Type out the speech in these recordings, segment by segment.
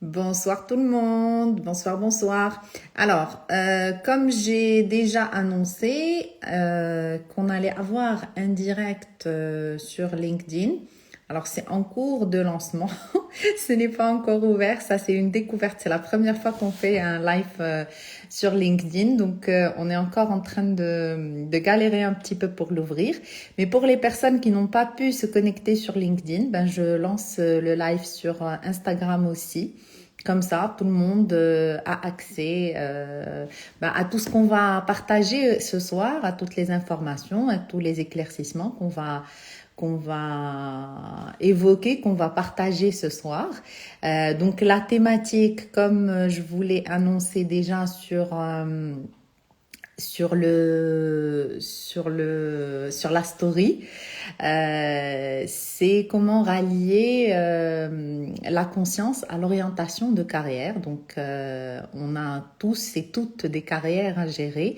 Bonsoir tout le monde, bonsoir, bonsoir. Alors, comme j'ai déjà annoncé qu'on allait avoir un direct sur LinkedIn, alors c'est en cours de lancement, ce n'est pas encore ouvert, ça c'est une découverte, c'est la première fois qu'on fait un live sur LinkedIn, donc on est encore en train de galérer un petit peu pour l'ouvrir. Mais pour les personnes qui n'ont pas pu se connecter sur LinkedIn, ben je lance le live sur Instagram aussi. Comme ça, tout le monde a accès à tout ce qu'on va partager ce soir, à toutes les informations, à tous les éclaircissements qu'on va évoquer, qu'on va partager ce soir. Donc la thématique, comme je vous l'ai annoncé déjà sur la story, c'est comment rallier la conscience à l'orientation de carrière. Donc, on a tous et toutes des carrières à gérer,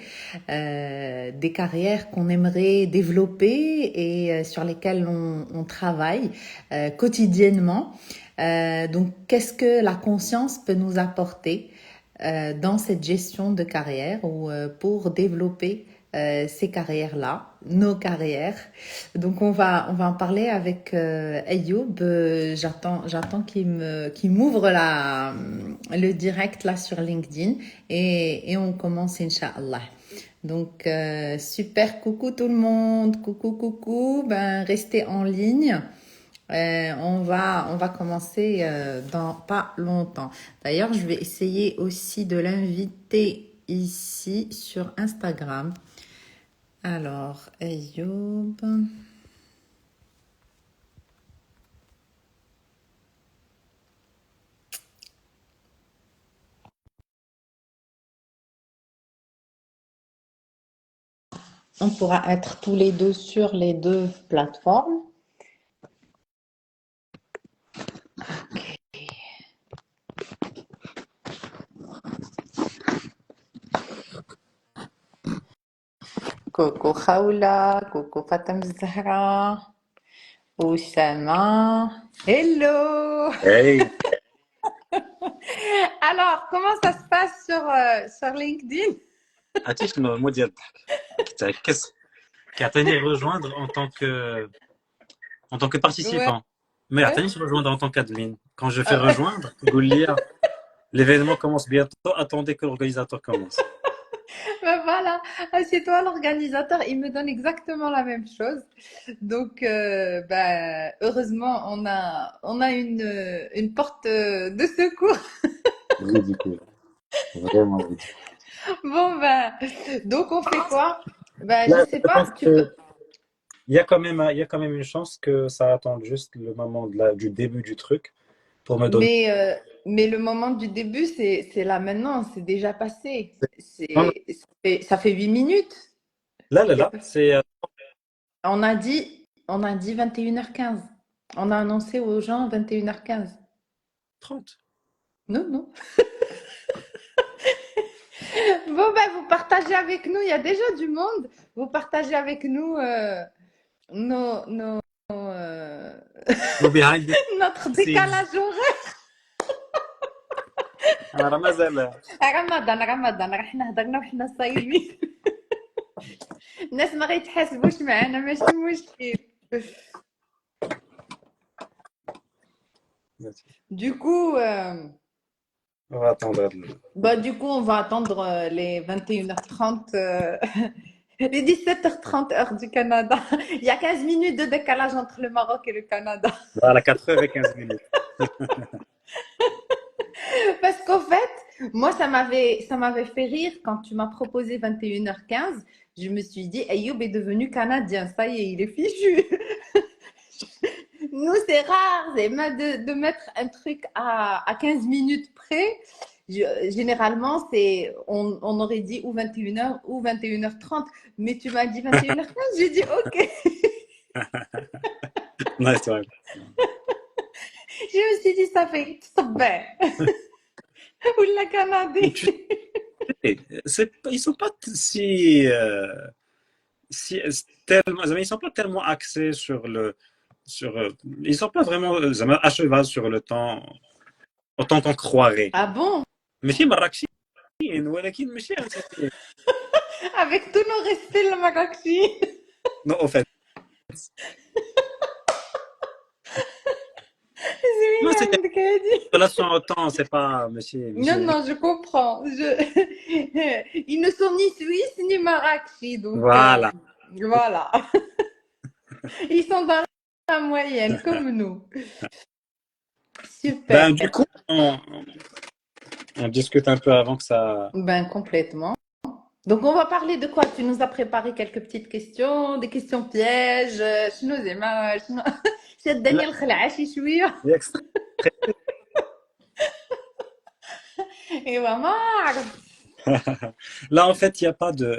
des carrières qu'on aimerait développer et sur lesquelles on travaille quotidiennement. Donc, qu'est-ce que la conscience peut nous apporter dans cette gestion de carrière ou pour développer ces carrières-là, nos carrières. Donc on va en parler avec Ayoub. J'attends qu'il m'ouvre le direct là sur LinkedIn et on commence Inch'Allah. Donc super, coucou tout le monde, coucou, ben restez en ligne. On va commencer dans pas longtemps. D'ailleurs, je vais essayer aussi de l'inviter ici sur Instagram. Alors, Ayoub. On pourra être tous les deux sur les deux plateformes. Coucou Khawla, coucou Fatem Zahra, Oussama. Hello! Hey, Alors, comment ça se passe sur LinkedIn? عرفتي شنو المود ديال الضحك كتعكس كيعطيني rejoindre en tant que Ouais, participant ما ouais. يعطينيش rejoindre en tant qu'admin quand je fais Ah ouais. rejoindre يقول لي l'événement commence bientôt attendez que l'organisateur commence. Ben voilà, assieds-toi, l'organisateur, il me donne exactement la même chose. Donc, heureusement, on a une porte de secours. Ridicule, vraiment ridicule. Bon, donc on fait quoi? Je Là, sais je pas, pense tu peux. que il y a quand même une chance que ça attende juste le moment du début du truc pour me donner. Mais, euh, mais le moment du début, c'est là maintenant, c'est déjà passé. Non, non, Ça fait 8 minutes. là, là, Il y a là, pas- c'est on a dit 21h15. On a annoncé aux gens 21h15. 30. Non, non. Bon, vous partagez avec nous, il y a déjà du monde. Vous partagez avec nous nos, No behind the notre scenes. décalage horaire. انا راه مازال. رمضان رمضان راه حنا هضرنا وحنا صايمين. الناس ما غيتحاسبوش معنا ماشي مشكل. Du coup, On va attendre. on va attendre les 21h30, les 17h30 heure du Canada. Il y a 15 minutes de décalage entre le Maroc et le Canada. Voilà, 4h15. Parce qu'au fait, moi, ça m'avait fait rire quand tu m'as proposé 21h15. Je me suis dit, Ayoub est devenu canadien. Ça y est, il est fichu. Nous, c'est rare de mettre un truc à 15 minutes près. Généralement, on aurait dit ou 21h ou 21h30. Mais tu m'as dit 21h15. J'ai dit, OK. Nice one. Je me suis dit, ça fait stop. Ou la Canadien. Tu sais, ils sont pas si tellement, ils sont pas tellement axés sur ils sont pas vraiment à cheval sur le temps. autant qu'on croirait. Ah bon? ماشي مراكشيين ولكن ماشي عاوتاني. Avec tous nos respects, le Marrakchi. نو اوفنس. Non, زوينة c'est des عندك هادي. relations autant, c'est pas ماشي. Non, non, je comprends. Ils ne sont ni suisses ni marrakchi, donc Voilà. voilà. Ils sont dans la moyenne, comme nous. Super. Ben, du coup, on discute un peu avant que ça. Ben, complètement. Donc, on va parler de quoi? Tu nous as préparé quelques petites questions, des questions pièges. شنو زعما شنو Là, شدني الخلعة شي شوية. il y a extrait- ايوا ما عرفت. Là, en fait, il y a pas de.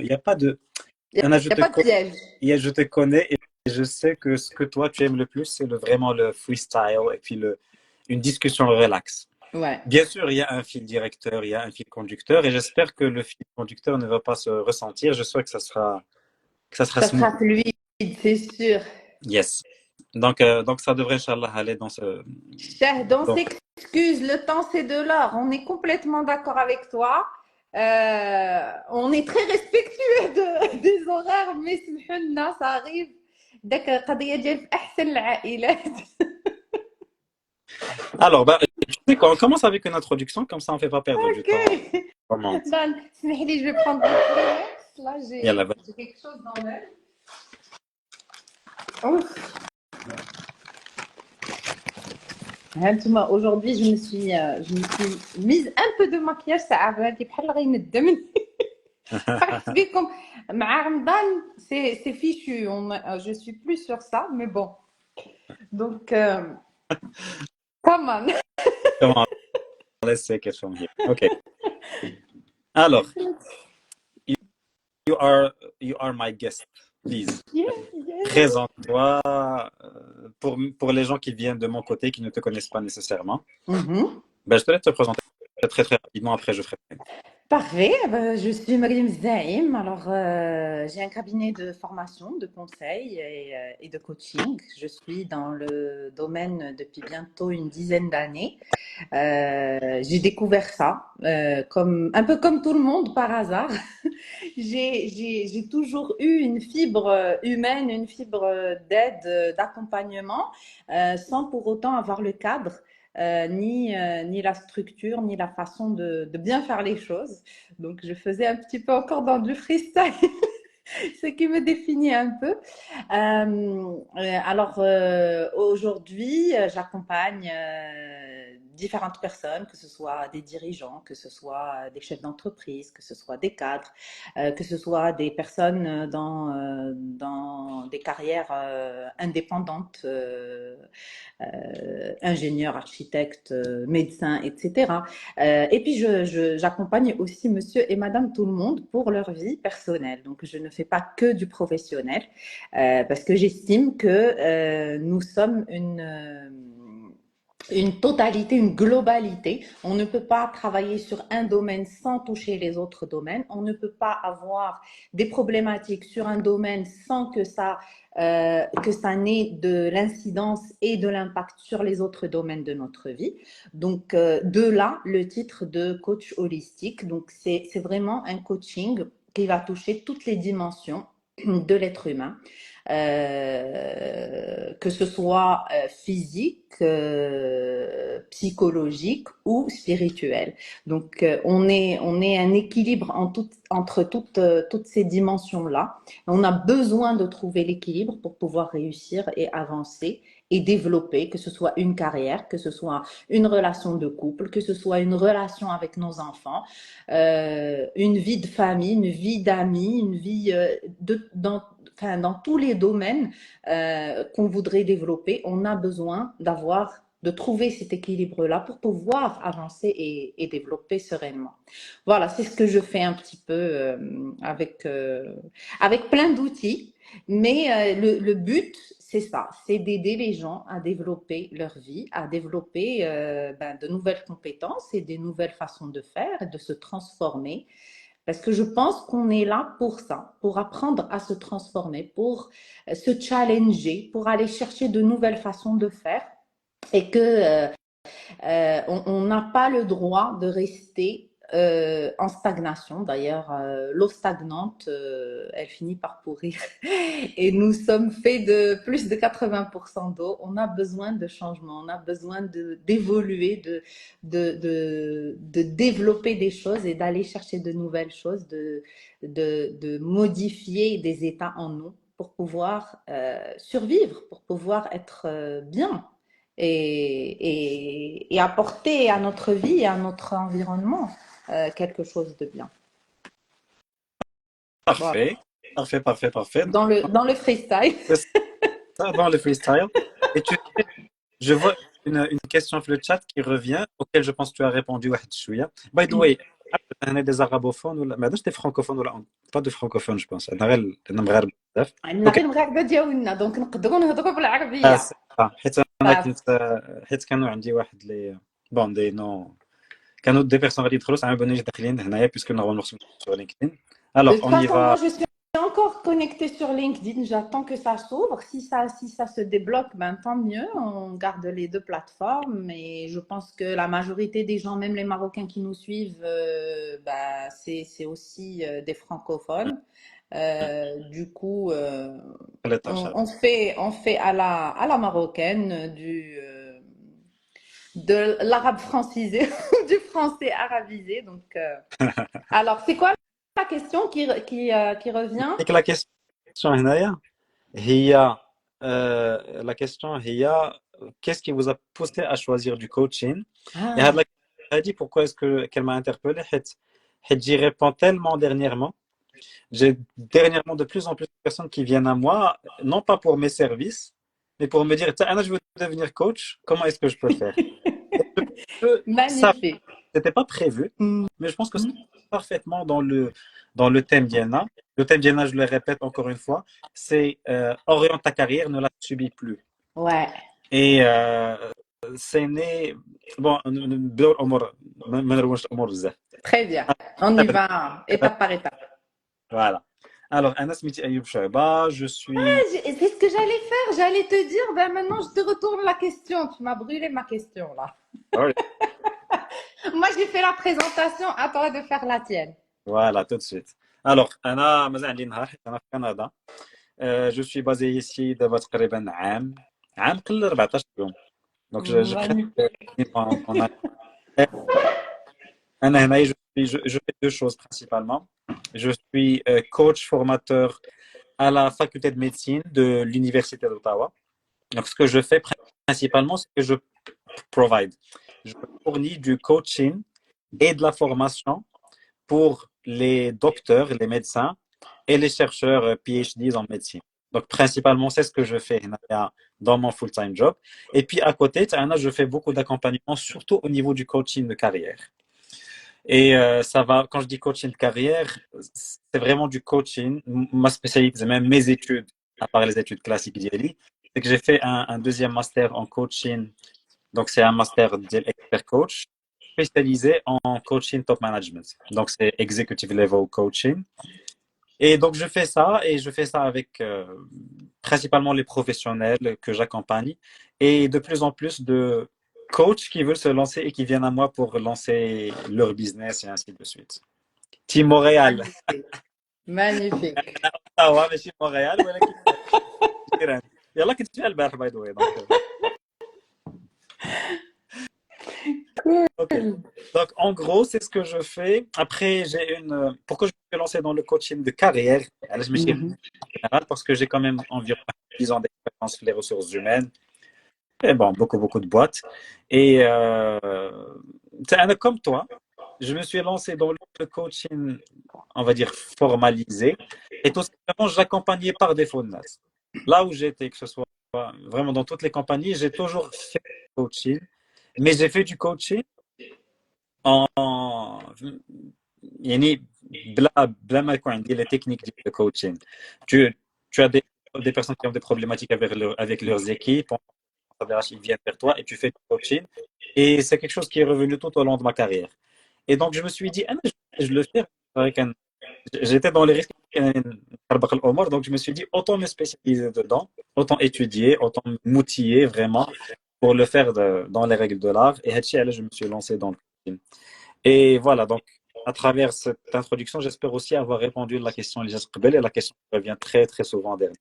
Il Anna, n'y a pas de piège. je te connais et je sais que ce que toi tu aimes le plus, c'est vraiment le freestyle et puis une discussion relax. Ouais. Bien sûr, il y a un fil directeur, il y a un fil conducteur et j'espère que le fil conducteur ne va pas se ressentir. Je souhaite que ça sera Ça smooth. sera fluide, c'est sûr. Yes. Donc ça devrait, Inch'Allah, aller dans ce. Cher, on Dans... s'excuse, le temps c'est de l'or. On est complètement d'accord avec toi. On est très respectueux des horaires, mais سمحوا ça arrive. داك القضية ديال في أحسن العائلات. Alors, bah, tu sais quoi, on commence avec une introduction, comme ça on ne fait pas perdre du Ok. temps. On commence. Dan, اسمح لي, je vais prendre le Kleenex. Là, Yallah, j'ai quelque chose dans l'œil. Ouf. هانتوما, aujourd'hui, je me suis mise un peu de maquillage. Ça a été بحال غيندم. فرحت بكم مع رمضان. C'est fichu. Je suis plus sur ça, mais bon. Donc, come on. comment on laisse ces questions here. Ok. Alors, you you are, you are my guest, please. Yeah, yeah. Présente-toi pour les gens qui viennent de mon côté, qui ne te connaissent pas nécessairement. Mhm. Ben, je te laisse te présenter très très rapidement, après je ferai. Parfait. Je suis Mariam Zaim. Alors, j'ai un cabinet de formation, de conseil et de coaching. Je suis dans le domaine depuis bientôt une dizaine d'années. J'ai découvert ça, un peu comme tout le monde par hasard. J'ai toujours eu une fibre humaine, une fibre d'aide, d'accompagnement, sans pour autant avoir le cadre. Ni la structure, ni la façon de bien faire les choses. Donc, je faisais un petit peu encore dans du freestyle, ce qui me définit un peu. Aujourd'hui, j'accompagne différentes personnes, que ce soit des dirigeants, que ce soit des chefs d'entreprise, que ce soit des cadres, que ce soit des personnes dans des carrières indépendantes, ingénieurs, architectes, médecins, etc. Et puis, j'accompagne aussi monsieur et madame tout le monde pour leur vie personnelle. Donc, je ne fais pas que du professionnel parce que j'estime que nous sommes une totalité, une globalité. On ne peut pas travailler sur un domaine sans toucher les autres domaines. On ne peut pas avoir des problématiques sur un domaine sans que ça n'ait de l'incidence et de l'impact sur les autres domaines de notre vie. Donc, de là, le titre de coach holistique. Donc, c'est vraiment un coaching qui va toucher toutes les dimensions de l'être humain. Que ce soit physique, psychologique ou spirituel. Donc, on est un équilibre entre toutes ces dimensions-là. On a besoin de trouver l'équilibre pour pouvoir réussir et avancer et développer, que ce soit une carrière, que ce soit une relation de couple, que ce soit une relation avec nos enfants, une vie de famille, une vie d'amis, une vie dans tous les domaines qu'on voudrait développer, on a besoin de trouver cet équilibre-là pour pouvoir avancer et développer sereinement. Voilà, c'est ce que je fais un petit peu avec plein d'outils, mais le but, c'est ça, c'est d'aider les gens à développer leur vie, à développer de nouvelles compétences et des nouvelles façons de faire et de se transformer. Parce que je pense qu'on est là pour ça, pour apprendre à se transformer, pour se challenger, pour aller chercher de nouvelles façons de faire et que On n'a pas le droit de rester en stagnation. D'ailleurs, l'eau stagnante, elle finit par pourrir. Et nous sommes faits de plus de 80% d'eau. On a besoin de changement, on a besoin d'évoluer, de développer des choses et d'aller chercher de nouvelles choses, de modifier des états en nous pour pouvoir survivre, pour pouvoir être bien et apporter à notre vie et à notre environnement quelque chose de bien. Voilà. Parfait, parfait, parfait, parfait. Dans le freestyle. C'est ça dans le freestyle. Et tu sais, je vois une question sur le chat qui revient, auquel je pense que tu as répondu. واحد شوية. By the way, on a des arabophones ou ما des francophones ou pas de francophones, je pense. أنا غير أنا مغاربة بزاف. عندنا غير المغاربه ديالنا دونك نقدروا نهضروا بالعربيه. حيت انا كنت حيت كانوا عندي واحد لي بون دي نو كانوا دي بيرسون غادي يدخلوا صعب بانهم داخلين هنايا بيسكو نورمالمون خصهم sur LinkedIn. De Alors, toute on y façon, moi, va. je suis encore connectée sur LinkedIn. J'attends que ça s'ouvre. Si ça se débloque, ben, tant mieux. On garde les deux plateformes. Mais je pense que la majorité des gens, même les Marocains qui nous suivent, bah, c'est aussi des francophones. Du coup, on fait à la marocaine de l'arabe francisé, du français arabisé. Donc, alors, c'est quoi la question qui revient? Et que la question هنايا هي la question هي qu'est-ce qui vous a poussé à choisir du coaching? Et Ah, elle a dit pourquoi est-ce que qu'elle m'a interpellé حيت j'y réponds tellement dernièrement. J'ai dernièrement de plus en plus de personnes qui viennent à moi, non pas pour mes services, mais pour me dire, tiens, Anna, je veux devenir coach, comment est-ce que je peux faire? Ça, magnifique. c'était pas prévu, Mhm. mais je pense que c'est parfaitement dans le thème d'Iena. Le thème d'Iena, je le répète encore une fois, c'est oriente ta carrière, ne la subis plus. Ouais, Et c'est né. Bon, très bien. On y va étape par étape. voilà. Alors, Anas Miti Ayoub Shaiba, je suis. C'est ce que j'allais faire. J'allais te dire, ben maintenant, je te retourne la question. Tu m'as brûlé ma question, là. Moi, j'ai fait la présentation. À toi de faire la tienne. Voilà, tout de suite. Alors, أنا مازال عندي نهار حيت أنا في كندا. Je suis basé ici دابا تقريبا عام قل 14 يوم. Donc, je presque en أنا هنا je fais deux choses principalement. Je suis coach formateur à la faculté de médecine de l'université d'Ottawa. Donc, ce que je fais principalement, c'est que je provide. Je fournis du coaching et de la formation pour les docteurs, les médecins et les chercheurs PhD en médecine. Donc, principalement, c'est ce que je fais dans mon full-time job. Et puis, à côté, je fais beaucoup d'accompagnement, surtout au niveau du coaching de carrière. Et ça va, quand je dis coaching de carrière, c'est vraiment du coaching. Ma spécialité, c'est même mes études, à part les études classiques d'IELI, c'est que j'ai fait un deuxième master en coaching. Donc, c'est un master d'expert coach spécialisé en coaching top management. Donc, c'est executive level coaching. Et donc, je fais ça et je fais ça avec principalement les professionnels que j'accompagne et de plus en plus de coachs qui veulent se lancer et qui viennent à moi pour lancer leur business et ainsi de suite. Team Montréal. Magnifique. Ottawa, ماشي Montréal ولكن كثير. يلا كنت فيها البارح باي ذا واي. Ok. Donc, en gros, c'est ce que je fais. Après, j'ai une. Pourquoi je me suis lancé dans le coaching de carrière? Alors, je me suis Mhm. général parce que j'ai quand même environ 10 ans d'expérience sur les ressources humaines. Et bon, beaucoup, beaucoup de boîtes. Et comme toi, je me suis lancé dans le coaching, on va dire, formalisé. Et tout simplement, j'accompagnais par défaut de NAS. Là où j'étais, que ce soit vraiment dans toutes les compagnies, j'ai toujours fait du coaching. Mais j'ai fait du coaching en يعني بلا ما يكون عندي les techniques de coaching. Tu as des personnes qui ont des problématiques avec leurs équipes, ils viennent vers toi et tu fais du coaching. Et c'est quelque chose qui est revenu tout au long de ma carrière. Et donc je me suis dit, ah, mais je le fais. J'étais dans les risques. Donc je me suis dit, autant me spécialiser dedans, autant étudier, autant m'outiller vraiment pour le faire dans les règles de l'art. Et هادشي علاش je me suis lancé dans le coaching. Et voilà, donc à travers cette introduction, j'espère aussi avoir répondu à la question اللي جات قبل et la question qui revient très très souvent derrière.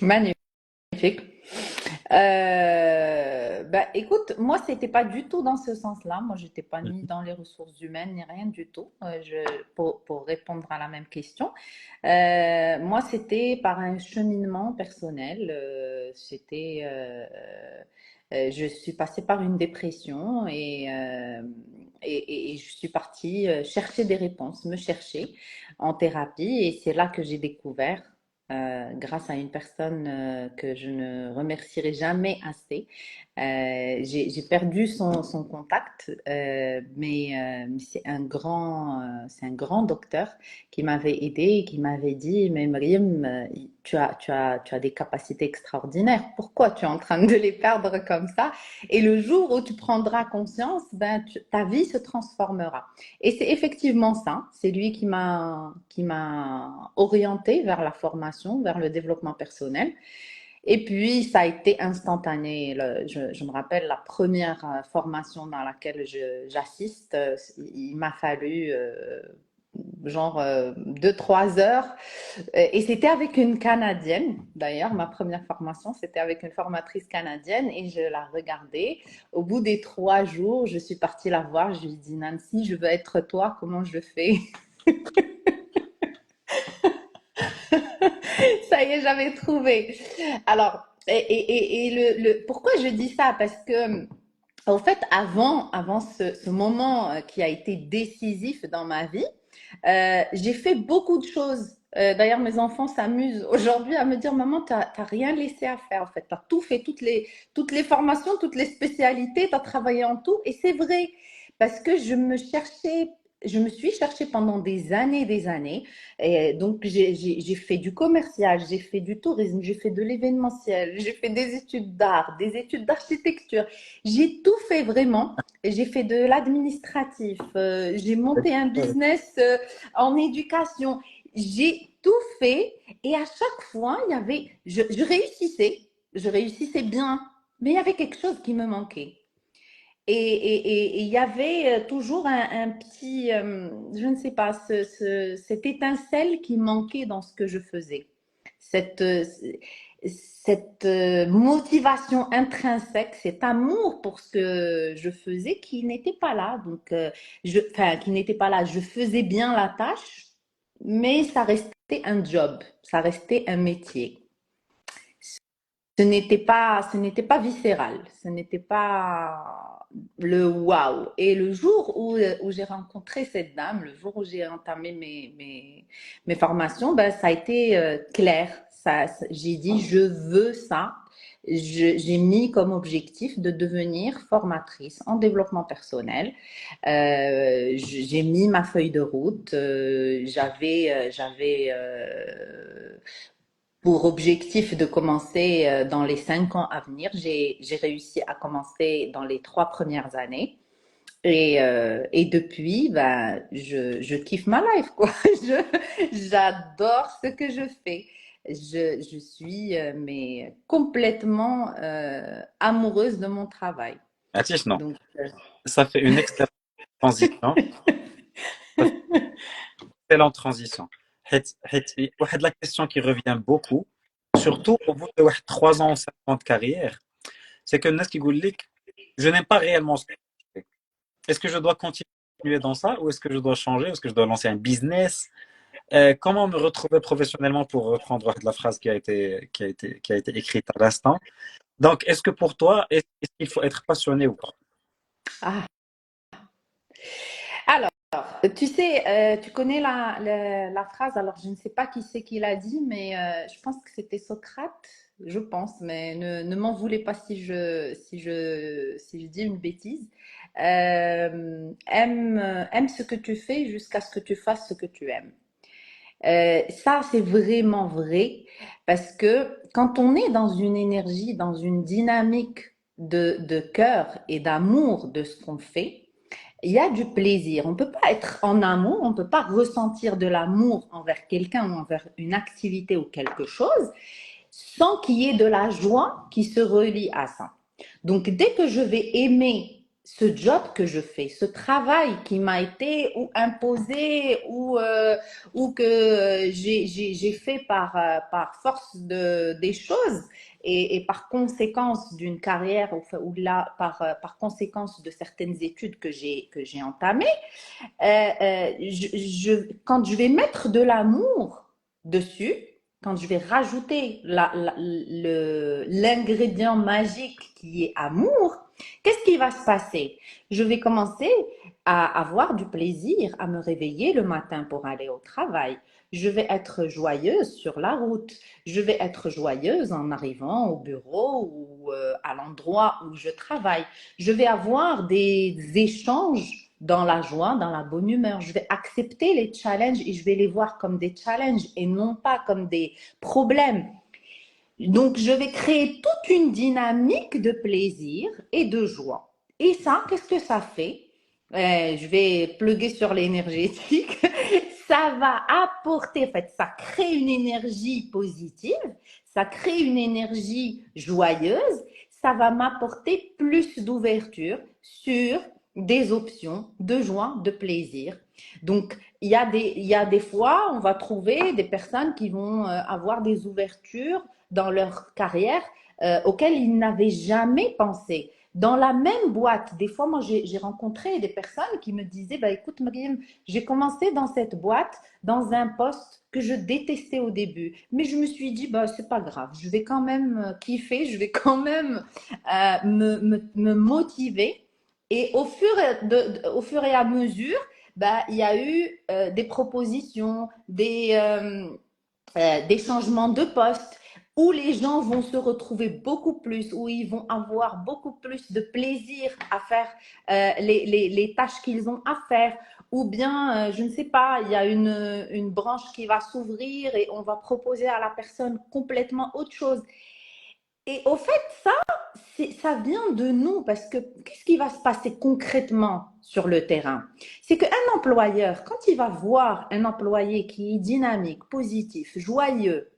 Magnifique. Bah, écoute, moi, c'était pas du tout dans ce sens-là. Moi, j'étais pas ni dans les ressources humaines, ni rien du tout. Pour répondre à la même question, moi, c'était par un cheminement personnel. Je suis passée par une dépression et je suis partie chercher des réponses, me chercher en thérapie. Et c'est là que j'ai découvert grâce à une personne que je ne remercierai jamais assez. J'ai perdu son contact, mais c'est un grand docteur qui m'avait aidé et qui m'avait dit, mais Mariam, tu as des capacités extraordinaires. Pourquoi tu es en train de les perdre comme ça? Et le jour où tu prendras conscience, ben, ta vie se transformera. Et c'est effectivement ça. C'est lui qui m'a orientée vers la formation, vers le développement personnel. Et puis, ça a été instantané. Je me rappelle la première formation dans laquelle j'assiste. Il m'a fallu genre 2-3 heures. Et c'était avec une Canadienne. D'ailleurs, ma première formation, c'était avec une formatrice canadienne et je la regardais. Au bout des 3 jours, je suis partie la voir. Je lui ai dit, Nancy, je veux être toi. Comment je fais? Ça y est, j'avais trouvé. Alors, pourquoi je dis ça? Parce que, en fait, avant ce moment qui a été décisif dans ma vie, j'ai fait beaucoup de choses. D'ailleurs, mes enfants s'amusent aujourd'hui à me dire, maman, t'as rien laissé à faire. En fait, t'as tout fait, toutes les formations, toutes les spécialités, t'as travaillé en tout. Et c'est vrai, parce que je me suis cherchée pendant des années. Et donc, j'ai fait du commercial, j'ai fait du tourisme, j'ai fait de l'événementiel, j'ai fait des études d'art, des études d'architecture. J'ai tout fait vraiment. J'ai fait de l'administratif, j'ai monté un business en éducation. J'ai tout fait et à chaque fois, je réussissais bien, mais il y avait quelque chose qui me manquait. Et il y avait toujours un petit, je ne sais pas, cette étincelle qui manquait dans ce que je faisais. Cette, euh, cette motivation intrinsèque, cet amour pour ce que je faisais qui n'était pas là. Donc, enfin, qui n'était pas là. Je faisais bien la tâche, mais ça restait un job, ça restait un métier. Ce n'était pas viscéral, ce n'était pas le waouh. Et le jour où j'ai rencontré cette dame, le jour où j'ai entamé mes formations, ben, ça a été clair. J'ai dit, je veux ça. J'ai mis comme objectif de devenir formatrice en développement personnel. J'ai mis ma feuille de route. J'avais pour objectif de commencer dans les 5 ans à venir. J'ai réussi à commencer dans les 3 premières années. Et depuis, ben, je kiffe ma life, quoi. J'adore ce que je fais. Je suis mais complètement amoureuse de mon travail. Atis, non. Donc, Ça fait une excellente transition. Ça fait une excellente transition. La question qui revient beaucoup, surtout au bout de 3 ans ou 5 ans de carrière, c'est que Nes qui je n'aime pas réellement ce que je fais. Est-ce que je dois continuer dans ça ou est-ce que je dois changer? Est-ce que je dois lancer un business? Comment me retrouver professionnellement pour reprendre la phrase qui a été écrite à l'instant? Donc, est-ce que pour toi, est-ce qu'il faut être passionné ou pas? ah, alors, tu sais, tu connais la phrase, alors je ne sais pas qui c'est qui l'a dit, mais je pense que c'était Socrate, je pense, mais ne m'en voulez pas si je dis une bêtise. Aime ce que tu fais jusqu'à ce que tu fasses ce que tu aimes. Ça, c'est vraiment vrai parce que quand on est dans une énergie, dans une dynamique de cœur et d'amour de ce qu'on fait, il y a du plaisir. On ne peut pas être en amour, on ne peut pas ressentir de l'amour envers quelqu'un ou envers une activité ou quelque chose sans qu'il y ait de la joie qui se relie à ça. Donc, dès que je vais aimer ce job que je fais, ce travail qui m'a été ou imposé ou que j'ai fait par force des choses et par conséquence d'une carrière ou là, par conséquence de certaines études que j'ai entamées, quand je vais mettre de l'amour dessus, quand je vais rajouter l'ingrédient magique qui est amour, qu'est-ce qui va se passer? Je vais commencer à avoir du plaisir à me réveiller le matin pour aller au travail. Je vais être joyeuse sur la route. Je vais être joyeuse en arrivant au bureau ou à l'endroit où je travaille. Je vais avoir des échanges dans la joie, dans la bonne humeur. Je vais accepter les challenges et je vais les voir comme des challenges et non pas comme des problèmes. Donc, je vais créer toute une dynamique de plaisir et de joie. Et ça, qu'est-ce que ça fait? Je vais plugger sur l'énergétique. Ça va apporter, en fait, ça crée une énergie positive, ça crée une énergie joyeuse, ça va m'apporter plus d'ouverture sur des options de joie, de plaisir. Donc, il y a des fois, on va trouver des personnes qui vont avoir des ouvertures dans leur carrière auxquelles ils n'avaient jamais pensé. Dans la même boîte, des fois, moi, j'ai rencontré des personnes qui me disaient, bah, écoute, Mariam, j'ai commencé dans cette boîte, dans un poste que je détestais au début. Mais je me suis dit, bah, c'est pas grave, je vais quand même kiffer, je vais quand même me motiver. Et au fur et à mesure, bah, il y a eu des propositions, des changements de poste où les gens vont se retrouver beaucoup plus, où ils vont avoir beaucoup plus de plaisir à faire les tâches qu'ils ont à faire, ou bien, je ne sais pas, il y a une branche qui va s'ouvrir et on va proposer à la personne complètement autre chose. Et au fait, ça vient de nous parce que qu'est-ce qui va se passer concrètement sur le terrain? C'est qu'un employeur, quand il va voir un employé qui est dynamique, positif, joyeux,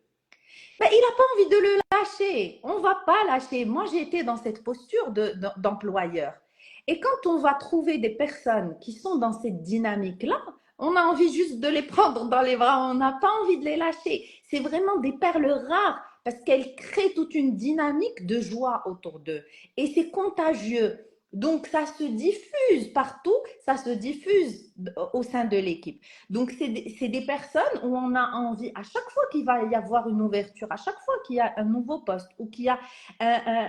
ben, il n'a pas envie de le lâcher. On ne va pas lâcher. Moi, j'ai été dans cette posture d'employeur. Et quand on va trouver des personnes qui sont dans cette dynamique-là, on a envie juste de les prendre dans les bras. On n'a pas envie de les lâcher. C'est vraiment des perles rares parce qu'elles créent toute une dynamique de joie autour d'eux. Et c'est contagieux. Donc, ça se diffuse partout, ça se diffuse au sein de l'équipe. Donc, c'est des personnes où on a envie, à chaque fois qu'il va y avoir une ouverture, à chaque fois qu'il y a un nouveau poste ou qu'il y a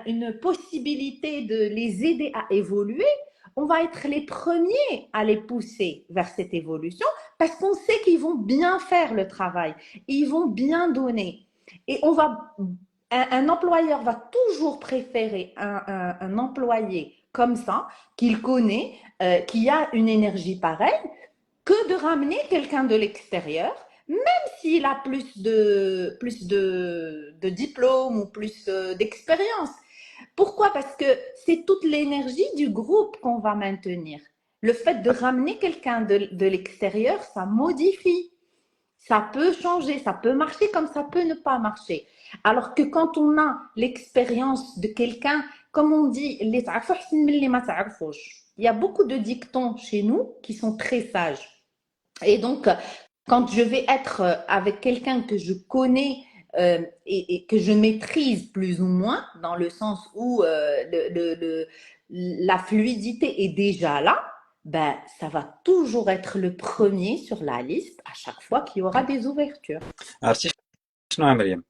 une possibilité de les aider à évoluer, on va être les premiers à les pousser vers cette évolution parce qu'on sait qu'ils vont bien faire le travail, ils vont bien donner. Et un employeur va toujours préférer un employé comme ça, qu'il connaît, qui a une énergie pareille, que de ramener quelqu'un de l'extérieur, même s'il a de diplômes ou plus d'expérience. Pourquoi? Parce que c'est toute l'énergie du groupe qu'on va maintenir. Le fait de ramener quelqu'un de l'extérieur, ça modifie. Ça peut changer, ça peut marcher comme ça peut ne pas marcher. Alors que quand on a l'expérience de quelqu'un, comme on dit, il y a beaucoup de dictons chez nous qui sont très sages. Et donc, quand je vais être avec quelqu'un que je connais et que je maîtrise plus ou moins, dans le sens où la fluidité est déjà là, ben, ça va toujours être le premier sur la liste à chaque fois qu'il y aura des ouvertures. عرفتي شنو يا مريم؟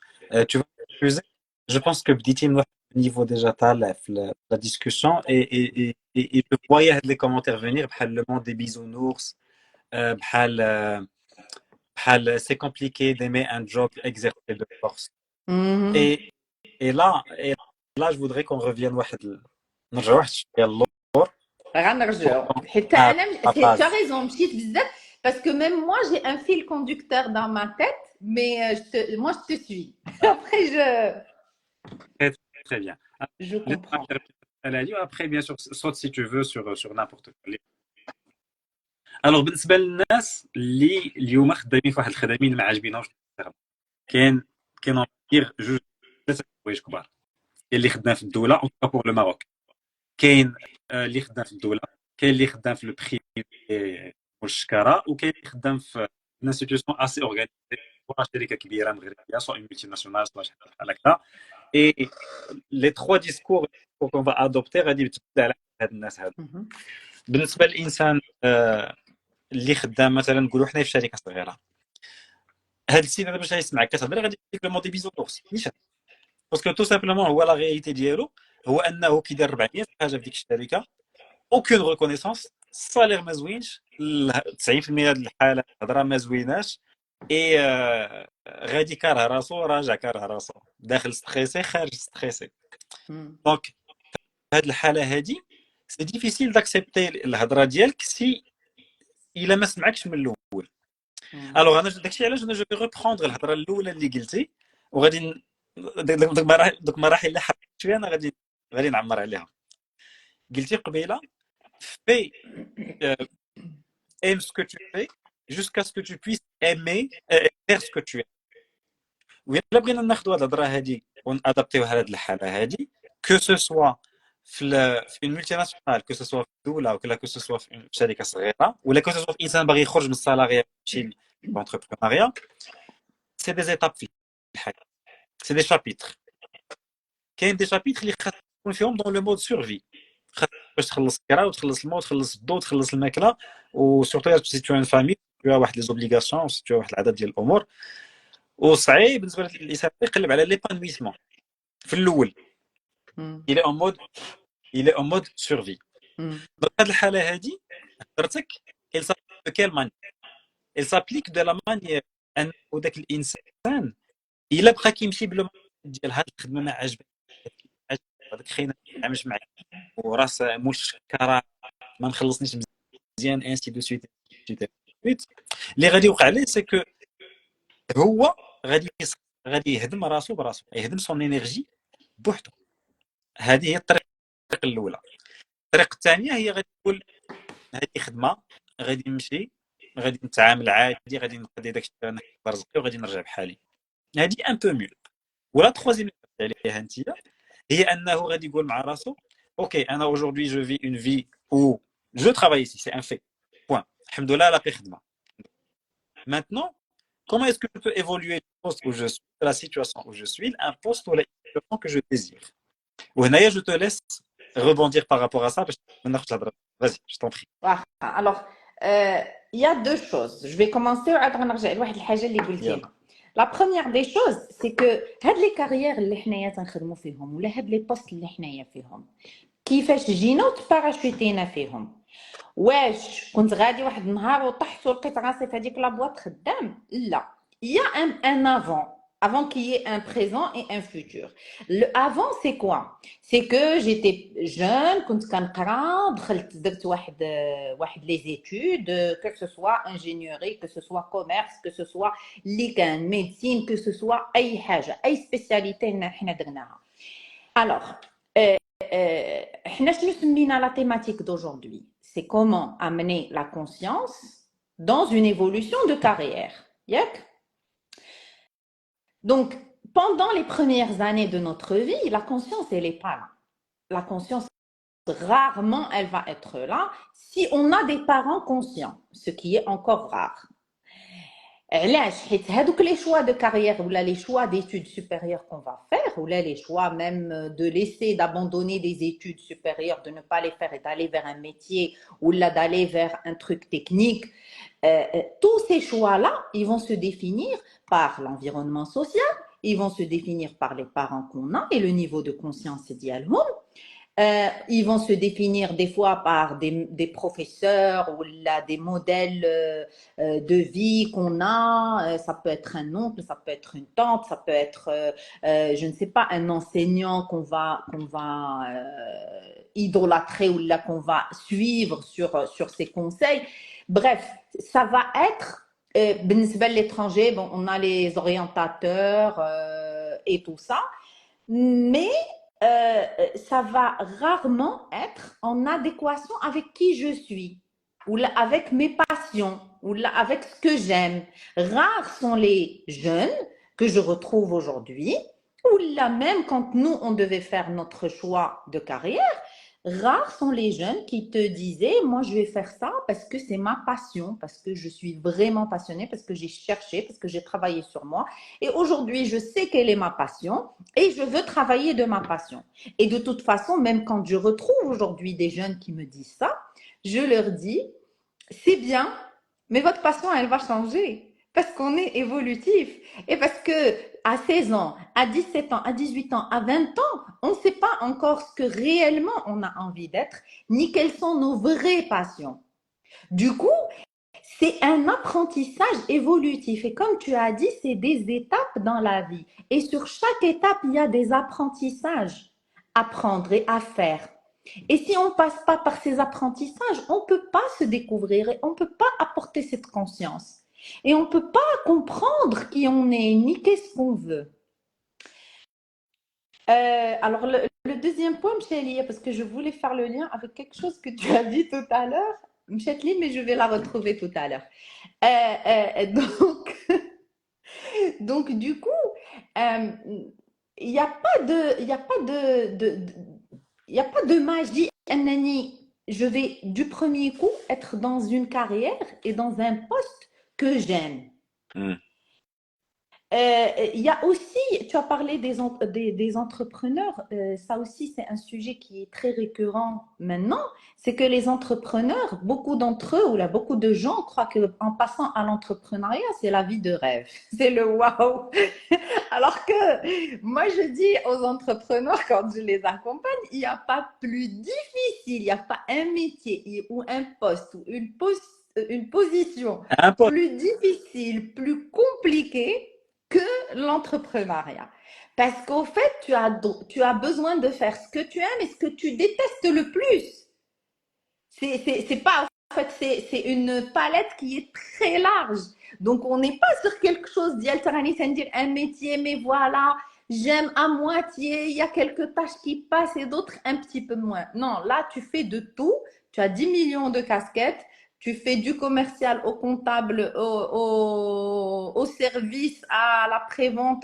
tu vas m'excuser. Je pense que بديتي من واحد النيفو ديجا طالع في la discussion et je voyais هاد les commentaires venir بحال le monde des bisounours بحال c'est compliqué d'aimer un job exercé de force. Mhm. Et, et là, je voudrais qu'on revienne نرجع واحد شوية للور pour غنرجعو حتى à انا la tu as base. raison مشيت بزاف parce que même moi j'ai un fil conducteur dans ma tête mais moi je te suis après Très, très bien. je Laisse-moi comprends. terminer elle a dit. Après, bien sûr, saute si tu veux sur n'importe quoi. Alors, بالنسبة للناس اللي اليوم خدامين في واحد الخدمة اللي ما عاجبينهمش كاين كاين جوج ثلاثة حوايج كبار. اللي خدام في الدوله اون بور لو ماروك. كاين اللي خدام في الدوله، كاين اللي خدام في البريفي والشكاره، وكاين اللي خدام في انستيتيوشن اسي اورغانيزي، سواء شركه كبيره مغربيه سواء اون ملتي ناسيونال سواء شي حاجه بحال هكا. اي لي تخوا ديسكور كون فا ادوبتي غادي تبدا على هاد الناس هادو. بالنسبه للانسان اللي خدام مثلا نقولوا حنا في شركه صغيره، هاد السيد هذا باش غيسمعك كتهضر غادي يقول لك لو مودي بيزوس نيشان، باسكو تو سامبلومون هو لا رياليتي ديالو هو انه كيدير 400 حاجه في ديك الشركه، اوكين ريكونيسونس، الصالير ما زوينش، 90% ديال الحالات الهضره ما زويناش، اي غادي كاره راسو راجع كاره راسو، داخل ستريسي خارج ستريسي. دونك في هاد الحاله هادي سي ديفيسيل داكسبتي الهضره ديالك سي الا ما سمعكش من الاول. الوغ انا داكشي علاش انا جو في ريبروندر الهضره الاولى اللي قلتي، وغادي دوك المراحل اللي حركت شويه انا غادي نعمر عليها. قلتي قبيله في aime ce que tu fais jusqu'à ce que tu puisses aimer faire ce que tu aimes. وإلا بغينا ناخذوا هاد الهضره هادي ونادابتيوها لهاد الحاله هادي، كو سو سوا في اون ملتي ناسيونال، كو سو سوا في الدوله، ولا كو سو سوا في شركه صغيره، ولا كو سو سوا في انسان باغي يخرج من السالاريا يمشي لونتربرونيا، سي دي زيتاب في الحياه، سي دي شابيتر. كاين دي شابيتر اللي خاص تكون فيهم دون لو مود سورفي، باش تخلص الكرا وتخلص الماء وتخلص الضوء وتخلص الماكله، وسورتو سي تو ان فامي تو واحد لي زوبليغاسيون، تو واحد العدد ديال الامور، وصعيب بالنسبه للانسان يقلب على ليبانويسمون في الاول. الى اون مود سورفي. دونك هاد الحاله هادي هضرتك il s'applique de quelle manière؟ il s'applique de la manière ان ذاك الانسان الا بقى كيمشي بلو ديال هاد الخدمه ما عجبك، هذاك خينا ما عملش معايا وراس مول الشكاره ما مخلصنيش مزيان انسي دو سويت اللي غادي يوقع عليه سي كو هو غادي يهدم راسو براسو، يهدم سون انرجي بوحدو. هذه هي الطريقه الاولى. الطريقه الثانيه هي غادي تقول هذه خدمه، غادي نمشي، غادي نتعامل عادي، غادي نقضي داك الشيء انا رزقي وغادي نرجع بحالي. هذه ان بو ميو. ولا تخوازيام عليها انت هي انه غادي يقول مع راسو اوكي انا aujourd'hui je vis une vie où je travaille ici, c'est un fait, point, الحمد لله لاقي خدمه. maintenant comment est-ce que je peux évoluer du poste où je suis, de la situation où je suis, un poste ou la situation que je désire. وهنايا je te laisse rebondir par rapport à ça باش ما ناخذش الهضره. vas-y je t'en prie. Alors, il y a deux choses. Je vais commencer à نرجع لواحد الحاجه اللي قلتيها. La première des choses, c'est que هاد les carrières اللي حنايا تنخدموا فيهم ولا هاد les postes اللي حنايا فيهم كيفاش جينا وتباراشوتينا فيهم. واش كنت غادي واحد النهار وطحت ولقيت راسي في هذيك لابواط خدام؟ لا. Il y a un avant qu'il y ait un présent et un futur. Le avant, c'est quoi? C'est que j'étais jeune, كنت كنقرا، دخلت درت واحد les études, que ce soit ingénierie, que ce soit commerce, que ce soit اللي كان médecine, que ce soit اي حاجه، اي spécialité حنا درناها. Alors, حنا شنو سمينا la thématique d'aujourd'hui? C'est comment amener la conscience dans une évolution de carrière. Yak? Donc, pendant les premières années de notre vie, la conscience, elle n'est pas là. La conscience, rarement, elle va être là si on a des parents conscients, ce qui est encore rare. علاش؟ حيت هادوك les choix de carrière ou les choix d'études supérieures qu'on va faire ou les choix même de laisser d'abandonner des études supérieures, de ne pas les faire et d'aller vers un métier ou d'aller vers un truc technique, tous ces choix-là, ils vont se définir par l'environnement social, ils vont se définir par les parents qu'on a et le niveau de conscience ديالهم. Ils vont se définir des fois par des professeurs ou là, des modèles de vie qu'on a. Ça peut être un oncle, ça peut être une tante, ça peut être, je ne sais pas, un enseignant qu'on va idolâtrer ou là qu'on va suivre sur ses conseils. Bref, ça va être, بالنسبة l'étranger, bon, on a les orientateurs et tout ça, mais ça va rarement être en adéquation avec qui je suis, ou là, avec mes passions, ou là, avec ce que j'aime. Rares sont les jeunes que je retrouve aujourd'hui Ou là même quand nous, on devait faire notre choix de carrière, rares sont les jeunes qui te disaient, moi je vais faire ça parce que c'est ma passion, parce que je suis vraiment passionnée, parce que j'ai cherché, parce que j'ai travaillé sur moi. Et aujourd'hui, je sais quelle est ma passion et je veux travailler de ma passion. Et de toute façon, même quand je retrouve aujourd'hui des jeunes qui me disent ça, je leur dis, c'est bien, mais votre passion, elle va changer parce qu'on est évolutif et parce que à 16 ans, à 17 ans, à 18 ans, à 20 ans, on ne sait pas encore ce que réellement on a envie d'être, ni quelles sont nos vraies passions. Du coup, c'est un apprentissage évolutif et comme tu as dit, c'est des étapes dans la vie. Et sur chaque étape, il y a des apprentissages à prendre et à faire. Et si on ne passe pas par ces apprentissages, on ne peut pas se découvrir et on ne peut pas apporter cette conscience. Et on ne peut pas comprendre qui on est, ni qu'est-ce qu'on veut. Alors, le deuxième point, Mchéli, parce que je voulais faire le lien avec quelque chose que tu as dit tout à l'heure, Mchéli, mais je vais la retrouver tout à l'heure. Donc, donc, du coup, il n'y a pas de, il y a pas il y a pas de magie. Anani, je vais du premier coup être dans une carrière et dans un poste que j'aime. Mm. Il y a aussi, tu as parlé des entrepreneurs, ça aussi c'est un sujet qui est très récurrent maintenant, c'est que les entrepreneurs, beaucoup d'entre eux, ou là beaucoup de gens croient qu'en passant à l'entrepreneuriat, c'est la vie de rêve, c'est le waouh. Alors que moi je dis aux entrepreneurs quand je les accompagne, il n'y a pas plus difficile, il n'y a pas un métier ou un poste ou une position Importe. plus difficile, plus compliquée que l'entrepreneuriat. Parce qu'au fait, tu as besoin de faire ce que tu aimes et ce que tu détestes le plus. C'est pas, en fait, c'est une palette qui est très large. Donc, on n'est pas sur quelque chose d'alternatif, c'est-à-dire un métier, mais voilà, j'aime à moitié, il y a quelques tâches qui passent et d'autres un petit peu moins. Non, là, tu fais de tout. Tu as 10 millions de casquettes. Tu fais du commercial au comptable, au service, à la prévente,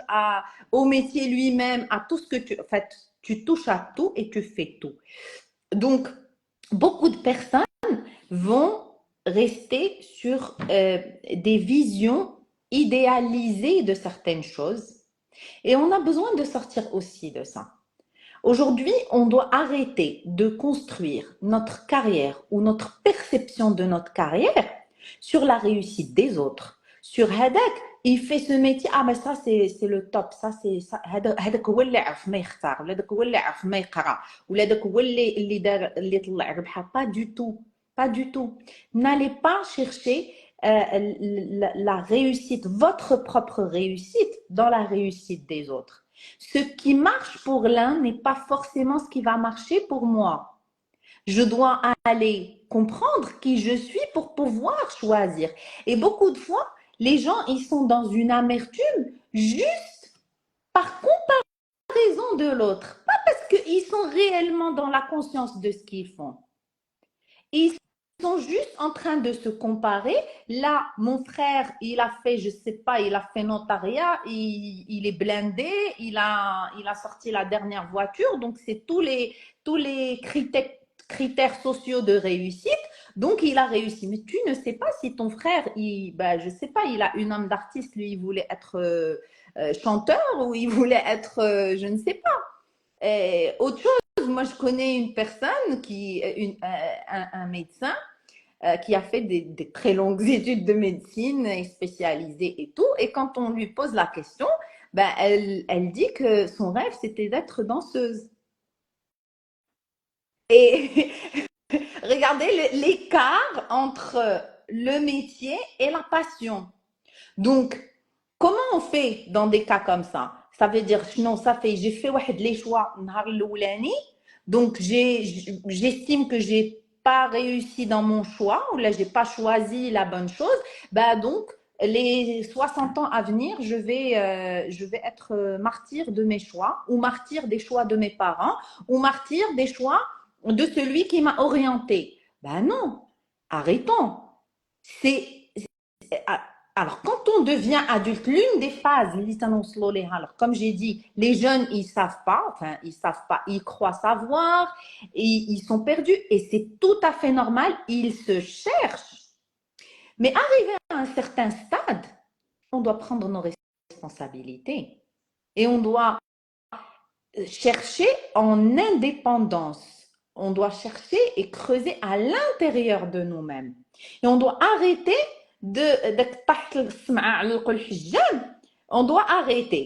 au métier lui-même, à tout ce que tu... En fait, tu touches à tout et tu fais tout. Donc, beaucoup de personnes vont rester sur des visions idéalisées de certaines choses. Et on a besoin de sortir aussi de ça. Aujourd'hui, on doit arrêter de construire notre carrière ou notre perception de notre carrière sur la réussite des autres. Sur Hadak, il fait ce métier, ah mais ça c'est le top, ça c'est ça, هذاك هو اللي عرف ما يختار ولا هذاك هو اللي عرف ما يقرا ولا هذاك هو اللي دار اللي طلع ربحه. Pas du tout, pas du tout. N'allez pas chercher la réussite, votre propre réussite dans la réussite des autres. Ce qui marche pour l'un n'est pas forcément ce qui va marcher pour moi. Je dois aller comprendre qui je suis pour pouvoir choisir. Et beaucoup de fois, les gens, ils sont dans une amertume juste par comparaison de l'autre. Pas parce qu'ils sont réellement dans la conscience de ce qu'ils font. Ils sont juste en train de se comparer. Là, mon frère, il a fait, je sais pas, il a fait notariat, il est blindé, il a sorti la dernière voiture. Donc, c'est tous les critères sociaux de réussite. Donc, il a réussi. Mais tu ne sais pas si ton frère, je sais pas, il a une âme d'artiste, lui, il voulait être chanteur ou il voulait être, je ne sais pas, autre chose. Moi, je connais une personne un médecin qui a fait des très longues études de médecine et spécialisé et tout. Et quand on lui pose la question, ben, elle dit que son rêve, c'était d'être danseuse. Et regardez l'écart entre le métier et la passion. Donc, comment on fait dans des cas comme ça? Ça veut dire, non, ça fait, j'ai fait les choix donc j'estime que j'ai pas réussi dans mon choix, ou là j'ai pas choisi la bonne chose. Bah donc les 60 ans à venir, je vais être martyr de mes choix, ou martyr des choix de mes parents, ou martyr des choix de celui qui m'a orienté. Ben non, arrêtons. C'est Alors, quand on devient adulte, l'une des phases, alors comme j'ai dit, les jeunes, ils savent pas, ils croient savoir, et ils sont perdus, et c'est tout à fait normal, ils se cherchent. Mais arrivé à un certain stade, on doit prendre nos responsabilités et on doit chercher en indépendance. On doit chercher et creuser à l'intérieur de nous-mêmes. Et on doit arrêter on doit arrêter.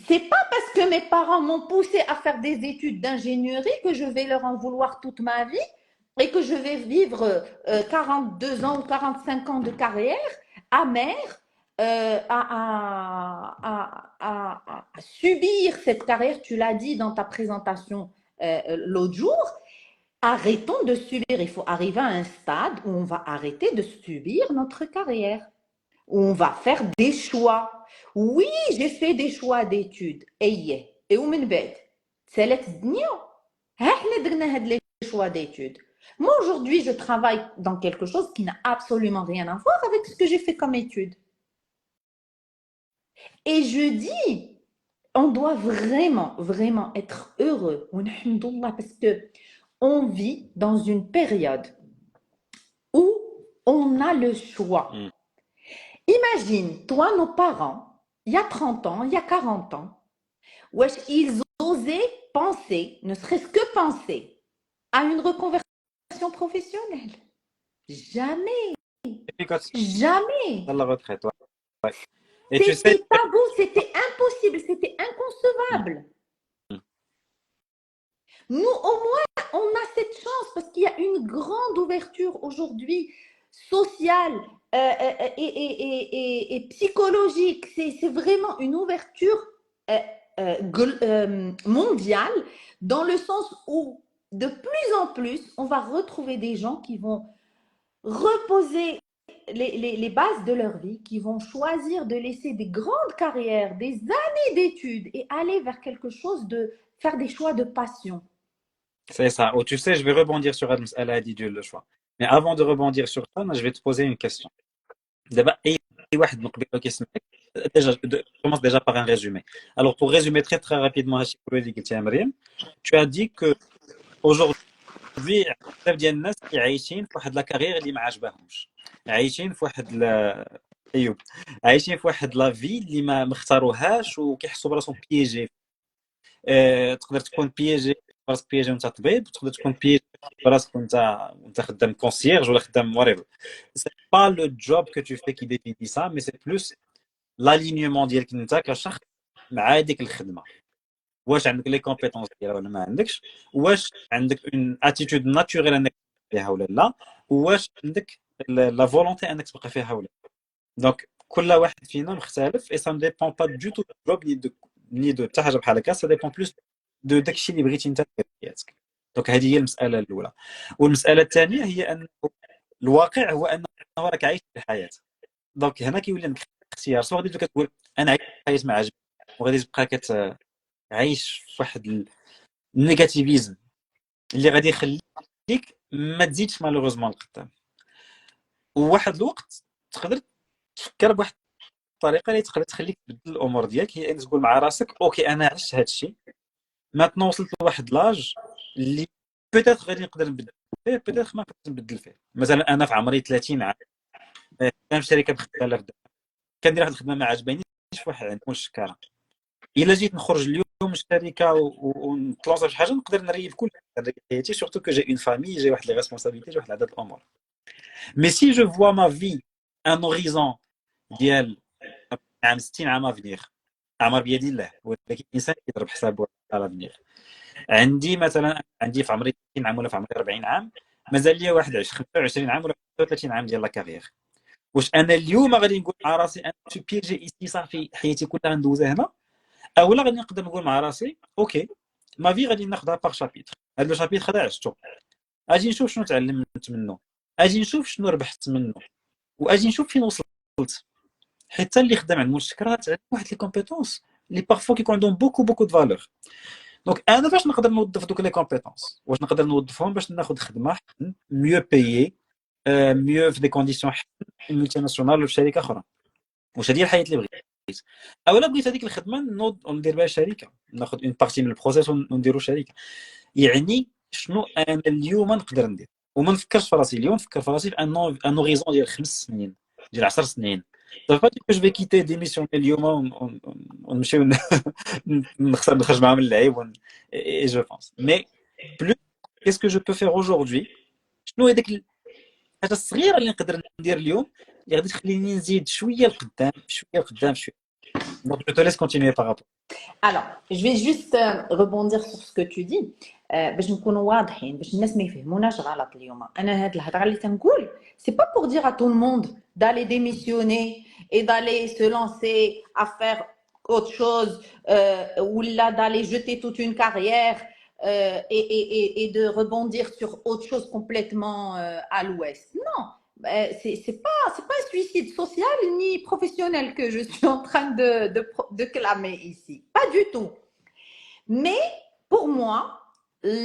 C'est pas parce que mes parents m'ont poussé à faire des études d'ingénierie que je vais leur en vouloir toute ma vie et que je vais vivre 42 ans ou 45 ans de carrière amère à subir cette carrière. Tu l'as dit dans ta présentation l'autre jour. Arrêtons de subir. Il faut arriver à un stade où on va arrêter de subir notre carrière, où on va faire des choix. Oui, j'ai fait des choix d'études. Et ومن بعد سالت الدنيا ها حنا درنا هاد les choix d'études. Moi aujourd'hui, je travaille dans quelque chose qui n'a absolument rien à voir avec ce que j'ai fait comme études. Et je dis, on doit vraiment, vraiment être heureux. Parce que on vit dans une période où on a le choix. Imagine, toi, nos parents, il y a 30 ans, il y a 40 ans, wesh, ils osaient penser, ne serait-ce que penser, à une reconversion professionnelle. Jamais, Et puis quand tu jamais. à la retraite, ouais. Et tu sais, C'était tabou, c'était impossible, c'était inconcevable. Nous, au moins, on a cette chance parce qu'il y a une grande ouverture aujourd'hui sociale et psychologique. C'est vraiment une ouverture mondiale dans le sens où de plus en plus, on va retrouver des gens qui vont reposer les bases de leur vie, qui vont choisir de laisser des grandes carrières, des années d'études et aller vers quelque chose de faire des choix de passion. c'est ça. Oh, tu sais, je vais rebondir sur elle a dit Dieu le choix. Mais avant de rebondir sur ça, je vais te poser une question. دابا اي واحد من قبيله كيسمعك déjà commence déjà par un résumé. Alors pour résumer très très rapidement هادشي كله اللي قلتيها مريم, tu as dit que aujourd'hui بزاف ديال الناس عايشين في واحد لا كارير اللي ما عجبهمش, عايشين في واحد ايوب, عايشين في واحد لا في اللي ما اختاروهاش وكيحسوا براسهم بيجي. تقدر تكون بيجي براسك بيجي وانت طبيب, تقدر تكون بيجي براسك وانت خدام كونسيرج ولا خدام whatever. C'est pas le job que tu fais qui définit ça, mais c'est plus l'alignement ديالك انت كشخص مع ديك الخدمه. واش عندك لي كومبيتونس ديالها ولا ما عندكش, واش عندك اون اتيتود ناتوريل انك فيها ولا لا, واش عندك لا فولونتي انك تبقى فيها ولا. دونك كل واحد فينا مختلف, et ça ne dépend pas du tout du job ni de حتى حاجه بحال هكا, ça dépend plus de داكشي اللي بغيتي انت في حياتك. دونك هذه هي المساله الاولى. والمساله الثانيه هي ان الواقع هو ان راك عايش في الحياه. دونك هنا كيولي عندك اختيار, سواء غادي كتقول انا عايش حياه ما عجبني وغادي تبقى عايش في واحد النيجاتيفيزم اللي غادي يخليك ما تزيدش مالوغوزمون لقدام. وواحد الوقت تقدر تفكر بواحد الطريقه اللي تقدر تخليك تبدل الامور ديالك, هي انك تقول مع راسك اوكي انا عشت هذا الشيء, ماتنا وصلت لواحد لاج اللي بيتيت غادي نقدر نبدل فيه, بيتيت ما نقدرش نبدل فيه. مثلا انا في عمري 30 عام كان في شركه ب 5000 درهم, كندير واحد الخدمه ما عجبانيش في واحد عندكم الشكاره. الا جيت نخرج اليوم من الشركه ونتلاصق في شي حاجه نقدر نريف كل حياتي, سورتو كو جي اون فامي, جي واحد لي ريسبونسابيلتي, جي واحد العدد الامور. مي سي جو فوا ما في ان اوريزون ديال عام 60 عام افنيغ, اعمار بيد الله, ولكن الانسان يضرب حسابه على افنيغ. عندي في عمري 30 عام ولا في عمري 40 عام, مازال لي واحد 25 عام ولا 35 عام ديال لا كارير. واش انا اليوم غادي نقول مع راسي انا تو بيجي ايسي صافي حياتي كلها ندوزها هنا, اولا غادي نقدر نقول مع راسي اوكي ما في غادي ناخذها باغ شابيتر. هذا الشابيتر هذا عشتو, اجي نشوف شنو تعلمت منه, اجي نشوف شنو ربحت منه, واجي نشوف فين وصلت. حتى اللي خدام عند مشكره تعلم واحد لي كومبيتونس اللي بارفو كيكون عندهم بوكو دو فالور. دونك انا فاش نقدر نوظف دوك لي كومبيتونس, واش نقدر نوظفهم باش ناخذ خدمه ميو بايي mieux في des conditions une multinationale ولا في شركه اخرى. واش هذه الحياه اللي بغيت، اولا بغيت هذيك الخدمه نوض وندير بها شركه، ناخذ اون بارتي من البروسيس ونديرو شركه. يعني شنو انا اليوم نقدر ندير، وما نفكرش في راسي اليوم، نفكر في راسي في ان اوريزون ديال 5 سنين ديال 10 سنين. صافي با جو في كيتي ديميسيون اليوم ونمشيو نخرج معاهم اللعيب اي جو بونس مي بلو كيسكو جو بو فير اوجوردي، شنو هذاك الحاجه الصغيره اللي نقدر ندير اليوم اللي غادي تخليني نزيد شويه لقدام شويه لقدام شويه. دونك جو te laisse continuer par rapport. Alors, je vais juste rebondir sur ce que tu dis. باش نكونوا واضحين باش الناس ما يفهموناش غلط اليوم. انا هاد الهضره اللي تنقول c'est pas pour dire à tout le monde d'aller démissionner et d'aller se lancer à faire autre chose ou là d'aller jeter toute une carrière et de rebondir sur autre chose complètement à l'ouest. Non, c'est pas un suicide social ni professionnel que je suis en train de clamer ici. Pas du tout. Mais pour moi,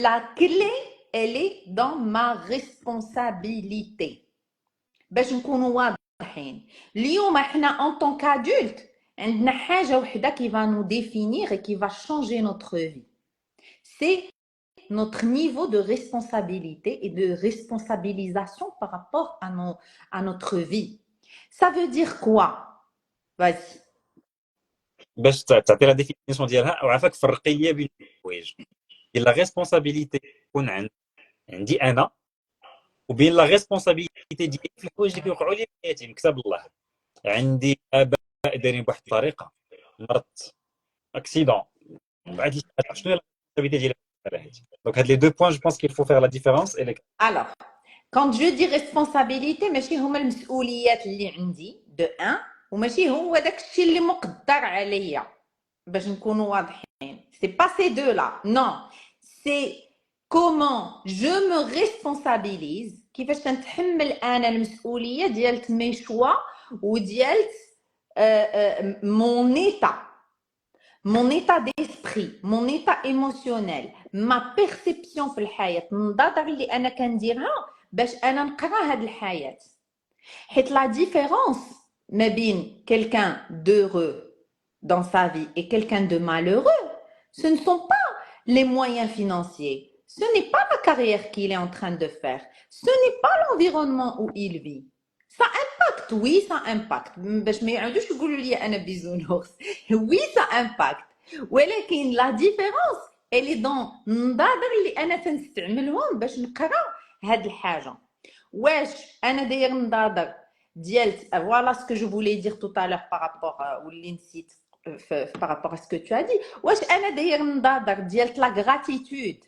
la clé, elle est dans ma responsabilité. باش نكونوا واضحين اليوم احنا en tant qu'adulte عندنا حاجة وحدة qui va nous définir et qui va changer notre vie. C'est notre niveau de responsabilité et de responsabilisation par rapport à notre vie. Ça veut dire quoi? Vas-y. باش تعطي لا ديفينيسيون ديالها وعافاك فرقي ليا بين الحوايج ديال لا ريسبونسابيلتي تكون عندي انا وبين لا ريسبونسابيلتي ديالي في الحوايج اللي كيوقعوا لي في حياتي. من كتاب الله عندي اباء دايرين بواحد الطريقه، مرضت اكسيدون بعد شنو هي لا ريسبونسابيلتي ديالي على هادي. دونك هاد لي دو بوين جو بونس كيل فو فير لا ديفيرونس. Alors, quand je dis responsabilité ماشي هما المسؤوليات اللي عندي de 1 وماشي هو داك الشيء اللي مقدر عليا باش نكونوا واضحين. C'est pas ces deux là. Non, c'est comment je me responsabilise كيفاش تنتحمل انا المسؤوليه ديال مي شوا وديال mon état d'esprit, mon état émotionnel, ma perception في الحياة، النظرة اللي أنا كنديرها باش أنا نقرا هاد الحياة. حيت la différence ما بين quelqu'un d'heureux dans sa vie et quelqu'un de malheureux, ce ne sont pas les moyens financiers, ce n'est pas la carrière qu'il est en train de faire, ce n'est pas l'environnement où il vit. Ça impacte, oui, ça impacte. باش ما يعاودوش يقولوا لي أنا بيزونوس. Oui, ça impacte. ولكن la différence, elle est dans النظاظر اللي أنا تنستعملهم باش نقرا هاد الحاجة. واش أنا داير نظاظر ديال voilà ce que je voulais dire tout à l'heure par rapport واللي نسيت par rapport à ce que tu as dit. واش أنا داير نظاظر ديال la gratitude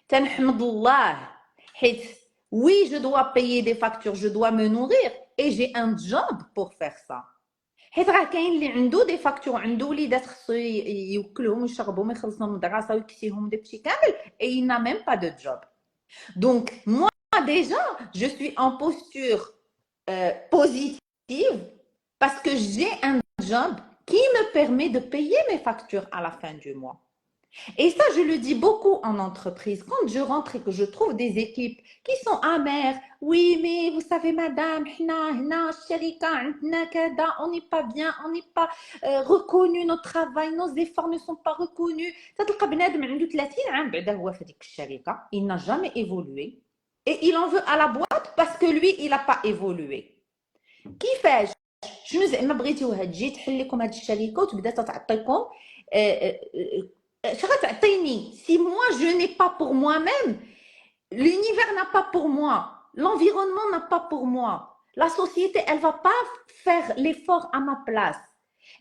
تنحمد الله حيت oui, je dois payer des factures, je dois me nourrir et j'ai un job pour faire ça. حيت راه كاين اللي عنده دي فاكتور، عنده وليدات خصو يوكلهم ويشربهم ويخلصهم المدرسه ويكسيهم داكشي كامل et il n'a même pas de job. Donc moi déjà, je suis en posture positive parce que j'ai un job qui me permet de payer mes factures à la fin du mois. Et ça, je le dis beaucoup en entreprise. Quand je rentre et que je trouve des équipes qui sont amères, oui, mais vous savez, madame, on n'est pas bien, on n'est pas reconnu notre travail, nos efforts ne sont pas reconnus. Il n'a jamais évolué et il en veut à la boîte parce que lui, il n'a pas évolué. كيفاش شنو زعما بغيتوها تجي تحل لكم هاد الشركه وتبدا تعطيكم si moi je n'ai pas pour moi-même, l'univers n'a pas pour moi, l'environnement n'a pas pour moi, la société elle va pas faire l'effort à ma place.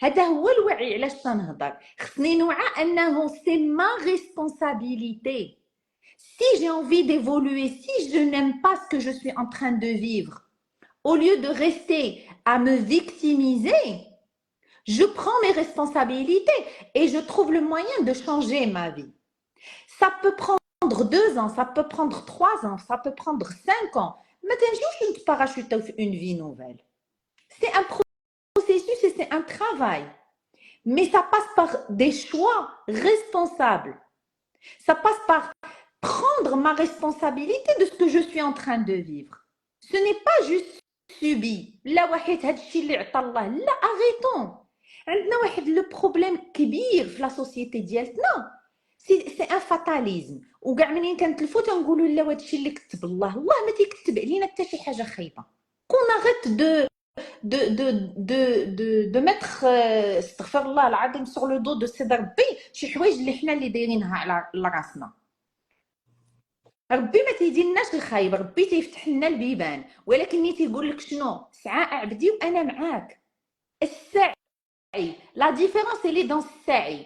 هذا هو الوعي علاش تنهضر. خصني نوعى انه c'est ma responsabilité. Si j'ai envie d'évoluer, si je n'aime pas ce que je suis en train de vivre, au lieu de rester à me victimiser, je prends mes responsabilités et je trouve le moyen de changer ma vie. Ça peut prendre 2 ans, ça peut prendre 3 ans, ça peut prendre 5 ans. ما تنجيوش نتباراشوتو في une vie nouvelle. C'est un processus et c'est un travail. Mais ça passe par des choix responsables. Ça passe par prendre ma responsabilité de ce que je suis en train de vivre. Ce n'est pas juste subi. لا واحد هذا الشيء اللي عطى الله. لا arrêtons. عندنا واحد لو بروبليم كبير في لا سوسيتي ديالتنا. سي ان فاتاليزم. وكاع منين كنتلفو تنقولوا لا هذا الشيء اللي كتب الله. الله ما تيكتب علينا حتى شي حاجه خايبه. كون arrête de mettre استغفر الله العظيم sur le dos de سيد ربي شي حوايج اللي حنا اللي دايرينها على راسنا. ربي ما تيديرناش الخايب، ربي تيفتح لنا البيبان، ولكن ني تيقول لك شنو سعى عبدي وانا معاك. السعي لا ديفيرونس اللي دون السعي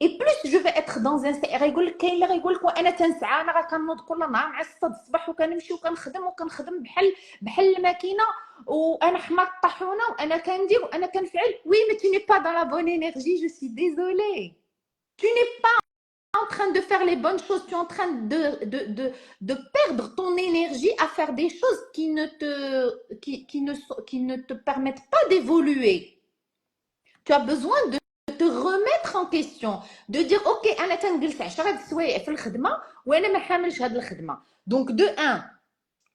اي بلوس جو في اتر دون ان سعي. غايقول لك كاين اللي غايقول لك وانا تنسعى، انا راه كنوض كل نهار مع 6 الصباح وكنمشي وكنخدم بحال الماكينه، وانا حمار الطاحونه، وانا كندير وانا كنفعل. وي مي tu n'es pas dans la bonne énergie, je suis désolée. Tu n'es pas en train de faire les bonnes choses, tu es en train de perdre ton énergie à faire des choses qui ne te permettent pas d'évoluer. Tu as besoin de te remettre en question, de dire ok انا تنجلس 10 هاد السوايع في الخدمه وانا ما حاملش هاد الخدمه. دونك دو ان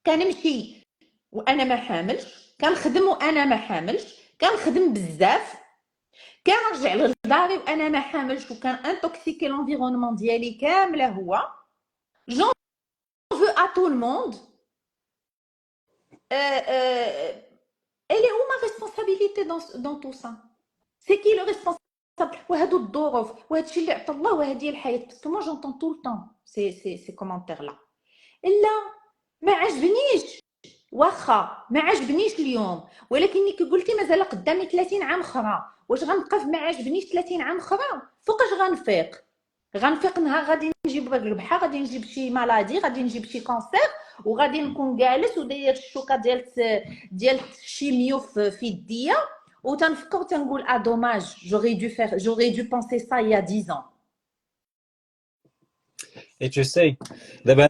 كنمشي وانا ما حاملش، كنخدم وانا ما حاملش، كنخدم بزاف، كنرجع لداري وانا ما حاملش، وكان انتوكسيكي لونفيرونمون ديالي كامله. هو جون فو ا تو الموند. elle est où ma responsabilité dans tout ça? C'est qui le responsable? وهادو الظروف وهادشي اللي عطى الله وهذه الحياه. بس moi j'entends tout le temps ces commentaires là. لا ما عجبنيش، واخا ما عجبنيش اليوم، ولكن كي قلتي مازال قدامي 30 عام اخرى، واش غنبقى ما عجبنيش 30 عام اخرى؟ فوقاش غنفيق نهار غادي نجيب ربحه، غادي نجيب شي مالادي، غادي نجيب شي كونسير، وغادي نكون جالس وداير الشوكه ديال الشيميو في يديا، وتنفكر وتنقول ا دوماج j'aurais dû penser ça il y a 10 ans. Et tu sais, دابا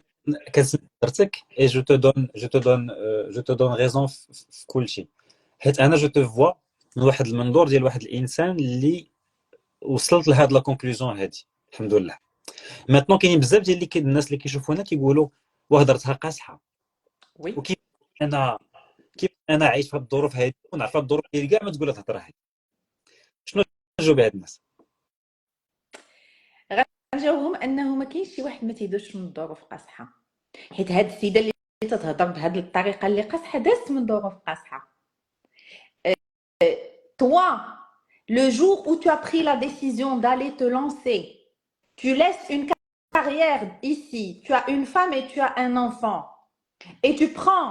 كنسمع هضرتك et je te donne raison في كل شيء، حيت انا جو te vois من واحد المنظور ديال واحد الانسان اللي وصلت لهاد لا كونكلوزيون هادي الحمد لله. ماتنو كاينين بزاف ديال الناس اللي كيشوفونا كيقولوا وهضرتها قاصحه، وي وكيف انا عايش في هاد الظروف هادي ونعرف هاد الظروف اللي كاع ما تقولها الهضره هادي. شنو نجاوب هاد الناس؟ غنجاوبهم انه ما كاينش شي واحد ما تيدوش من الظروف قاصحه، حيت هاد السيده اللي تتهضر بهذه الطريقه اللي قاصحه دازت من ظروف قاصحه. Toi, le jour où tu as pris la décision d'aller te lancer, tu laisses une carrière ici, tu as une femme et tu as un enfant, et tu prends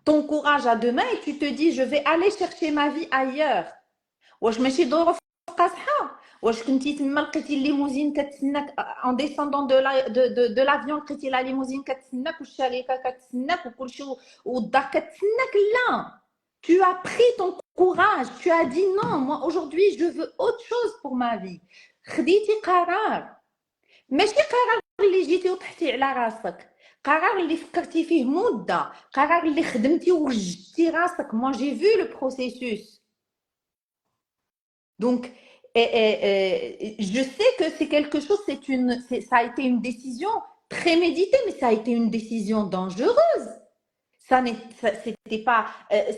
ton courage à deux mains et tu te dis je vais aller chercher ma vie ailleurs. واش ماشي ظروف قاصحه؟ واش كنتي تما لقيتي الليموزين كتسناك en descendant de l'avion، لقيتي لا ليموزين كتسناك والشركه كتسناك وكلشي والدار كتسناك؟ لا، tu as pris ton courage, tu as dit non, moi aujourd'hui je veux autre chose pour ma vie. خديتي قرار، ماشي قرار اللي جيتي وطحتي على راسك، قرار اللي فكرتي فيه مده، قرار اللي خدمتي ووجدتي راسك. moi j'ai vu le processus. Donc je sais que c'est quelque chose, ça a été une décision très méditée, mais ça a été une décision dangereuse.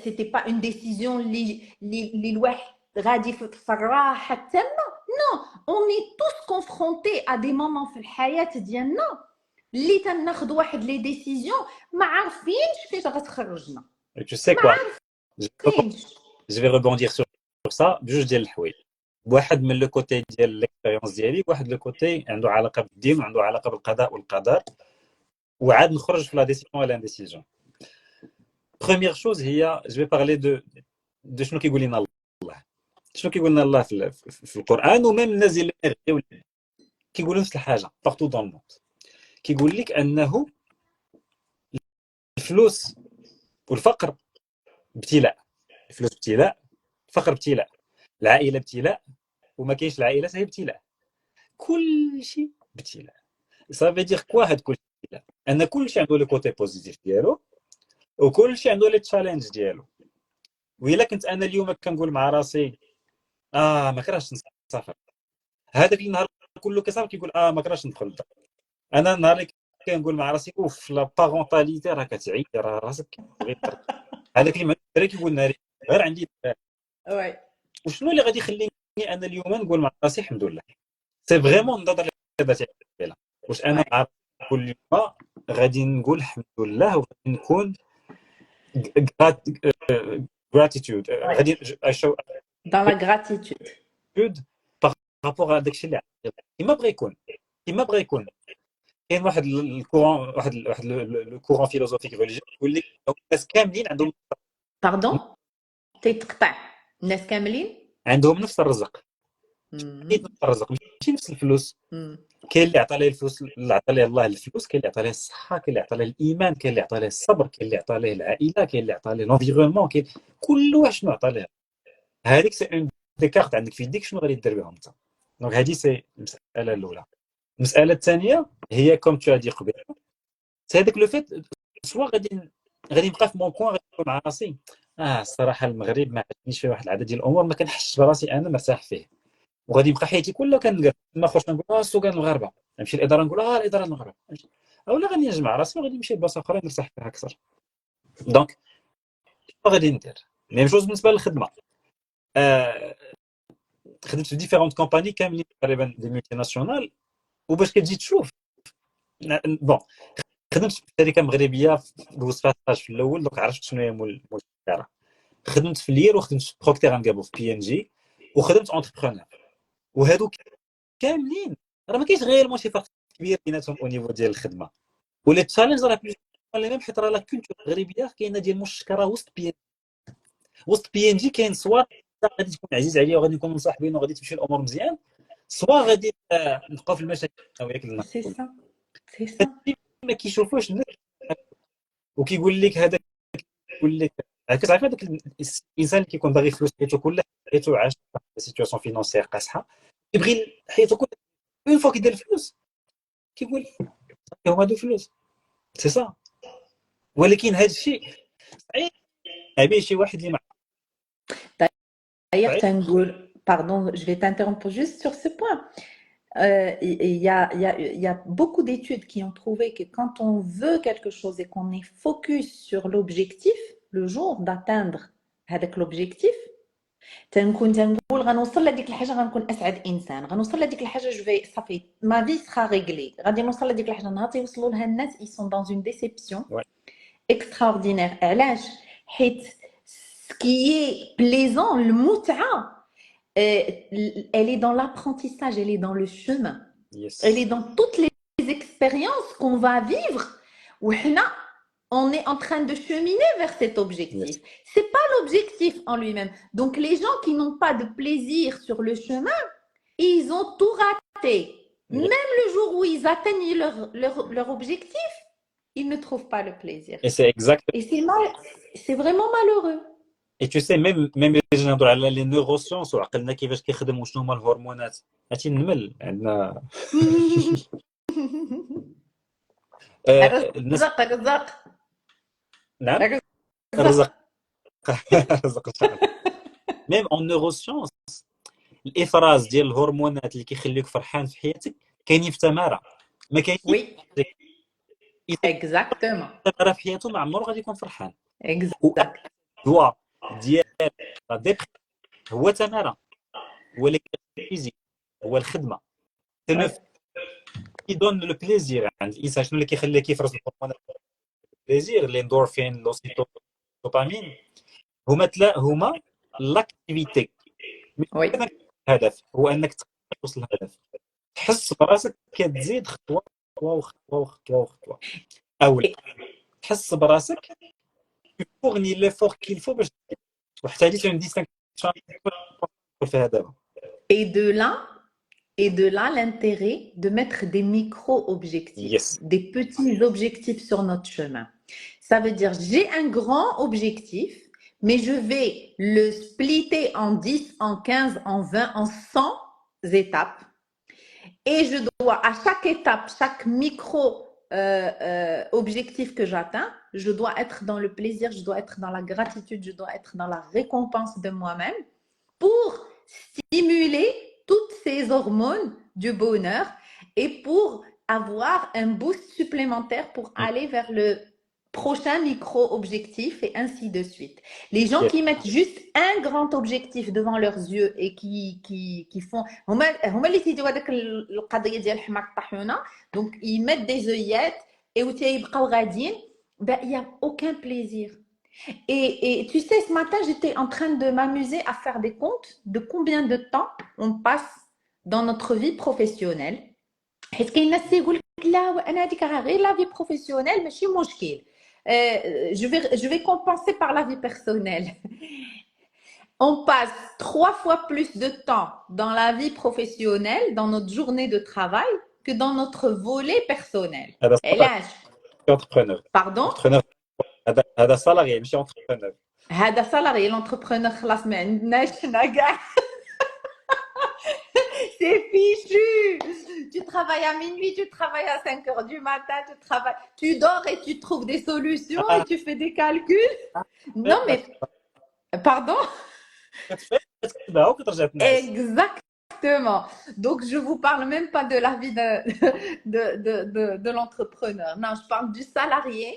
C'était pas une décision اللي الواحد غادي في الراحه تما. non, on est tous confrontés à des moments في الحياه ديالنا اللي تناخذ واحد لي ديسيزيون ما عارفينش فاش غتخرجنا. Tu sais ما quoi, عارفينش. je vais rebondir sur ça بجوج ديال الحوايج. واحد من لو كوتي ديال ليكسبيريونس ديالي، واحد لو كوتي عنده علاقه بالدين وعنده علاقه بالقضاء والقدر، وعاد نخرج في لا ديسيجن ولا انديسيجن. بروميير شوز هي جو في بارلي دو شنو كيقول لنا الله، شنو كيقول لنا الله في القران، وميم الناس اللي كيقولوا نفس الحاجه بارتو دون الموند. كيقول لك انه الفلوس والفقر ابتلاء، الفلوس ابتلاء، الفقر ابتلاء، العائله ابتلاء، وما كاينش العائله هي ابتلاء، كل شيء ابتلاء. صافي دير كوا هاد كل شيء ان كل شيء عنده لو كوتي بوزيتيف ديالو وكل شيء عنده لي تشالنج ديالو. وإلا كنت انا اليوم كنقول مع راسي ما كرهتش نسافر، هذاك النهار كله كيصافي كيقول ما كرهتش ندخل للدار. انا النهار اللي كنقول مع راسي اوف لا بارونتاليتي راه كتعيي راه راسك كتبغي هذاك اللي ما كيقول لنا غير عندي Ouais. وشنو اللي غادي يخليني انا اليوم نقول مع راسي الحمد لله سي فريمون النظره اللي دابا تعملها واش انا Ouais. مع كل يوم غادي نقول الحمد لله وغادي نكون gratitude Ouais. غادي اشو Dans la gratitude. gratitude بارابور هذاك الشيء اللي عندي كيما بغى يكون كاين واحد الكورون واحد لو كورون فيلوزوفيك ريليجيون يقول لك الناس كاملين Pardon? تيتقطع. الناس كاملين؟ عندهم نفس الرزق مم. نفس الرزق ماشي نفس الفلوس مم. كاين اللي عطى ليه الفلوس اللي عطى ليه الله الفلوس كاين اللي عطى ليه الصحه كاين اللي عطى ليه الايمان كاين اللي عطى ليه الصبر كاين اللي عطى ليه العائله كاين اللي عطى ليه لونفيرونمون كاين كل واحد شنو عطى ليه هذيك سي اون دي كارت عندك في يديك شنو غادي دير بهم انت دونك هذه سي المساله الاولى المساله الثانيه هي كوم تو ادي قبل سي هذاك لو فيت سوا غادي نبقى في مون كوان غادي نقول مع راسي الصراحه المغرب ما عجبنيش فيه واحد العدد ديال الامور ما كنحسش براسي انا مرتاح فيه وغادي نبقى حياتي كلها كنلقى ما خرجت نقول السوق المغاربه نمشي للاداره نقول الاداره المغرب اولا غادي نجمع راسي وغادي نمشي لبلاصه اخرى نرتاح فيها اكثر دونك غادي ندير ميم جوج بالنسبه للخدمه خدمت في ديفيرونت كومباني كاملين تقريبا دي ملتي ناسيونال وباش كتجي تشوف بون خدمت في شركه مغربيه دوزت فيها ستاج في الاول دونك عرفت شنو هي مول التجاره خدمت في لير وخدمت في بروكتير اند جابو في بي ان جي وخدمت اونتربرونور وهادو كاملين راه ما كاينش غير شي فرق كبير بيناتهم او نيفو ديال الخدمه ولا التشالنج راه بلوس ولا ميم حيت راه لا كولتور المغربيه كاينه ديال المشكره وسط بي ان جي كاين صوار غادي تكون عزيز عليا وغادي نكونوا مصاحبين وغادي تمشي الامور مزيان سوا غادي نبقاو في المشاكل وياك C'est ça. C'est ça. ما كيشوفوش الناس وكيقول لك هذا يقول لك كتعرف هذاك الانسان اللي كيكون باغي فلوس حياته كلها حياته عاش في سيتواسيون فينونسيير قاصحه كيبغي حياته كلها اون فوا كيدير الفلوس كيقول هما هادو فلوس سي سا ولكن هذا الشيء صعيب به شي واحد اللي D'ailleurs, pardon, je vais t'interrompre juste sur ce point. Il y a beaucoup d'études qui ont trouvé que quand on veut quelque chose et qu'on est focus sur l'objectif, le jour d'atteindre avec l'objectif, تنقول غنوصل لهذيك الحاجه غنكون اسعد انسان غنوصل لهذيك الحاجه جو في صافي ما في سخا ريغلي غادي نوصل لهذيك الحاجه نهار تيوصلوا لها الناس ils sont dans une déception extraordinaire علاش حيت ce qui est plaisant المتعه elle est dans l'apprentissage elle est dans le chemin elle est dans toutes les expériences qu'on va vivre وحنا on est en train de cheminer vers cet objectif. C'est pas l'objectif en lui-même. Donc, les gens qui n'ont pas de plaisir sur le chemin, ils ont tout raté. Même le jour où ils atteignent leur objectif, ils ne trouvent pas le plaisir. Et c'est exact. Et c'est vraiment malheureux. Et tu sais, même les gens على les neurosciences وعقلنا كيفاش كيخدم وشنو هما الهرمونات هاتي النمل عندنا رزق نعم رزق ميم اون نيروسيونس الافراز ديال الهرمونات اللي كيخليوك فرحان في حياتك كاينين في التماره ما كاينش وي اكزاكتومون التماره في حياته ما عمره غادي يكون فرحان اكزاكت دواء ديال هو تماره ولكن الفيزيك هو الخدمه كيدون لو بليزير عند الانسان شنو اللي كيخليه كيفرز الهرمونات البليزير الاندورفين لوسيتوبامين هما لاكتيفيتي الهدف هو انك توصل للهدف تحس براسك كتزيد خطوه وخطوه اولا تحس براسك تفورني ليفور كيلفو باش وحتى هذه اون ديستانكشن في هذا Et de là, l'intérêt de mettre des micro-objectifs, des petits objectifs sur notre chemin. Ça veut dire, j'ai un grand objectif, mais je vais le splitter en 10, en 15, en 20, en 100 étapes. Et je dois, à chaque étape, chaque micro-objectif que j'atteins, je dois être dans le plaisir, je dois être dans la gratitude, je dois être dans la récompense de moi-même pour stimuler toutes ces hormones du bonheur et pour avoir un boost supplémentaire pour aller vers le prochain micro-objectif et ainsi de suite. Les gens Yes. qui mettent juste un grand objectif devant leurs yeux et qui font هما اللي تيديروا هذاك القضيه ديال الحمار الطاحونه donc ils mettent des œillettes et où تيبقاو غاديين ben il y a aucun plaisir. Et tu sais, ce matin, j'étais en train de m'amuser à faire des comptes de combien de temps on passe dans notre vie professionnelle. حيت كاين ناس تيقول لك لا انا هذيك غير لا في بروفيسيونيل ماشي مشكل. Je vais compenser par la vie personnelle. On passe 3 fois plus de temps dans la vie professionnelle, dans notre journée de travail, que dans notre volet personnel. علاش؟ Entrepreneur. Pardon? Entrepreneur. هذا salarié ماشي entrepreneur. هذا salarié, l'entrepreneur خلاص ما عندناش حنا كاع. C'est fichu. Tu travailles à minuit, tu travailles à 5 heures du matin, tu dors et tu trouves des solutions et tu fais des calculs. Non mais, pardon? Exactement. Donc je vous parle même pas de la vie de l'entrepreneur. Non, je parle du salarié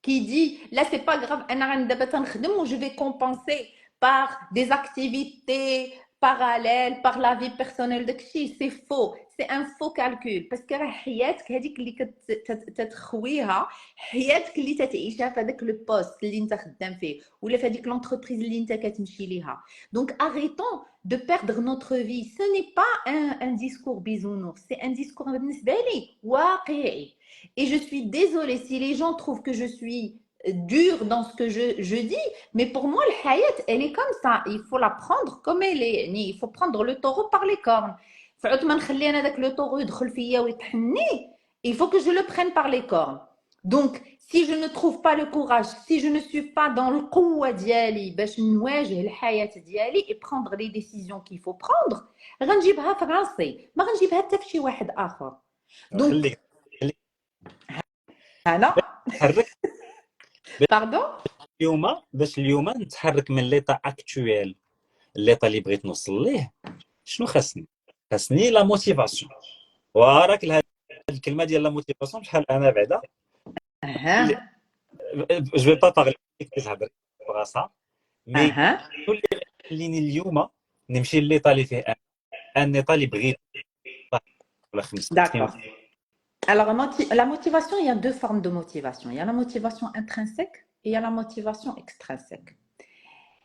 qui dit là c'est pas grave, je vais compenser par des activités parallèles, par la vie personnelle de c'est faux. C'est un faux calcul parce que حياتك هذيك اللي كتخويها حياتك اللي تتعيشها في هذاك لو بوست اللي انت خدام فيه ولا في هذيك لونتربريز اللي انت كتمشي ليها. Donc arrêtons de perdre notre vie. Ce n'est pas un discours bisounours, c'est un discours بالنسبة لي واقعي. Et je suis désolée si les gens trouvent que je suis dure dans ce que je dis, mais pour moi, le hayat, elle est comme ça. Il faut la prendre comme elle est. Il faut prendre le taureau par les cornes. Il faut que je le prenne par les cornes. Donc, si je ne trouve pas le courage, si je ne suis pas dans le قوة ديالي باش نواجه الحياة ديالي et prendre les décisions qu'il faut prendre, غنجيبها في راسي، ما غنجيبها حتى في شي واحد آخر. Donc, أنا Pardon? اليوم نتحرك من ليطا اكطويل ليطا اللي بغيت نوصل ليه شنو خاصني لا موتيفاسيون وراك هاد الكلمه ديال لا موتيفاسيون بشحال انا بعدا جو في با بارلي كتهضر براسها مي كل اللي خليني اليوم نمشي لليطا اللي فيه ان ليطا اللي بغيت ولا 5 D'accord. Alors, la motivation, il y a deux formes de motivation. Il y a la motivation intrinsèque et il y a la motivation extrinsèque.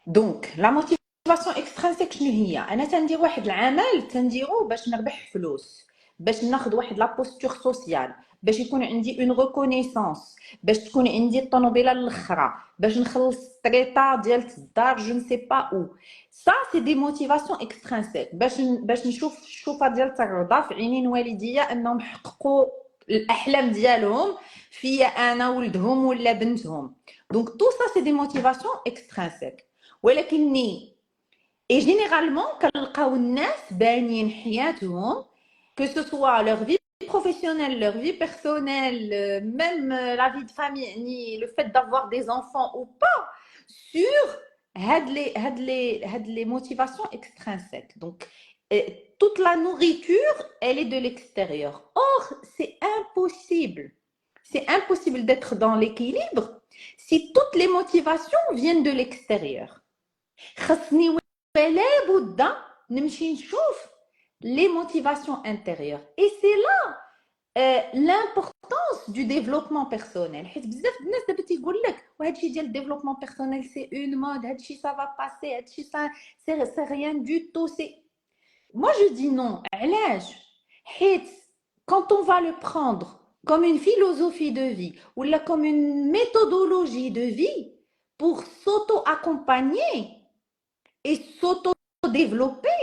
Donc, la motivation extrinsèque, شنو هي؟ أنا تندير واحد العمل تنديرو باش نربح فلوس، باش ناخذ واحد لا بوستور سوسيال، باش يكون عندي اون ريكونيسانس، باش تكون عندي الطوموبيله الاخرى، باش نخلص الطريطه ديال الدار جو نسي با او. Ça, c'est des motivations extrinsèques. باش نشوف الشوفه ديال الرضا في عينين والديا انهم حققوا الاحلام ديالهم فيا انا ولدهم ولا بنتهم. Donc tout ça c'est des motivations extrinsèques. ولكني et généralement كنلقاو الناس بانيين حياتهم que ce soit leur vie professionnelle, leur vie personnelle, même la vie de famille, le fait d'avoir des enfants ou pas, sur les motivations extrinsèques. Donc toute la nourriture, elle est de l'extérieur. Or, c'est impossible. C'est impossible d'être dans l'équilibre si toutes les motivations viennent de l'extérieur. خاصني ولا بد نمشي نشوف les motivations intérieures. Et c'est là l'importance du développement personnel. حيت بزاف الناس دابا تيقول لك وهذا الشيء ديال الديفلوبمون بيرسونيل سي اون مود، هذا الشيء ça va passer، هذا الشيء c'est rien du tout. C'est moi je dis non. علاش؟ حيت quand on va le prendre comme une philosophie de vie ou là comme une méthodologie de vie pour s'auto-accompagner et s'auto-développer,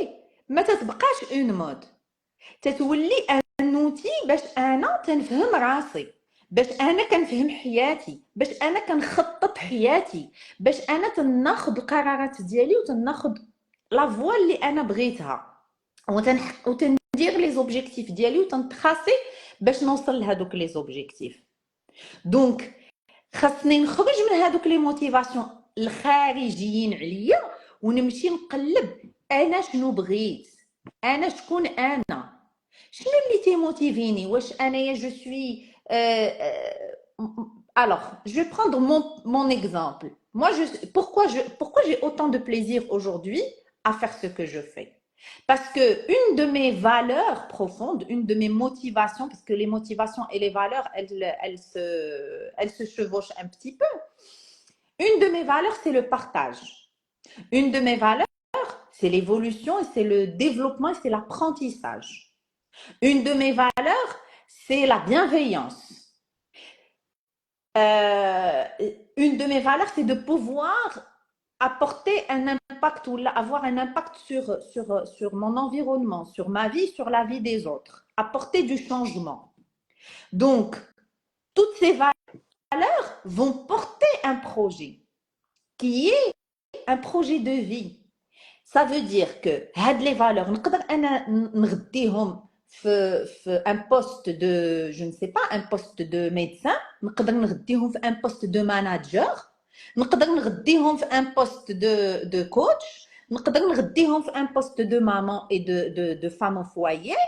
ما تتبقاش اون مود، تتولي ان اوتي باش انا تنفهم راسي، باش انا كنفهم حياتي، باش انا كنخطط حياتي، باش انا تناخذ القرارات ديالي وتناخذ لا فوا اللي انا بغيتها وتندير لي زوبجيكتيف ديالي وتنتخاسي باش نوصل لهذوك لي زوبجيكتيف. دونك خاصني نخرج من هذوك لي موتيفاسيون الخارجيين عليا ونمشي نقلب انا شنو بغيت، انا شكون انا، شنو اللي تيموتيفيني واش انايا جو سوي alors je vais prendre mon exemple moi pourquoi j'ai autant de plaisir aujourd'hui à faire ce que je fais parce que une de mes valeurs profondes une de mes motivations parce que les motivations et les valeurs elles se chevauchent un petit peu une de mes valeurs c'est le partage une de mes valeurs c'est l'évolution et c'est le développement et c'est l'apprentissage. Une de mes valeurs, c'est la bienveillance. Une de mes valeurs, c'est de pouvoir apporter un impact ou avoir un impact sur mon environnement, sur ma vie, sur la vie des autres. Apporter du changement. Donc, toutes ces valeurs vont porter un projet qui est un projet de vie. Ça veut dire que les valeurs, un poste de, je ne sais pas, un poste de médecin, un poste de manager, un poste de coach, un poste de maman et de femme au foyer,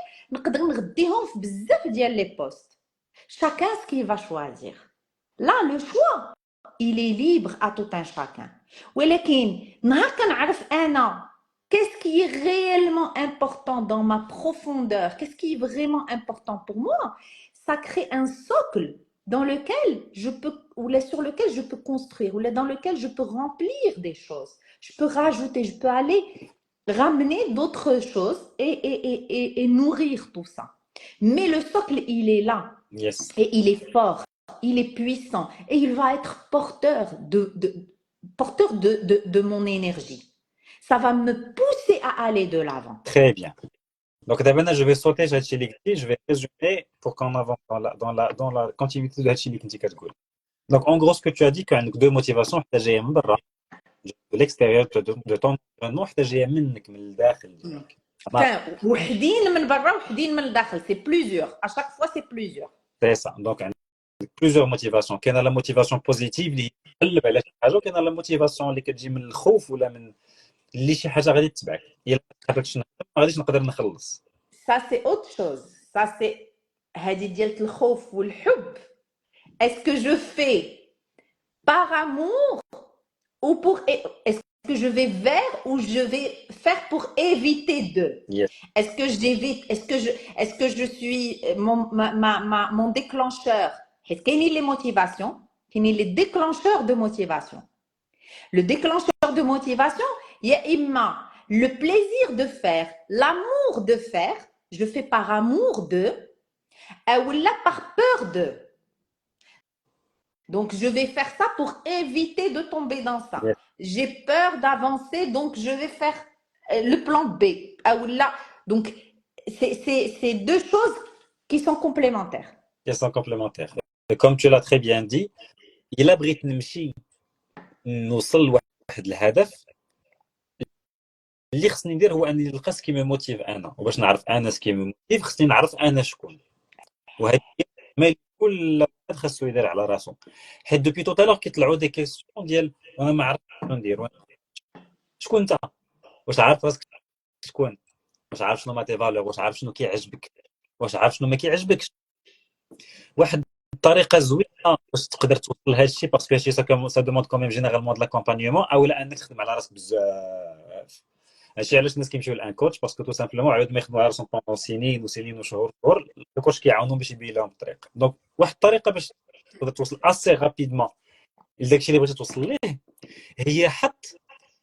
les postes. Chacun ce qu'il va choisir. Là, le choix, il est libre à tout un chacun. ولكن نهار كنعرف انا qu'est-ce qui est réellement important dans ma profondeur, qu'est-ce qui est vraiment important pour moi, ça crée un socle dans lequel je peux ou sur lequel je peux construire ou dans lequel je peux remplir des choses. Je peux rajouter, je peux aller ramener d'autres choses et nourrir tout ça. Mais le socle, il est là. Yes. Et il est fort, il est puissant et il va être porteur de mon énergie. Ça va me pousser à aller de l'avant. Très bien. Donc d'abord, je vais sauter je vais résumer pour qu'on avance dans la continuité de la Donc en gros, ce que tu as dit, qu'il y a deux motivations, de l'extérieur de ton environnement, c'est plusieurs. À chaque fois, c'est plusieurs. C'est ça. Donc plusieurs motivations. Il y a la motivation positive اللي تقلب على شي حاجه وكاين la motivation اللي كتجي من الخوف ولا من اللي شي حاجه غادي تتبعك الا خافت ما غاديش نقدر نخلص. Ça c'est autre chose. Ça c'est هذه ديال الخوف والحب. Est-ce que je fais par amour ou pour est-ce que je vais vers ou je vais faire pour éviter de. Yes. Est-ce que j'évite est-ce que je suis mon déclencheur. Quelles sont les motivations? Quels sont les déclencheurs de motivation? Le déclencheur de motivation, il y a Imma, le plaisir de faire, l'amour de faire, je fais par amour de, ou là par peur de. Donc, je vais faire ça pour éviter de tomber dans ça. Yes. J'ai peur d'avancer, donc je vais faire le plan B. Là, donc, c'est deux choses qui sont complémentaires. Qui sont complémentaires. Et comme tu l'as très bien dit, il abrite نمشي نوصل لواحد الهدف اللي خصني ندير هو اني نلقى سكي مي موتيف انا وباش نعرف انا سكي مي موتيف خصني نعرف انا شكون وهذه ما كل واحد خاصو يدير على راسو حيت دوبي توتالور كيطلعوا دي كيسيون ديال وانا ما عرفتش شنو ندير شكون انت واش عارف راسك شكون واش عارف شنو ما تي فالور واش عارف شنو كيعجبك واش عارف شنو ما كيعجبكش واحد الطريقه زوينه باش تقدر توصل لهذا الشيء باسكو هادشي سا دوموند كوميم جينيرالمون د لاكومبانيومون اولا انك تخدم على راسك بزاف هادشي علاش الناس كيمشيو لان كوتش باسكو تو سامبلومون عاود ما يخدموا على راسهم بوندون سنين وسنين وشهور الكوتش كيعاونهم باش يبين لهم الطريق دونك واحد الطريقه باش تقدر توصل اسي رابيدمون لداكشي اللي بغيتي توصل ليه هي حط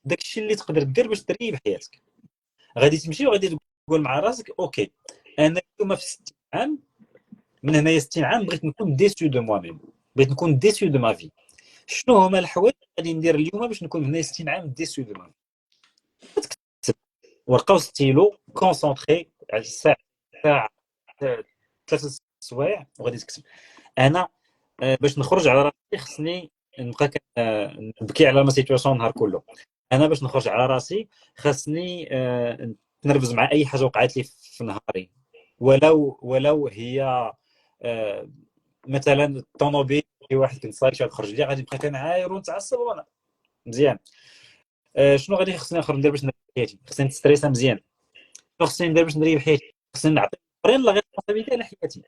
داكشي اللي تقدر دير باش تريح حياتك غادي تمشي وغادي تقول مع راسك اوكي انا اليوم في 60 عام من هنايا 60 عام بغيت نكون ديسو دو موا ميم بغيت نكون ديسو دو ما في شنو هما الحوايج غادي ندير اليوم باش نكون هنايا 60 عام ديسو دو ما في ورقه وستيلو كونسونطري على الساعه 3 سوايع وغادي تكتب انا باش نخرج على راسي خصني نبقى نبكي على ما سيتواسيون النهار كله انا باش نخرج على راسي خاصني نرفز مع اي حاجه وقعت لي في نهاري ولو هي مثلا الطوموبيل شي واحد كنت صاير شي خرج لي غادي نبقى كنعاير ونتعصب وانا مزيان شنو غادي خصني ندير باش نريح حياتي خصني نستريسا مزيان شنو خصني ندير باش نريح حياتي خصني نعطي برين لا ريسبونسابيلتي على حياتي.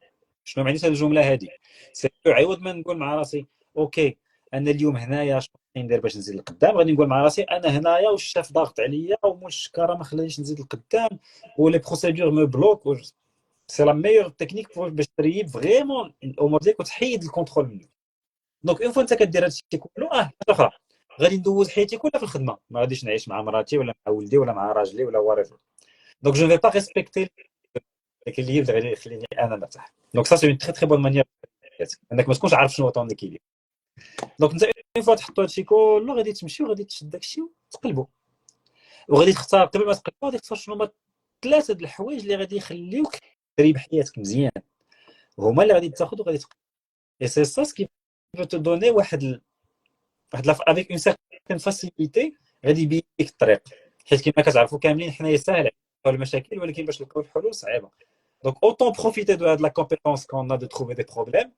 شنو معنيت هذه الجمله هذه؟ سي عوض ما نقول مع راسي اوكي انا اليوم هنايا شنو ندير باش نزيد لقدام، غادي نقول مع راسي انا هنايا والشاف ضاغط عليا ومول الشكاره ما خلانيش نزيد لقدام ولي بروسيدور مو بلوك. سي لا ميور تكنيك باش تريب فريمون الامور ديالك وتحيد الكونترول منك. دونك اون فوا انت كدير هادشي كله حاجه اخرى غادي ندوز حياتي كلها في الخدمه، ما غاديش نعيش مع مراتي ولا مع ولدي ولا مع راجلي ولا واريفر. دونك جو نفي با ريسبكتي l'équilibre اللي يخليني انا مرتاح. دونك سا سي اون تري تري بون مانيير انك ما تكونش عارف شنو هو طون ليكيليبر. دونك انت اون فوا تحطوا هادشي كله غادي تمشي وغادي تشد داكشي وتقلبوا، وغادي تختار قبل ما تقلبوا غادي تختار شنو هما ثلاثه د الحوايج اللي غادي يخليوك تريب حياتك مزيان، هما اللي غادي تاخذ وغادي تقلب. اي سي سا سكي peut te donner واحد avec une certaine facilité غادي يبين لك الطريق، حيت كما كتعرفوا كاملين حنايا ساهل نلقاو المشاكل ولكن باش نلقاو الحلول صعيبه. دونك autant profiter de la compétence qu'on a de trouver des problèmes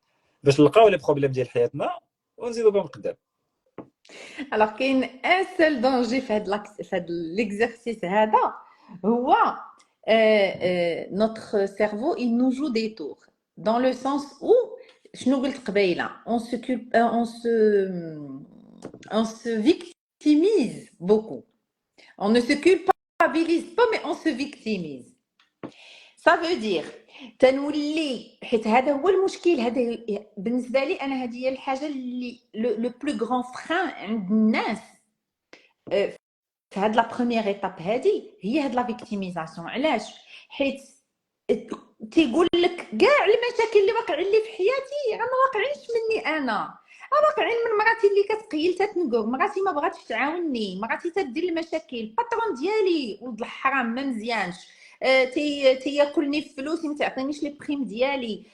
باش نلقاو لي بروبليم ديال حياتنا ونزيدوا بهم قدام. Alors كاين ان سول دونجي في هذا l'exercice هذا هو notre cerveau il nous joue des tours dans le sens où شنو قلت قبيله on se victimise beaucoup. On ne se culpabilise pas, mais on se victimise. Ça veut dire تنولي حيت هذا هو المشكل. هذا بالنسبه لي انا هذه هي الحاجه اللي لو بلو غران فران عند الناس في هاد لا بروميير ايتاب. هذه هي هاد لا فيكتيميزاسيون. علاش؟ حيت تيقول لك كاع المشاكل اللي واقعين لي في حياتي راه ما واقعينش مني انا، واقعين من مراتي اللي كتقيل تتنقر، مراتي ما بغاتش تعاوني، مراتي تدير المشاكل، الباترون ديالي ولد الحرام ما مزيانش، تياكلني في فلوسي ما تعطينيش لي بريم ديالي،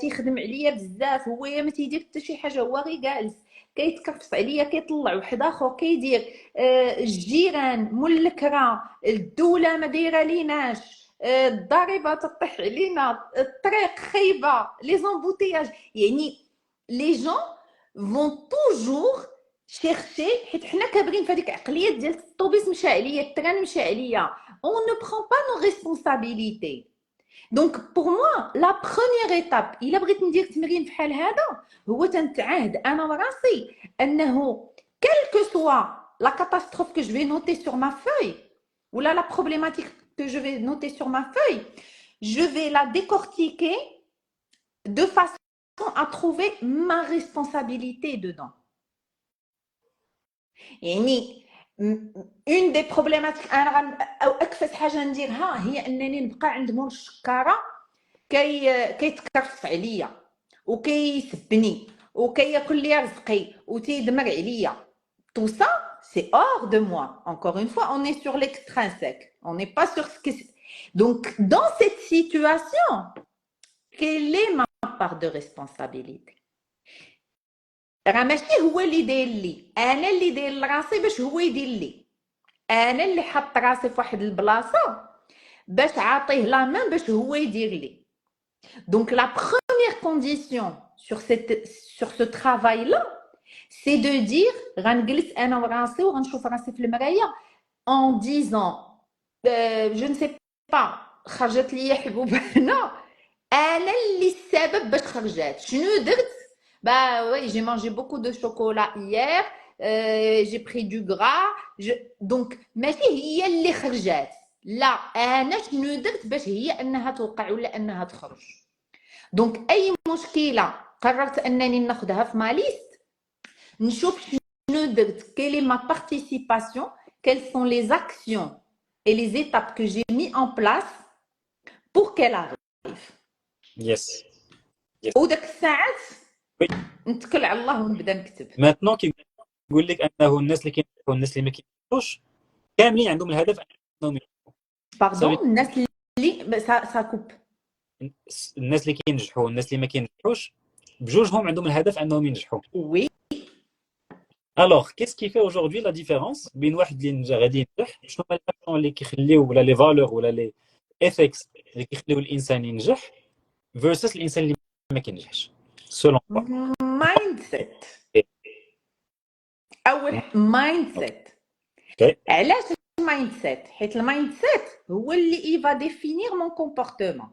تيخدم عليا بزاف، هو ما تيدير حتى شي حاجه، هو غير جالس كيتكرفس عليا، كيطلع واحد اخر كيدير، الجيران ملكره، الدوله ما دايره ليناش، الضريبه تطيح علينا، الطريق خايبه، لي زامبوتياج. يعني لي جون فون توجور شيرشي، حيت حنا كابرين في هذيك العقليه ديال الطوبيس مشى عليا، التران مشى عليا، on ne prend pas nos responsabilités. Donc pour moi la première étape الا بغيت ندير تمرين بحال هذا هو تنتعاهد انا وراسي انه quelle que soit la catastrophe que je vais noter sur ma feuille ou la problématique que je vais noter sur ma feuille, je vais la décortiquer de façon à trouver ma responsabilité dedans. يعني une des problématiques انا او اكفس حاجه نديرها هي انني نبقى عند مول الشكاره كيتكرف عليا وكيسبني وكياكل لي رزقي وتيدمر عليا. tout ça c'est hors de moi. Encore une fois, on est sur l'extrinsèque, on n'est pas sur ce que c'est. Donc dans cette situation, quelle est ma part de responsabilité? راه ماشي هو اللي داير لي، انا اللي داير لراسي باش هو يدير لي، انا اللي حط راسي في واحد البلاصه باش عاطيه لا مان باش هو يدير لي. دونك لا بروميير كونديسيون sur ce travail là c'est de dire غنجلس انا وراسي وغنشوف راسي في المرايه en disant je ne sais pas خرجت لي حبوب هنا، انا اللي السبب باش خرجات. شنو درت؟ Bah oui, j'ai mangé beaucoup de chocolat hier, j'ai pris du gras, donc ماشي هي اللي خرجات، لا انا شنو درت باش هي انها توقع ولا انها تخرج. دونك اي مشكله قررت انني ناخذها في ما ليست، نشوف شنو درت، quelle est ma participation, quelles sont les actions et les étapes que j'ai mis en place pour qu'elle arrive. Yes. وداك الساعات نتكل على الله ونبدا نكتب. ماتنون كيقول لك انه الناس اللي كينجحوا والناس اللي ما كينجحوش كاملين عندهم الهدف انهم باردون الناس اللي ساكوب، الناس اللي كينجحوا والناس اللي ما كينجحوش بجوجهم عندهم الهدف انهم ينجحوا. وي الوغ كيس كي في اوجوردي لا ديفيرونس بين واحد اللي غادي ينجح، شنو هما الاكشن اللي كيخليو ولا لي فالور ولا لي ايثيكس اللي كيخليو الانسان ينجح فيرسس الانسان اللي ما كينجحش؟ سولون مايند سيت. اول مايند سيت. علاش المايند سيت؟ حيت المايند سيت هو اللي يفا ديفينير مون كومبورتمون.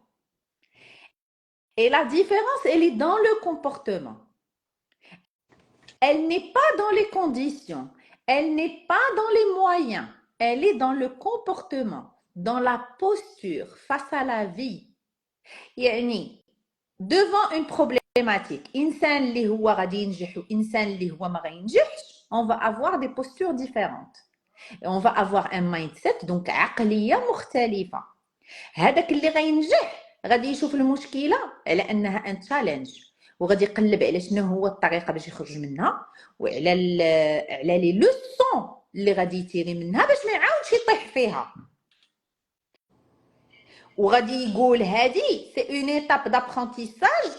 Et la différence, elle est dans le comportement. Elle n'est pas dans les conditions. Elle n'est pas dans les moyens. Elle est dans le comportement, dans la posture face à la vie. يعني devant une problématique, إنسان اللي هو غادي ينجح وإنسان اللي هو ما غينجحش, on va avoir des postures différentes. Et on va avoir un mindset, donc عقلية مختلفة. هذاك اللي غينجح غادي يشوف المشكله على انها ان تشالنج, وغادي يقلب على شنو هو الطريقه باش يخرج منها, وعلى على لي لوسون اللي غادي يتيري منها باش ما يعاودش يطيح فيها. وغادي يقول هذه سي اون ايتاب دابرونتيساج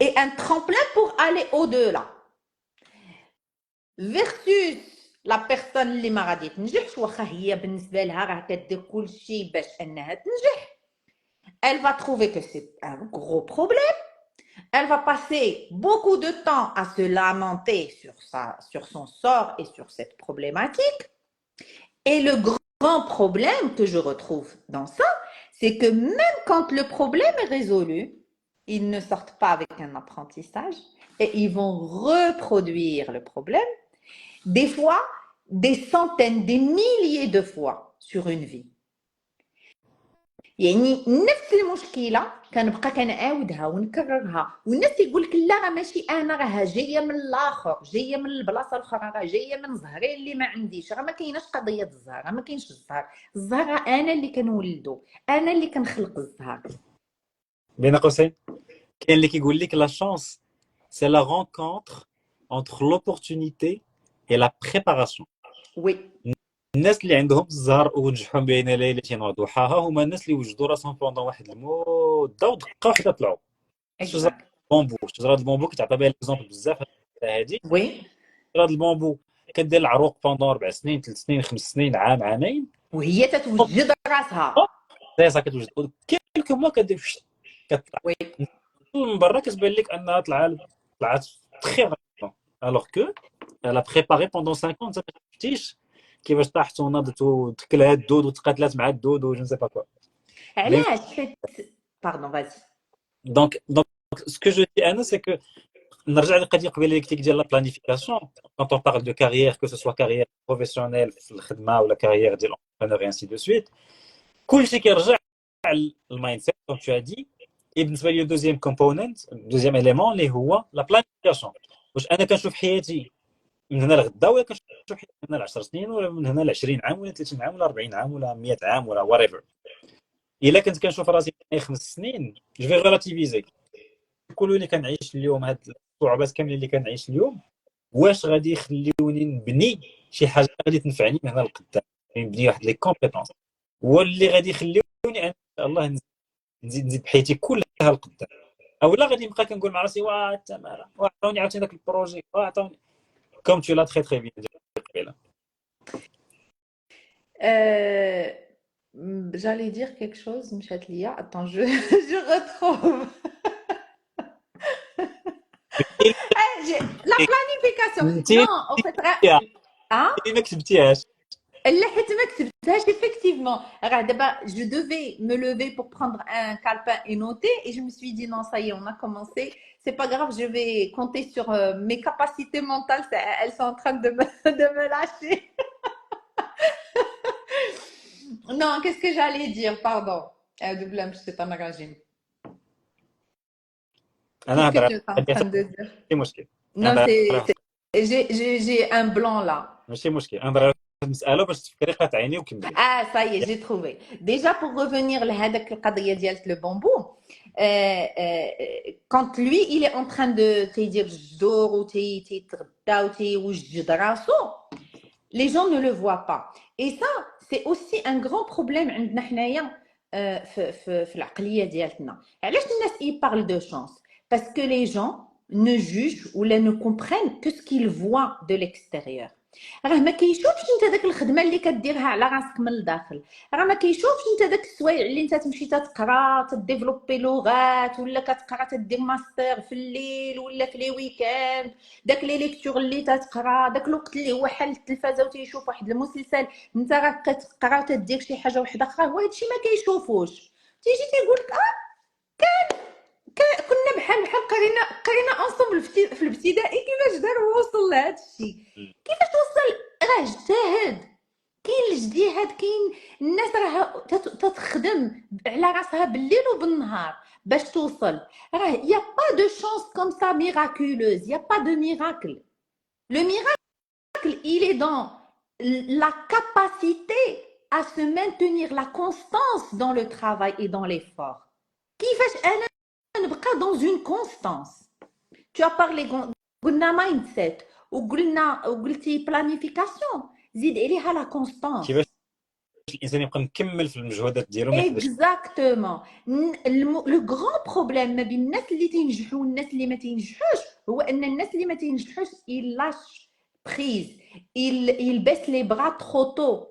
et un tremplin pour aller au-delà. Versus la personne اللي ما غادي تنجحش, واخا هي بالنسبه لها راه كدير كل شيء باش انها تنجح, elle va trouver que c'est un gros problème. Elle va passer beaucoup de temps à se lamenter sur son sort et sur cette problématique. Et le grand problème que je retrouve dans ça, c'est que même quand le problème est résolu, ils ne sortent pas avec un apprentissage et ils vont reproduire le problème, des fois, des centaines, des milliers de fois sur une vie. يعني نفس المشكله كنبقى كنعاودها ونكررها, والناس يقول لك لا راه ماشي انا, راه جايه من الاخر, جايه من البلاصه الاخرى, راه جايه من زهري اللي ما عنديش, راه ما كايناش قضيه الزهر, راه ما كاينش الزهر, الزهر انا اللي كنولدو, انا اللي كنخلق الزهر. بين قوسين كاين اللي كيقول لك لا شانس سي لا رونكونتر entre l'opportunité et la préparation. وي الناس اللي عندهم الزهر ونجحوا بين ليله وضحاها هما الناس اللي وجدوا راسهم بوندون واحد المده ودقه وحده طلعوا. شجره البامبو, شجره البامبو كتعطى بها الاكزومبل بزاف هذه. وي شجره البامبو كدير العروق بوندون 4 سنين 3 سنين 5 سنين عام عامين, وهي تتوجد راسها راسها كتوجد كيلكو موا كدير كتطلع وي. من برا, كتبان لك انها طلعت تخي رابيدمون, الوغ كو لا بريباري بوندون 5 ans. انت ما شفتيش كيفاش طاحت وناضت وتكلها الدود وتقاتلات مع الدود و جو نسي با كوا. علاش حيت باردون فازي. دونك سكو جو دي انا سي كو نرجع للقضيه قبيله اللي قلت لك ديال لا بلانيفيكاسيون. كونط اون بارل دو كارير, كو سو سوا كارير بروفيسيونيل في الخدمه ولا كارير ديال اونتربرونور اي انسي دو سويت, كلشي كيرجع المايند سيت كوم تو دي. اي بالنسبه لي دوزيام كومبوننت, دوزيام اليمون اللي هو لا بلانيفيكاسيون. واش انا كنشوف حياتي من هنا لغدا, ولا كنشوف حياتي من هنا ل 10 سنين, ولا من هنا ل 20 عام, ولا 30 عام, ولا 40 عام, ولا 100 عام, ولا whatever. الا كنت كنشوف راسي في 5 سنين جو في ريلاتيفيزي. كل اللي كنعيش اليوم, هاد الصعوبات كاملين اللي كنعيش اليوم, واش غادي يخليوني نبني شي حاجه غادي تنفعني من هنا لقدام, نبني واحد لي كومبيتونس, هو اللي غادي يخليوني ان شاء الله نزيد بحياتي كلها لقدام. اولا غادي نبقى كنقول مع راسي واه التماره, وعطوني عاوتاني داك البروجي, وعطوني كوم تو لا تري تري بيان قبيله. J'allais dire quelque chose, مشات ليا. Attends, je retrouve. La planification. Non, en fait, hein? ما كتبتيهاش. لا حيت ما كتبتهاش effectivement. راه دابا je devais me lever pour prendre un calepin et noter, et je me suis dit non, ça y est, on a commencé, c'est pas grave, je vais compter sur mes capacités mentales, elles sont en train de me lâcher. Non, qu'est-ce que j'allais dire, pardon. Double M, c'est un magazine. Qu'est-ce que tu es en train de dire? ماشي مشكل. Non, j'ai un blanc là. ماشي مشكل, نهضر مساله باش تفكري قطع عيني وكملي. Ah, ça y est, j'ai trouvé. Déjà, pour revenir à القضية ديال le bambou, quand lui, il est en train de تيدير الجذور وتيتغدى وتيوجد راسو, les gens ne le voient pas. Et ça, c'est aussi un grand problème عندنا حنايا في العقلية ديالنا. علاش الناس ils parlent de chance? Parce que les gens ne jugent ou ne comprennent que ce qu'ils voient de l'extérieur. راه ما كيشوفش انت داك الخدمه اللي كديرها على راسك من الداخل, راه ما كيشوفش انت داك السوايع اللي انت تمشي تقرا تديفلوبي لغات, ولا كتقرا تدير ماستر في الليل ولا في لي ويكاند, داك لي ليكتور اللي تقرا داك الوقت اللي هو حل التلفازه وتيشوف واحد المسلسل, انت راه كتقرا تدير شي حاجه وحده اخرى, هو هادشي ما كيشوفوش. تيجي تيقول لك بحال قرينا انصومبل في الابتدائي كيفاش دار ووصل لهذا الشيء. كيفاش وصل؟ راه اجتهد. كاين الاجتهاد، كاين الناس راه تتخدم على راسها بالليل وبالنهار باش توصل. راه يا با دو شانس كوم سا ميراكولوز، يا با دو ميراكل. لو miracle il est dans la capacité à se maintenir, la constance dans le travail et dans l'effort. كيفاش انا نبقى dans une constance. Tu as parlé قلنا mindset وقلتي planification، زيد عليها la constance. كيفاش الانسان يبقى مكمل في المجهودات ديالو ما يحبش. Exactement. Le grand problème ما بين الناس اللي تنجحوا والناس اللي ما تنجحوش هو ان الناس اللي ما تنجحوش يلاش بريز، يلبس لي بغا ترو تو،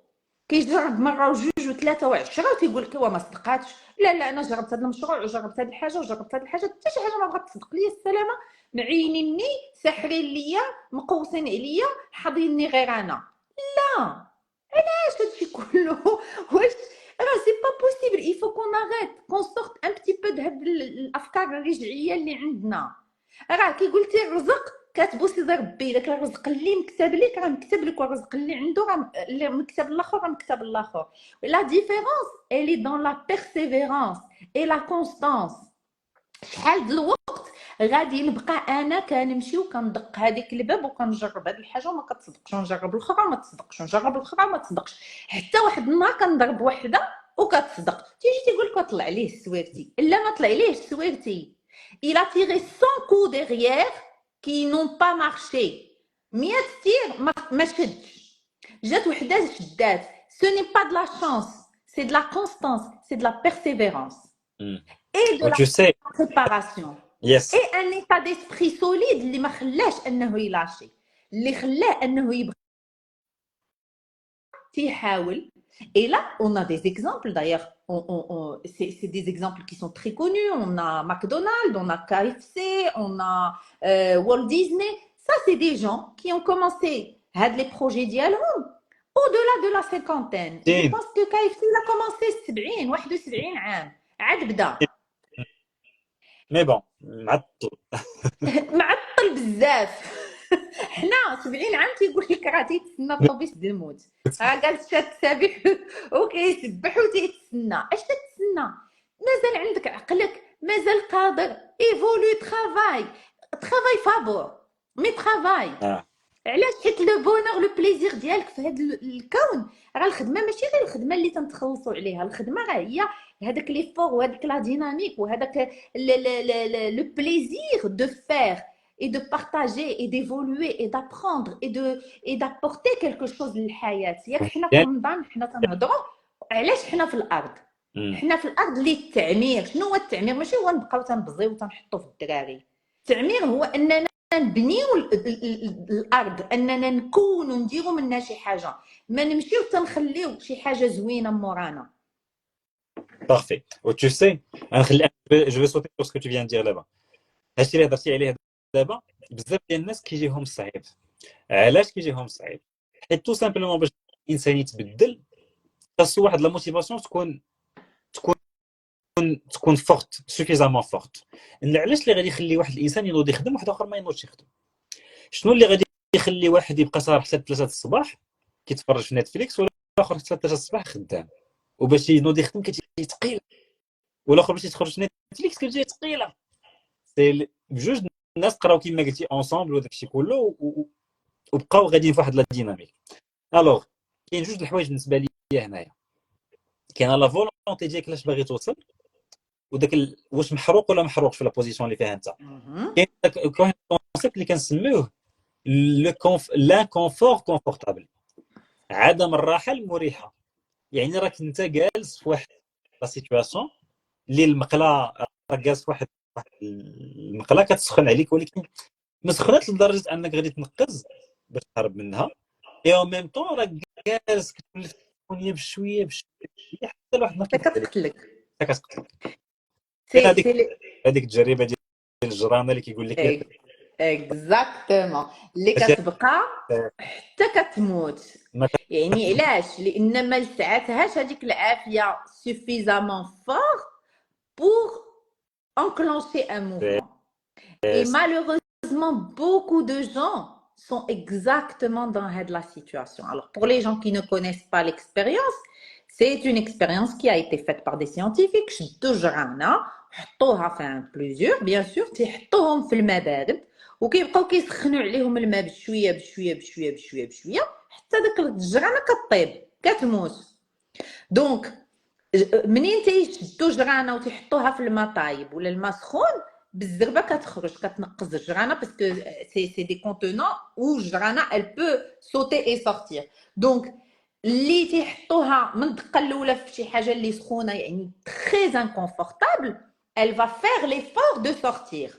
كيجرب مره وجوج وثلاثه وعشره وتيقول لك هو ما صدقاتش. لا انا جربت هذا المشروع وجربت هذه الحاجه وجربت هذه الحاجه، حتى شي حاجه ما بغات تصدق لي السلامه، معينيني ساحرين ليا مقوسين عليا حاضيني غير انا. لا علاش هادشي كله؟ واش راه سي با بوسيبل. il faut qu'on arrête qu'on sorte un petit peu de هاد الافكار الرجعيه اللي عندنا. راه كي قلتي الرزق كاتبوسي ربي، داك الرزق اللي مكتب لك راه مكتب لك، والرزق اللي عنده راه اللي مكتب الاخر راه مكتب الاخر. لا ديفيرونس elle est dans la persévérance et la constance. شحال د الوقت غادي نبقى انا كنمشي وكندق هذيك الباب وكنجرب هذه الحاجه وما كتصدقش، ونجرب الاخرى وما تصدقش، ونجرب الاخرى وما تصدقش، حتى واحد النهار كنضرب وحده وكتصدق. تيجي تيقول لك طلع ليه السويرتي، لا ما طلع ليهش السويرتي. il a tiré 100 coups derrière qui n'ont pas marché. 100 تير ما شدش، جات وحده شدات. ce n'est pas de la chance, c'est de la constance, c'est de la persévérance et de la préparation. Yes. Et un état d'esprit solide اللي ما خلاش انه يلاشي، اللي خلاه انه يبغى يحاول. Et là, on a des exemples d'ailleurs. C'est des exemples qui sont très connus. On a McDonald's, on a KFC, on a Walt Disney. Ça, c'est des gens qui ont commencé les projets d'Yalhom au-delà de la cinquantaine. Je pense que KFC a commencé 70 71 عام عاد بدا. مي بون معطل معطل بزاف. حنا 70 عام تيقول لك راه تيتسنى الطوبيس ديال الموت، راه جالس شاد التسابيح وكيسبح وتيتسنى. اش تتسنى؟ مازال عندك عقلك، مازال قادر. ايفولي ترافاي فابور مي ترافاي. علاش؟ حيت لو بونور لو بليزير ديالك في هذا الكون راه الخدمه ماشي غير الخدمه اللي تنتخلصوا عليها. الخدمه راه هي هذاك لي فور وهذاك لا ديناميك وهذاك لو بليزير دو فير et de partager et d'évoluer et d'apprendre et d'apporter quelque chose للحياه. ياك حنا في رمضان حنا تنهضروا علاش حنا في الارض. حنا في الارض للتعمير. شنو هو التعمير؟ ماشي هو نبقاو تنبزيو وتنحطوا في الدراري. التعمير هو اننا نبنيو الارض، اننا نكونوا نديروا منها شي حاجه، ما نمشيو تنخليو شي حاجه زوينه مورانا. Parfait. Tu sais, je vais sauter sur ce que tu viens de dire là-bas. هادشي اللي هضرتي عليه دابا بزاف ديال الناس كيجيهم صعيب. علاش كيجيهم صعيب؟ حيت تو سامبلومون باش الانسان يتبدل خاصو واحد لا موتيفاسيون تكون فورت، سوفيزامون فورت. علاش اللي غادي يخلي واحد الانسان ينوض يخدم واحد اخر ما ينوضش يخدم؟ شنو اللي غادي يخلي واحد يبقى صار حتى 3 الصباح كيتفرج في نتفليكس والاخر حتى 3 الصباح خدام؟ وباش ينوض يخدم كتجي ثقيله، والاخر باش يتخرج في نتفليكس كتجي ثقيله. سي بجوج الناس قراو كيما قلتي اونصومبل وداك الشيء كله وبقاو غاديين في واحد لا ديناميك. الوغ كاين جوج الحوايج بالنسبه لي هنايا. كاين لا فولونتي ديالك علاش باغي توصل، وداك واش محروق ولا محروق في لا بوزيسيون اللي فيها انت. كاين داك الكونسيبت اللي كنسميوه لانكونفور كونفورتابل، عدم الراحه المريحه. يعني راك انت جالس في واحد لا سيتوياسيون اللي المقله راك جالس في واحد المقله كتسخن عليك، ولكن ما سخنات لدرجه انك غادي تنقز باش تهرب منها. اي او ميم طون راك جالس كتولي تكون بشويه حتى لواحد ما كتقتلك. هذيك التجربه ديال الجرانه اللي كيقول لك اكزاكتومون اللي كتبقى حتى كتموت. يعني علاش؟ لان ما لسعتهاش هذيك العافيه سوفيزامون فور بور انكلونشي ان موفمون. Et malheureusement, beaucoup de gens sont exactement dans la situation. Alors, pour les gens qui ne connaissent pas l'expérience, c'est une expérience qui a été faite par des scientifiques. حطوها في plusieurs bien sûr تحطوهم في الماء بارد وكيبقاو كيسخنوا عليهم الماء بشويه بشويه بشويه بشويه بشويه حتى داك الجرانه كطيب كتموت. دونك منين تيشدوا جرانه وتيحطوها في الماء طايب ولا الماء سخون بالزربه كتخرج كتنقز الجرانه باسكو سي دي كونتونون او الجرانه elle peut sauter et sortir. دونك اللي تيحطوها من الدقه الاولى في شي حاجه اللي سخونه يعني très inconfortable elle va faire l'effort de sortir.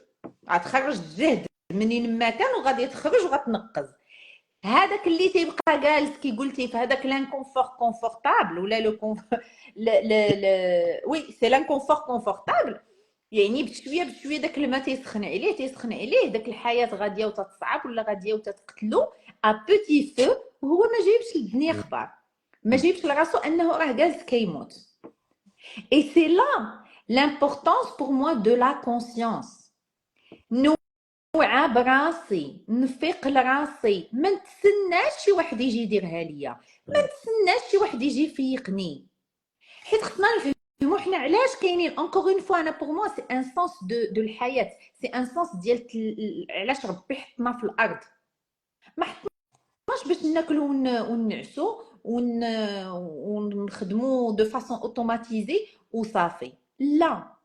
غتخرج الجهد منين ما كان وغادي تخرج وغتنقز. هذاك اللي تيبقى جالس كي قلتي في هذاك لانكونفور كونفورتابل ولا لو وي سي لانكونفور كونفورتابل يعني بشويه بشويه داك الماء تيسخن عليه داك الحياه غاديه وتتصعب ولا غاديه وتتقتلو ا بوتي فو وهو ما جايبش للدنيا خبار ما جايبش لراسو انه راه جالس كيموت. Et c'est là l'importance pour moi de la conscience. نوعى براسي نفيق لراسي ما نتسناش شي واحد يجي يديرها ليا ما نتسناش شي واحد يجي يفيقني حيت خصنا نفهموا حنا علاش كاينين encore une fois انا pour moi c'est un sens de الحياه c'est un sens ديال علاش ربي حطنا في الارض ما حطناش باش ناكلوا ونعسوا ونخدموا de façon automatisée وصافي لا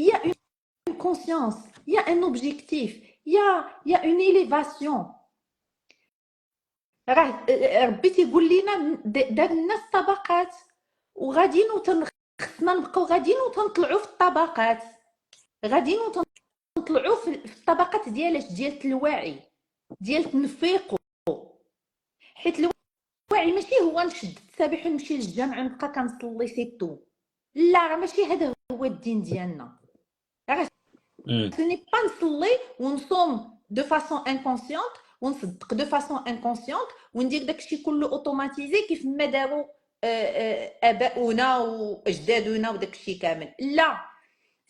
il y a une conscience il y a un objectif il y a une élévation. راه ربي تيقول لنا دار لنا الطبقات وغاديين خصنا نبقاو غاديين وتنطلعوا في الطبقات غاديين وتنطلعوا في الطبقات ديال الوعي ديال تنفيقوا حيت الوعي ماشي هو نشد التسابيح ونمشي للجامع ونبقى كنصلي سيتو لا راه ماشي هذا هو الدين ديالنا راه ce n'est pas نصلي ونصوم de façon inconsciente ونصدق de façon inconsciente وندير داكشي كله اوتوماتيزي كيف ما داروا اباؤنا واجدادنا وداكشي كامل لا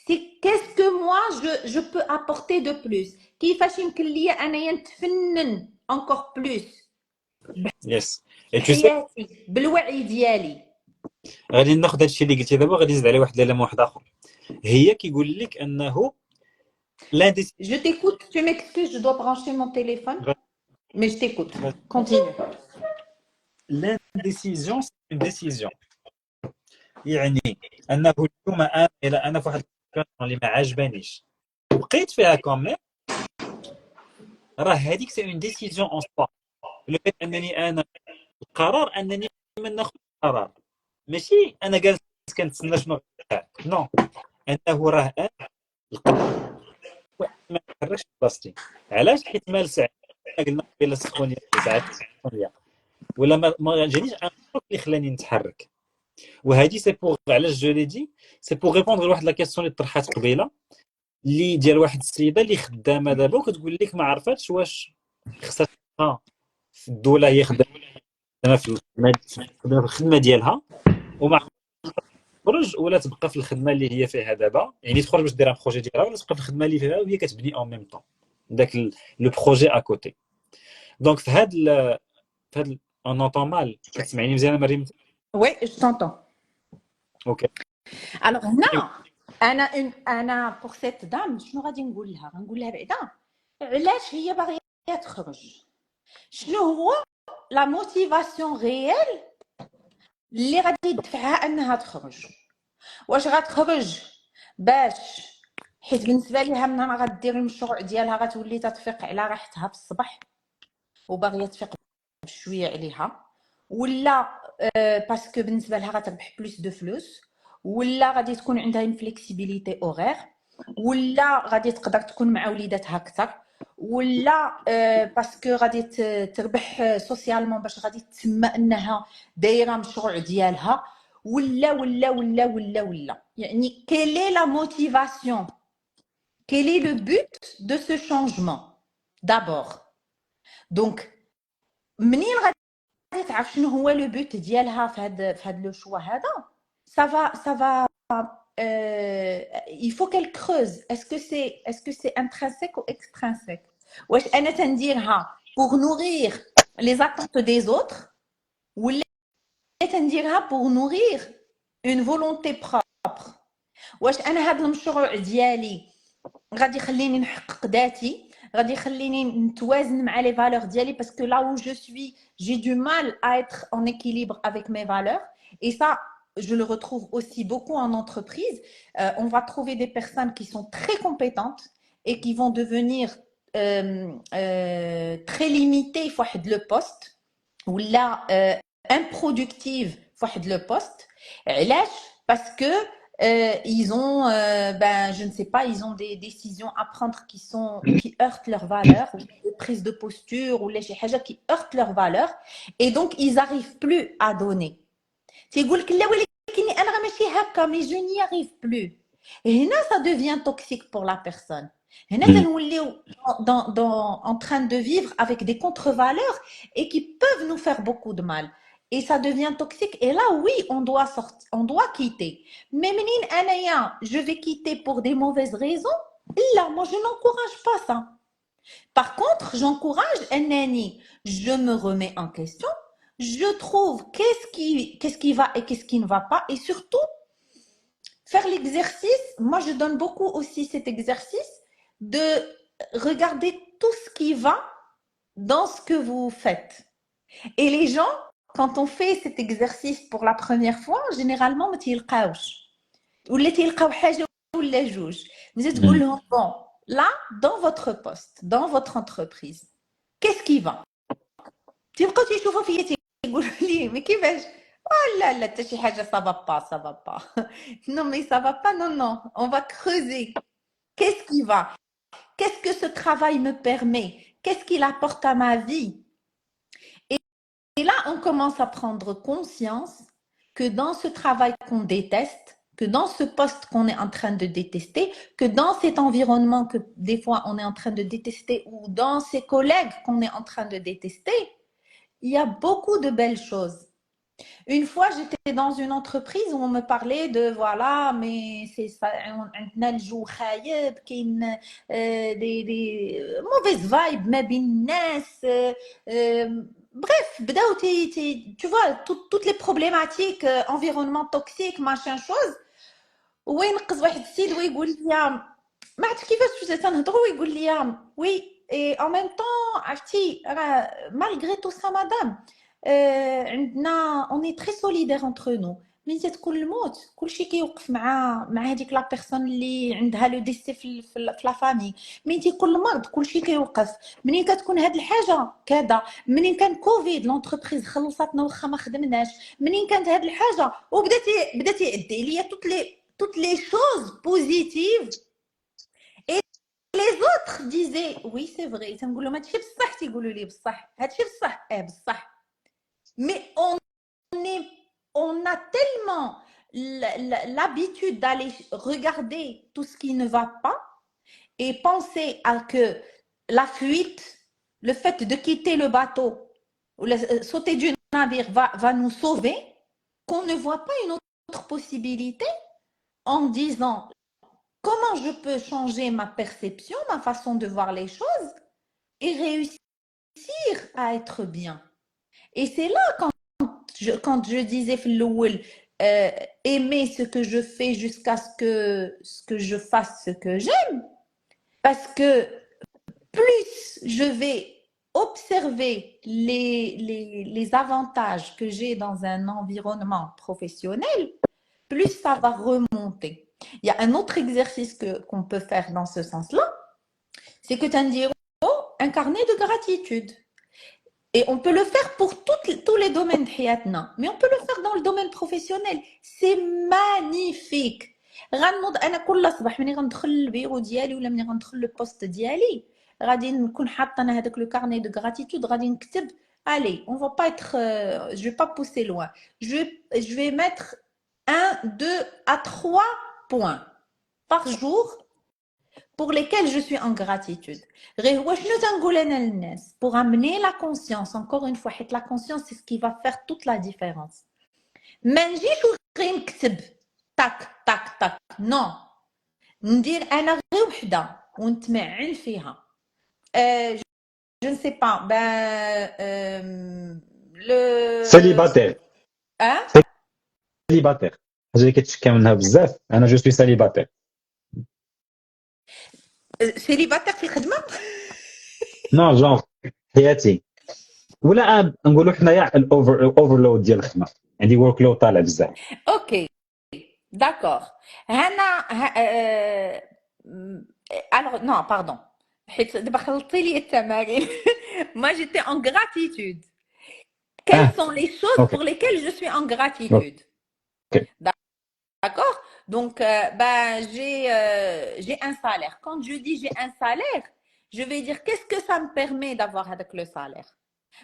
سي qu'est-ce que moi je peux apporter de plus كيفاش يمكن ليا انايا نتفنن encore plus يس بحياتي بالوعي ديالي. غادي ناخذ هادشي اللي قلتي دابا غادي نزيد عليه واحد الكلام واحد اخر هي كيقول لك انه Je t'écoute, tu m'excuses, je dois brancher mon téléphone. Mais je t'écoute. Continue. L'indécision, c'est une décision. يعني انه اليوم انا في واحد اللي ما عجبانيش وبقيت فيها كوميم راه هذيك سي اون ديسيزيون اون سوا لو فيت انني انا القرار انني ما ناخذ قرار ماشي انا جالس كنتسنى شنو نو انه راه ما نتحركش بلاصتي علاش حيت ما لسع قلنا قبيله السخونيه ساعات السخونيه ولا ما جانيش اللي خلاني نتحرك وهذه سي بوغ علاش جو لي دي سي بوغ ريبوندر لواحد لا كيسيون اللي طرحات قبيله اللي ديال واحد السيده اللي خدامه دابا وكتقول لك ما عرفاتش واش خصها في الدوله هي خدامه في الخدمه ديالها وما تخرج ولا تبقى في الخدمه اللي هي فيها دابا يعني تخرج باش دير بروجي ديالها ولا تبقى في الخدمه اللي فيها وهي كتبني اون ميم طون داك لو بروجي ا كوتي دونك في هذا اون نونطون مال كتسمعيني مزيان مريم؟ Oui, je t'entends. Ok. Alors هنا انا pour cette dame شنو غادي نقول لها بعدا علاش هي باغيه تخرج شنو هو لا موتيفاسيون ريال اللي غادي يدفعها انها تخرج واش غتخرج باش حيت بالنسبه ليها منها غدير المشروع ديالها غتولي تتفيق على راحتها في الصباح وباغيه تفيق بشويه عليها ولا باسكو بالنسبه لها غتربح بلوس دو فلوس ولا غادي تكون عندها اون فليكسيبيليتي اورير ولا غادي تقدر تكون مع وليداتها اكثر ولا باسكو غادي تربح سوسيالمون باش غادي تسمى انها دايره مشروع ديالها ولا ولا ولا ولا ولا يعني quelle est la motivation quel est le but de ce changement d'abord donc منين غادي تعرف شنو هو لو بوت ديالها في هذا لو شوا هذا ça va il faut qu'elle creuse. Est-ce que c'est intrinsèque ou extrinsèque? واش انا تنديرها pour nourrir les attentes des autres ولا تنديرها pour nourrir une volonté propre؟ واش انا هذا المشروع ديالي غادي يخليني نحقق ذاتي، غادي يخليني نتوازن مع les valeurs ديالي parce que là où je suis j'ai du mal à être en équilibre avec mes valeurs. Et ça je le retrouve aussi beaucoup en entreprise. On va trouver des personnes qui sont très compétentes et qui vont devenir très limitées في واحد le poste ولا improductives في واحد le poste. علاش؟ parce que ils ont, je ne sais pas, ils ont des décisions à prendre qui heurtent leurs valeurs, ou des prises de posture, ou les choses qui heurtent leurs valeurs, et donc ils n'arrivent plus à donner. تيقول لك لا ولكن انا ماشي هكا mais je n'y arrive plus. Et هنا ça devient toxique pour la personne. هنا تنوليو en train de vivre avec des contre-valeurs et qui peuvent nous faire beaucoup de mal. Et ça devient toxique. Et là, oui, on doit sortir, on doit quitter. Mais menine anaya, je vais quitter pour des mauvaises raisons. Là, moi, je n'encourage pas ça. Par contre, j'encourage Nani. Je me remets en question. Je trouve qu'est-ce qui va et qu'est-ce qui ne va pas. Et surtout, faire l'exercice. Moi, je donne beaucoup aussi cet exercice de regarder tout ce qui va dans ce que vous faites. Et les gens, quand on fait cet exercice pour la première fois, généralement, ما تيلقاوش ولا تيلقاو حاجه ولا جوج. Vous تقول لهم bon, là, dans votre poste, dans votre entreprise, qu'est-ce qui va? تيبقاو تيشوفوا فيا تيقولوا لي mais كيفاش؟ لا لا حتى شي حاجه ça va pas, ça va pas. Non mais ça va pas, non non, on va creuser. Qu'est-ce qui va? Qu'est-ce que ce travail me permet? Qu'est-ce qu'il apporte à ma vie? Et là, on commence à prendre conscience que dans ce travail qu'on déteste, que dans ce poste qu'on est en train de détester, que dans cet environnement que des fois on est en train de détester ou dans ces collègues qu'on est en train de détester, il y a beaucoup de belles choses. Une fois, j'étais dans une entreprise où on me parlait de voilà, mais c'est ça, on a le jour khayeb, des mauvaises vibes, mais bref, tu vois, toutes les problématiques, environnement toxique, machin chose. وين نقز واحد السيد ويقول لي ما عرفت كيفاش تنهضروا ويقول لي وي اي en même temps عرفتي راه malgré tout ça madame عندنا on est très solidaire entre nous. ملي تتكون الموت كلشي كيوقف مع هذيك لا بيرسون اللي عندها لو ديسي في لا فامي. ملي تيكون المرض كلشي كيوقف. منين كتكون هاد الحاجه كذا، منين كان كوفيد لونتربريز خلصاتنا واخا ما خدمناش، منين كانت هاد الحاجه وبداتي يعدي ليا toutes les choses positives. Et les autres disaient oui c'est vrai. تنقول لهم هادشي بصح، تيقولوا لي بصح هادشي بصح بصح. Mais on a tellement l'habitude d'aller regarder tout ce qui ne va pas et penser à que la fuite, le fait de quitter le bateau ou sauter du navire va nous sauver, qu'on ne voit pas une autre possibilité en disant comment je peux changer ma perception, ma façon de voir les choses et réussir à être bien. Et c'est là quand je disais aimer ce que je fais jusqu'à ce que je fasse ce que j'aime, parce que plus je vais observer les avantages que j'ai dans un environnement professionnel, plus ça va remonter. Il y a un autre exercice qu'on peut faire dans ce sens-là, c'est que tu as un carnet de gratitude. Et on peut le faire pour tous les domaines de حياتنا, mais on peut le faire dans le domaine professionnel. C'est magnifique. غنوض انا كل صباح ملي غندخل البيرو ديالي ولا ملي غندخل لو بوست ديالي غادي نكون حاطه انا هذاك لو كارني دو غراتيتود, غادي نكتب allez, on va pas être je vais pas pousser loin. Je vais mettre 1, 2 à 3 points par jour pour lesquels je suis en gratitude. Pour amener la conscience, encore une fois, la conscience, c'est ce qui va faire toute la différence. Tac, tac, tac, نو ندير انا غير وحده ونتمعن فيها. جو ne sais pas. Ben, le... سيليباتير. Hein? سيليباتير حاجه اللي كتشكى منها بزاف، انا جو سوي سيليباتير. Célibataire في الخدمة؟ نو جونغ حياتي، ولا نقولوا حنايا الاوفرلود ديال الخدمه، عندي ورك لود طالع بزاف. Ok, d'accord. هنا alors, non, pardon. حيت دابا خلطتي لي التمارين. Moi, j'étais en gratitude. Quelles اه sont les choses اوكي pour lesquelles je suis en اوكي. gratitude? D'accord? Donc, ben, j'ai un salaire. Quand je dis j'ai un salaire, je vais dire qu'est-ce que ça me permet d'avoir avec le salaire?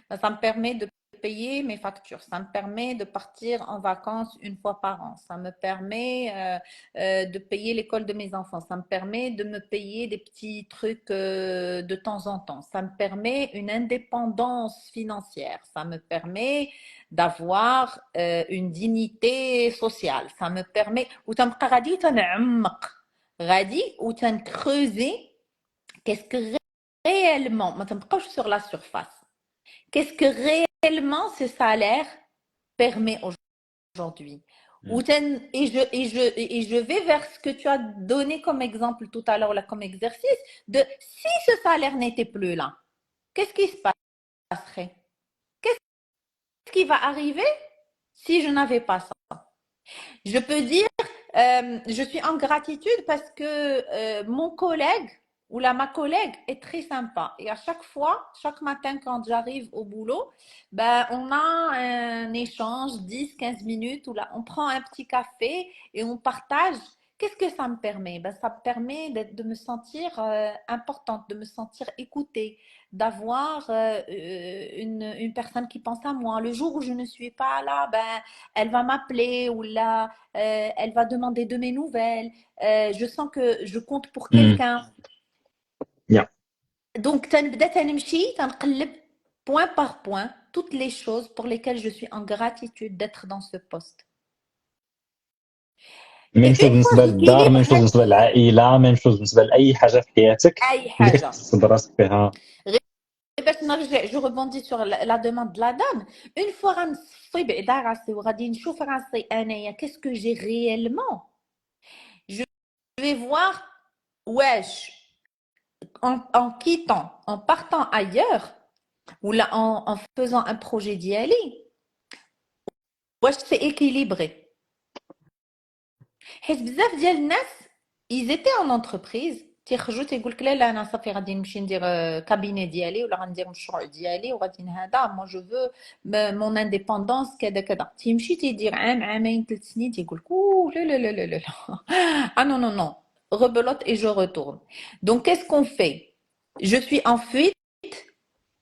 Ben, ça me permet de payer mes factures. Ça me permet de partir en vacances une fois par an. Ça me permet de payer l'école de mes enfants. Ça me permet de me payer des petits trucs de temps en temps. Ça me permet une indépendance financière. Ça me permet d'avoir une dignité sociale. Ça me permet وتنبقى غادي وتنعمق غادي وتنكروزي qu'est-ce que réellement ما تنبقاوش sur la surface. Qu'est-ce que réellement ce salaire permet aujourd'hui? Et je vais vers ce que tu as donné comme exemple tout à l'heure, là, comme exercice, de si ce salaire n'était plus là, qu'est-ce qui se passerait? Qu'est-ce qui va arriver si je n'avais pas ça? Je peux dire, je suis en gratitude parce que mon collègue ou ma collègue est très sympa. Et à chaque fois, chaque matin quand j'arrive au boulot, ben, on a un échange 10-15 minutes où là, on prend un petit café et on partage. Qu'est-ce que ça me permet? Ben, ça me permet de me sentir importante, de me sentir écoutée, d'avoir une personne qui pense à moi. Le jour où je ne suis pas là, ben, elle va m'appeler ou là, elle va demander de mes nouvelles. Je sens que je compte pour quelqu'un. يا Donc, تنبدا تنمشي تنقلب point par point toutes les choses pour lesquelles je suis en gratitude d'être dans ce poste. ميم Et شوز une fois بالنسبه للدار، j'équilibre ميم شوز بالنسبه للعائله، ميم شوز بالنسبه لاي حاجه في حياتك اي اللي حاجه. كتحس براسك فيها. باش نرجع je rebondis sur la demande de la dame. Une fois غنصفي بعدا راسي وغادي نشوف راسي انايا qu'est-ce que j'ai réellement. Je vais voir wesh en quittant, en partant ailleurs ou là en faisant un projet d'y aller. واش c'est équilibré. حيت بزاف ديال الناس ils étaient en entreprise تيخرجوا تيقول لك لا لا انا صافي غادي نمشي ندير كابيني ديالي ولا غندير مشروع ديالي وغادي هذا مو جو فو مون انديبوندونس كذا كذا تيمشي تيدير عام عامين 3 سنين تيقول لك اوه لا لا لا لا لا ah non non non rebelote et je retourne. Donc qu'est-ce qu'on fait? Je suis en fuite,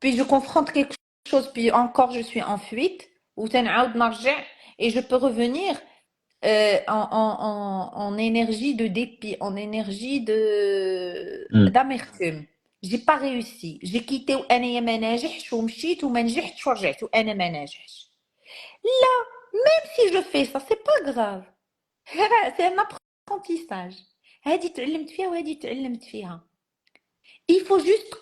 puis je confronte quelque chose, puis encore je suis en fuite ou تنعاود نرجع et je peux revenir en énergie de dépit, en énergie d'amertume. J'ai pas réussi. J'ai quitté وانا ما ناجحش ومشيت وما نجحتش ورجعت وانا ما ناجحش. Même si je fais ça, c'est pas grave. C'est un apprentissage. هذه تعلمت فيها وهذه تعلمت فيها. Il faut juste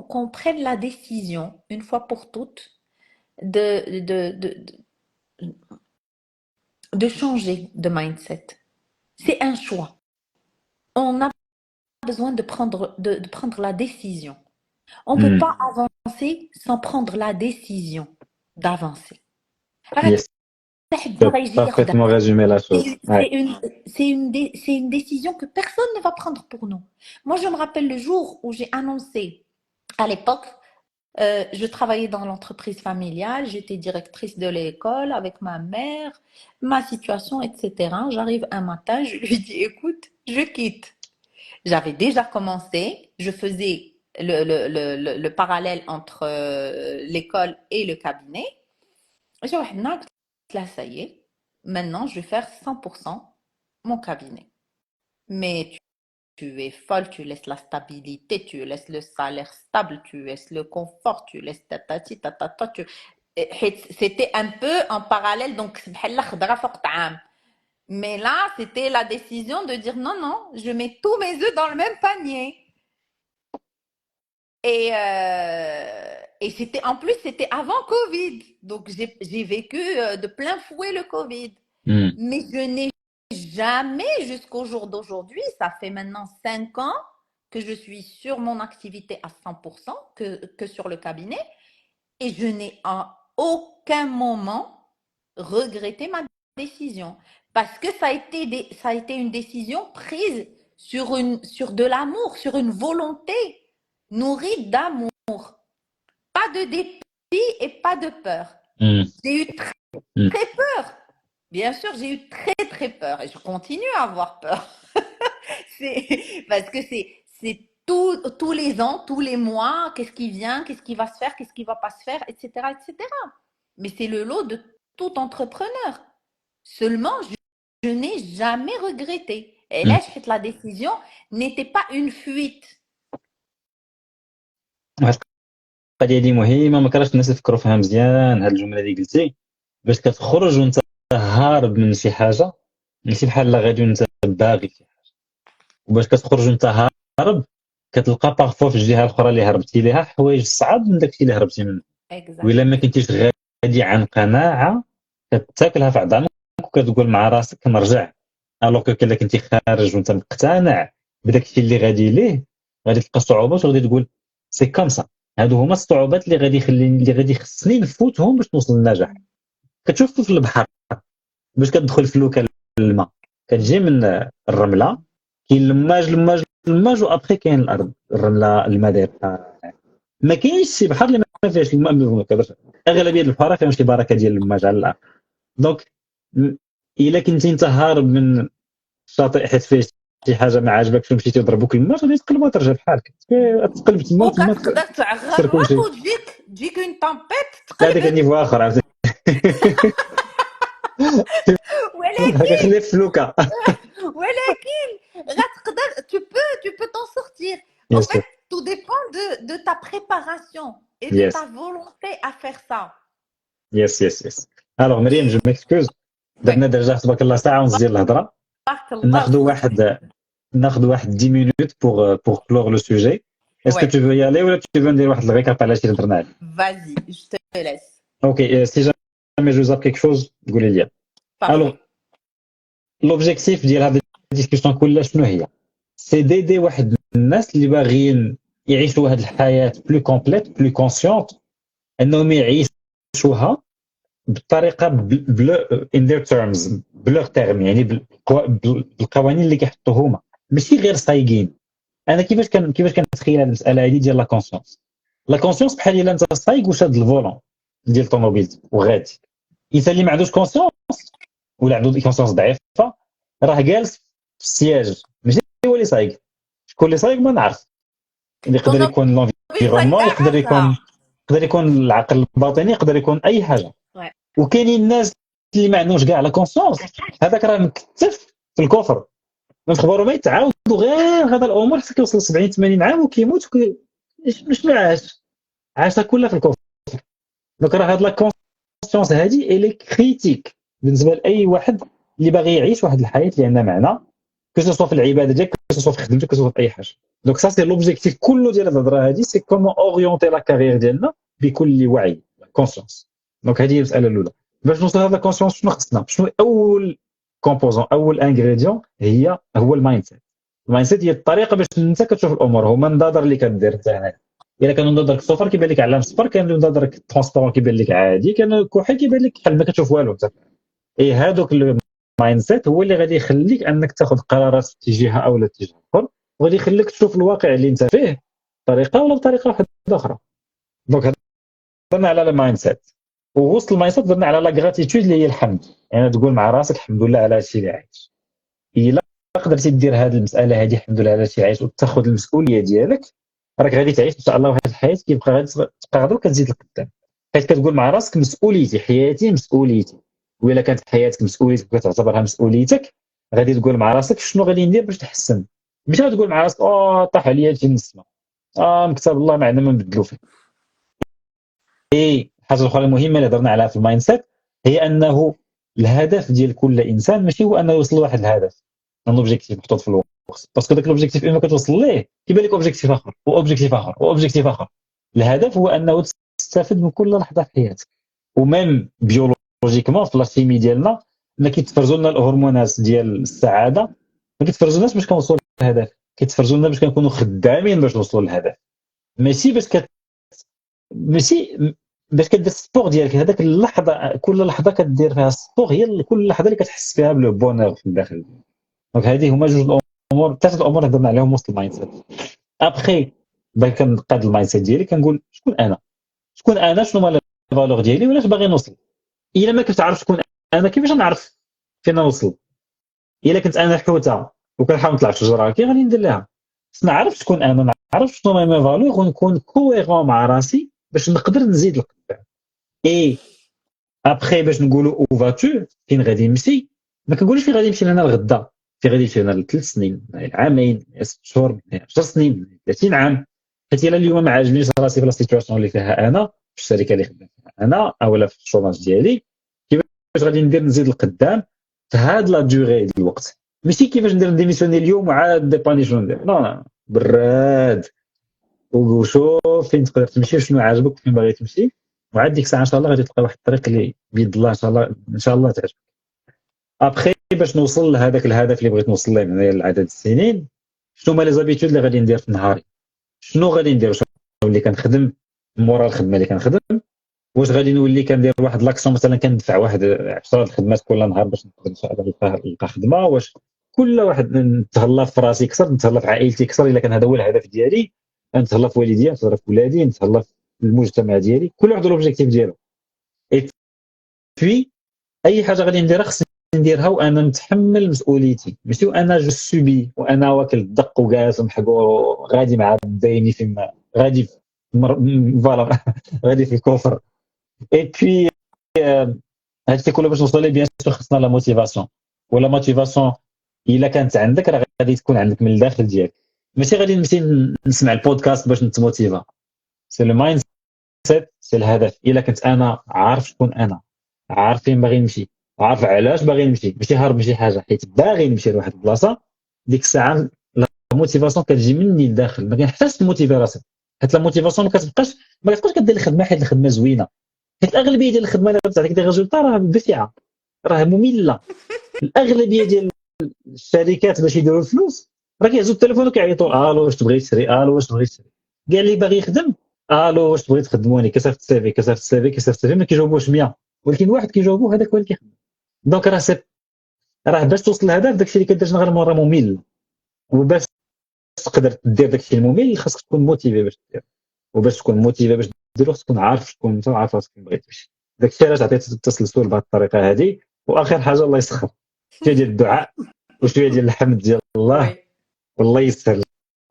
qu'on prenne la décision une fois pour toutes de, de, de, de changer de mindset. C'est un choix. On a besoin de prendre la décision. On ne peut pas avancer sans prendre la décision d'avancer. يس parfaitement résumé la chose. C'est une, c'est une décision que personne ne va prendre pour nous. Moi, je me rappelle le jour où j'ai annoncé, à l'époque, je travaillais dans l'entreprise familiale, j'étais directrice de l'école avec ma mère, ma situation, etc. J'arrive un matin, je lui dis, écoute, je quitte. J'avais déjà commencé, je faisais le parallèle entre l'école et le cabinet. J'ai dit, là, ça y est, maintenant je vais faire 100% mon cabinet. Mais tu es folle, tu laisses la stabilité, tu laisses le salaire stable, tu laisses le confort, tu laisses tatati, tatata, c'était un peu en parallèle, donc Mais là, c'était la décision de dire non, non, je mets tous mes œufs dans le même panier. Et c'était, en plus, c'était avant Covid. Donc, j'ai vécu de plein fouet le Covid. Mais je n'ai jamais, jusqu'au jour d'aujourd'hui, ça fait maintenant 5 ans que je suis sur mon activité à 100%, que sur le cabinet. Et je n'ai à aucun moment regretté ma décision. Parce que ça a été une décision prise sur de l'amour, sur une volonté nourrie d'amour. Pas de dépit et pas de peur. J'ai eu très, très peur. Bien sûr, j'ai eu très, très peur et je continue à avoir peur. Parce que c'est tous les ans, tous les mois, qu'est-ce qui vient, qu'est-ce qui va se faire, qu'est-ce qui va pas se faire, etc., etc. Mais c'est le lot de tout entrepreneur. Seulement, je n'ai jamais regretté. Et là, la décision n'était pas une fuite. القضيه هذه مهمه، ما كرهتش الناس يفكروا فيها مزيان. هاد الجمله اللي قلتي باش كتخرج وانت هارب من شي حاجه، ماشي بحال لا غادي وانت باغي شي حاجه. وباش كتخرج وانت هارب كتلقى باغفوا في الجهه الاخرى اللي هربتي ليها حوايج صعاب من داكشي اللي هربتي منه. وإلا ما كنتيش غادي عن قناعه كتاكلها في عظامك وكتقول مع راسك كنرجع. الوغ كو الا كنتي خارج وانت مقتنع بداكشي اللي غادي ليه، غادي تلقى صعوبات وغادي تقول سي كوم سا. هادو هما الصعوبات اللي غادي خصني نفوتهم باش نوصل للنجاح. كتشوف في البحر باش كتدخل في لوكا الماء، كتجي من الرمله كاين لماج وابخي كاين الارض الرمله الماء داير. ما كاينش شي بحر اللي ما فيهاش الماء. ما كبرش اغلبيه البحار فيهم شي بركه ديال الماج على الارض. دونك الا كنتي انت هارب من الشاطئ حيت فيه شي حاجه ما عاجبكش ومشيتي ضربوك الماء، غادي تقلب وترجع بحالك. تقلب تما وتما وكتقدر خسر كلشي. تعغر وتجيك اون تامبيت هذاك تقلبك. النيفو اخر عرفتي. ولكن خليه في لوكا. ولكن غتقدر tu peux t'en sortir. En fait, tout dépend de ta préparation et de ta volonté à faire ça. يس. الوغ مريم جو ميكسكوز، درنا ديجا تبارك الله ساعه ونص ديال الهضره. ناخذ واحد 10 minutes pour clore le sujet. Est-ce que tu veux y aller ou tu veux ندير واحد الريكاب على شي اللي درنا عليه؟ Vas-y, je te laisse. اوكي سي جامي جو زاب كيك شوز قولي لي. الوغ لوبجيكتيف ديال هذه الديسكسيون كلها شنو هي؟ سي ديدي واحد الناس اللي باغيين يعيشوا هذه الحياه بلو كومبليت بلو كونسيونت، انهم يعيشوها بالطريقه بلو ان ذير تيرمز، بلوغ تيرم، يعني بالقوانين اللي كيحطوا هما، ماشي غير صايقين. انا كيفاش كنتخيل هذه المساله هذه ديال لا كونسيونس. لا كونسيونس بحال الا انت صايق وشاد الفولون ديال الطوموبيل وغادي. الانسان اللي ما عندوش كونسيونس ولا عنده كونسيونس ضعيفه راه جالس في السياج، ماشي هو اللي صايق. شكون اللي صايق ما نعرف. يقدر يكون لونفيرونمون، يقدر يكون العقل الباطني، يقدر يكون اي حاجه. وكاينين الناس اللي ما عندهمش كاع لا كونسيونس، هذاك راه مكتف في الكفر. نخبروا ما يتعاودوا غير هذا الامور حتى كيوصل 70 80 عام وكيموت شنو عاشها كلها في الكفر. دونك راه هاد لا كونسيونس هادي الي كريتيك بالنسبه لاي واحد اللي باغي يعيش واحد الحياه اللي عندها معنى، كو في العباده ديالك، كو في خدمتك، كو في اي حاجه. دونك سا سي لوبجيكتيف كله ديال الهضره هادي، سي كومون اورينتي لا كارير ديالنا بكل وعي، كونسيونس. دونك هذه هي المساله الاولى. باش نوصل لهذا الكونسيونس شنو خصنا؟ شنو اول كومبوزون، اول انغريديون هو المايند سيت. المايند سيت هي الطريقه باش انت كتشوف الامور. هما النظر اللي كدير انت هنا. الا كان نظرك السفر كيبان لك علامه صفر، كان نظرك الترونسبورون كيبان لك عادي، كان كحل كيبان لك بحال ما كتشوف والو انت. هذوك المايند سيت هو اللي غادي يخليك انك تاخذ قرارات في اتجاه او لا اتجاه اخر، وغادي يخليك تشوف الواقع اللي انت فيه بطريقه ولا بطريقه واحده اخرى. دونك هضرنا على المايند سيت، ووسط المايند سيت درنا على لا غراتيتود اللي هي الحمد. يعني تقول مع راسك الحمد لله على هادشي اللي عايش. الا قدرتي دير هذه المساله هذه الحمد لله على هادشي عايش وتاخذ المسؤوليه ديالك، راك غادي تعيش ان شاء الله واحد الحياه كيبقى غادي تبقى غادي كتزيد لقدام، حيت كتقول مع راسك مسؤوليتي، حياتي مسؤوليتي. وإلا كانت حياتك مسؤوليتك وكتعتبرها مسؤوليتك، غادي تقول مع راسك شنو غادي ندير باش تحسن. ماشي غتقول مع راسك طاح عليا هادشي من السما، مكتب الله ما عندنا ما نبدلو فيه. الحاجه الاخرى المهمه اللي هضرنا عليها في المايند سيت هي انه الهدف ديال كل انسان ماشي هو انه يوصل لواحد الهدف، ان اوبجيكتيف محطوط في الوقت، باسكو داك الاوبجيكتيف اما كتوصل ليه كيبان لك اوبجيكتيف اخر واوبجيكتيف اخر واوبجيكتيف اخر. الهدف هو انه تستافد من كل لحظه في حياتك. وميم بيولوجيكمون في لاشيمي ديالنا ما كيتفرزوا لنا الهرمونات ديال السعاده، ما كيتفرزولناش باش كنوصلوا للهدف، كيتفرزوا لنا باش كنكونوا خدامين باش نوصلوا للهدف، ماشي باش ماشي باش كدير السبور ديالك. هذاك اللحظه كل لحظه كدير فيها السبور هي كل لحظه اللي كتحس فيها بلو بونور في الداخل. دونك هذه هما جوج الامور، ثلاثه الامور هضرنا عليهم وسط المايند سيت. ابخي باغي كنقاد المايند سيت ديالي كنقول شكون انا، شكون انا، شنو هما لي فالور ديالي، ولاش باغي نوصل. الا ما كنت عارف شكون انا كيفاش نعرف فين نوصل؟ الا كنت انا حوته وكنحاول نطلع في الشجره كي غادي ندير لها؟ خصني نعرف شكون انا، نعرف شنو هما مي فالور ونكون كويغون مع راسي باش نقدر نزيد لقدام. اي ابخي باش نقولوا او فاتو فين غادي نمشي، ما كنقولش فين غادي نمشي انا الغدا، فين غادي نمشي انا لثلاث سنين، عامين، 6 شهور، 10 سنين، 30 عام. حيت الا اليوم ما عاجبنيش راسي في لا سيتواسيون اللي فيها انا في الشركه اللي خدام فيها انا اولا في الشوماج ديالي، كيفاش غادي ندير نزيد لقدام في هاد لا دوغي ديال الوقت؟ ماشي كيفاش ندير ديميسيوني اليوم وعاد ديباني شنو ندير، لا براد وشوف فين تقدر تمشي وشنو عاجبك فين باغي تمشي، وعاد ديك الساعه ان شاء الله غادي تلقى واحد الطريق اللي بيد الله ان شاء الله ان شاء الله تعجبك. ابخي باش نوصل لهذاك الهدف اللي بغيت نوصل له من عدد السنين، شنو هما لي زابيتود اللي غادي ندير في نهاري؟ شنو غادي ندير؟ شنو اللي كنخدم مورا الخدمه اللي كنخدم؟ واش غادي نولي كندير واحد لاكسيون مثلا كندفع واحد 10 الخدمات كل نهار باش نقدر ان شاء الله نلقى خدمه؟ واش كل واحد نتهلا في راسي اكثر، نتهلا في عائلتي اكثر الا كان هذا هو الهدف ديالي، نتهلا في والديا، نتهلا في ولادي، نتهلا في المجتمع ديالي، كل واحد الاوبجيكتيف ديالو. اي بي اي حاجه غادي نديرها خصني نديرها وانا متحمل مسؤوليتي، ماشي وانا جو سوبي وانا واكل الدق وجالس ومحقور غادي مع دايني فيما غادي فوالا غادي في الكفر. اي بي هادشي كله باش نوصل ليه بيان سور خصنا لا موتيفاسيون، ولا موتيفاسيون الا كانت عندك راه غادي تكون عندك من الداخل ديالك، ماشي غادي نمشي نسمع البودكاست باش نتموتيفا. سي لو مايند سيت، سي الهدف. الا كنت انا عارف شكون انا، عارف فين باغي نمشي، عارف علاش باغي نمشي، ماشي هارب من شي حاجه حيت باغي نمشي لواحد البلاصه، ديك الساعه لا موتيفاسيون كتجي مني لداخل، ما كنحتاجش تموتيفي راسك. حيت لا موتيفاسيون ما كتبقاش كدير الخدمه حيت الخدمه زوينه، حيت الاغلبيه ديال الخدمه اللي غتعطيك دي ريزولتا راه بشعه، راه ممله. الاغلبيه ديال الشركات باش يديروا الفلوس راه كيهزوا التليفون وكيعيطوا الو واش تبغي تشري، الو واش تبغي تشري، كاع اللي باغي يخدم الو واش تبغي تخدموني، كيصيفط السيفي كيصيفط السيفي كيصيفط السيفي، ما كيجاوبوش 100 ولكن واحد كيجاوبو هذاك هو اللي كيخدم. دونك راه باش توصل للهدف داكشي اللي كدير غير مره ممل، وباش تقدر دير داكشي الممل خاصك تكون موتيفي باش دير، وباش تكون موتيفي باش ديرو خاصك تكون عارف شكون انت وعارف راسك فين بغيتي تمشي. داكشي علاش عطيت التسلسل بهذه الطريقه هذه. واخر حاجه الله يسخر، شويه ديال الدعاء وشويه ديال الحمد ديال الله، والله يسهل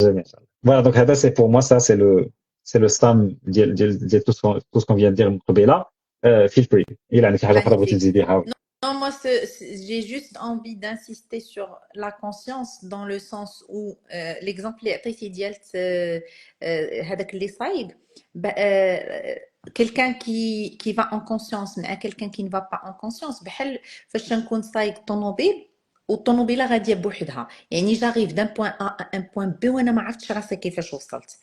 الجميع ان شاء الله. فوالا دونك هذا سي بور موا سا سي لو ستام ديال تو سكون فيان دير من قبيله. فيل فري الا عندك حاجه اخرى بغيتي Magnifique. تزيديها. Non, moi, j'ai juste envie d'insister sur la conscience dans le sens où l'exemple اللي عطيتي ديال هذاك اللي صايد quelqu'un qui va en conscience مع quelqu'un qui ne va pas en conscience بحال فاش تنكون صايد طوموبيل والطوموبيله غاديه بوحدها، يعني جاريف دان بوين ا ان بوين بي وانا ما عرفتش راسي كيفاش وصلت.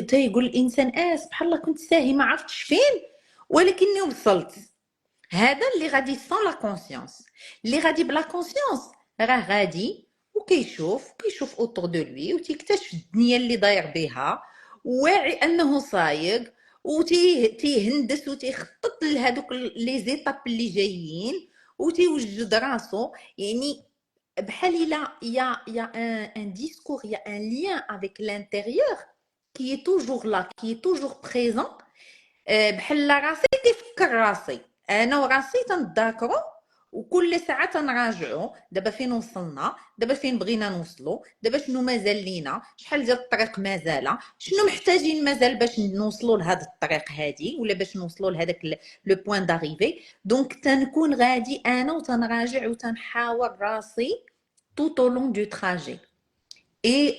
تيقول الانسان سبحان الله كنت ساهي ما عرفتش فين ولكني وصلت. هذا اللي غادي سون لا كونسيونس. اللي غادي بلا كونسيونس راه غادي وكيشوف اوتور دو لوي وتيكتشف الدنيا اللي داير بها، واعي انه صايق وتيهندس وتيخطط لهذوك لي زيتاب اللي جايين وتيوجد راسو. يعني بحال الا يا ان ديسكور يا ان لien avec l'intérieur qui est toujours là qui est toujours présent. بحال راسي كيفكر راسي، انا وراسي تنتذاكروا وكل ساعه تنراجعوا دابا فين وصلنا، دابا فين بغينا نوصلوا، دابا شنو مازال لينا، شحال ديال الطريق مازال، شنو محتاجين مازال باش نوصلوا لهاد الطريق هادي ولا باش نوصلوا لهذاك لو بوين داريفي. دونك تنكون غادي انا وتنراجع وتنحاور راسي tout au long du trajet. Et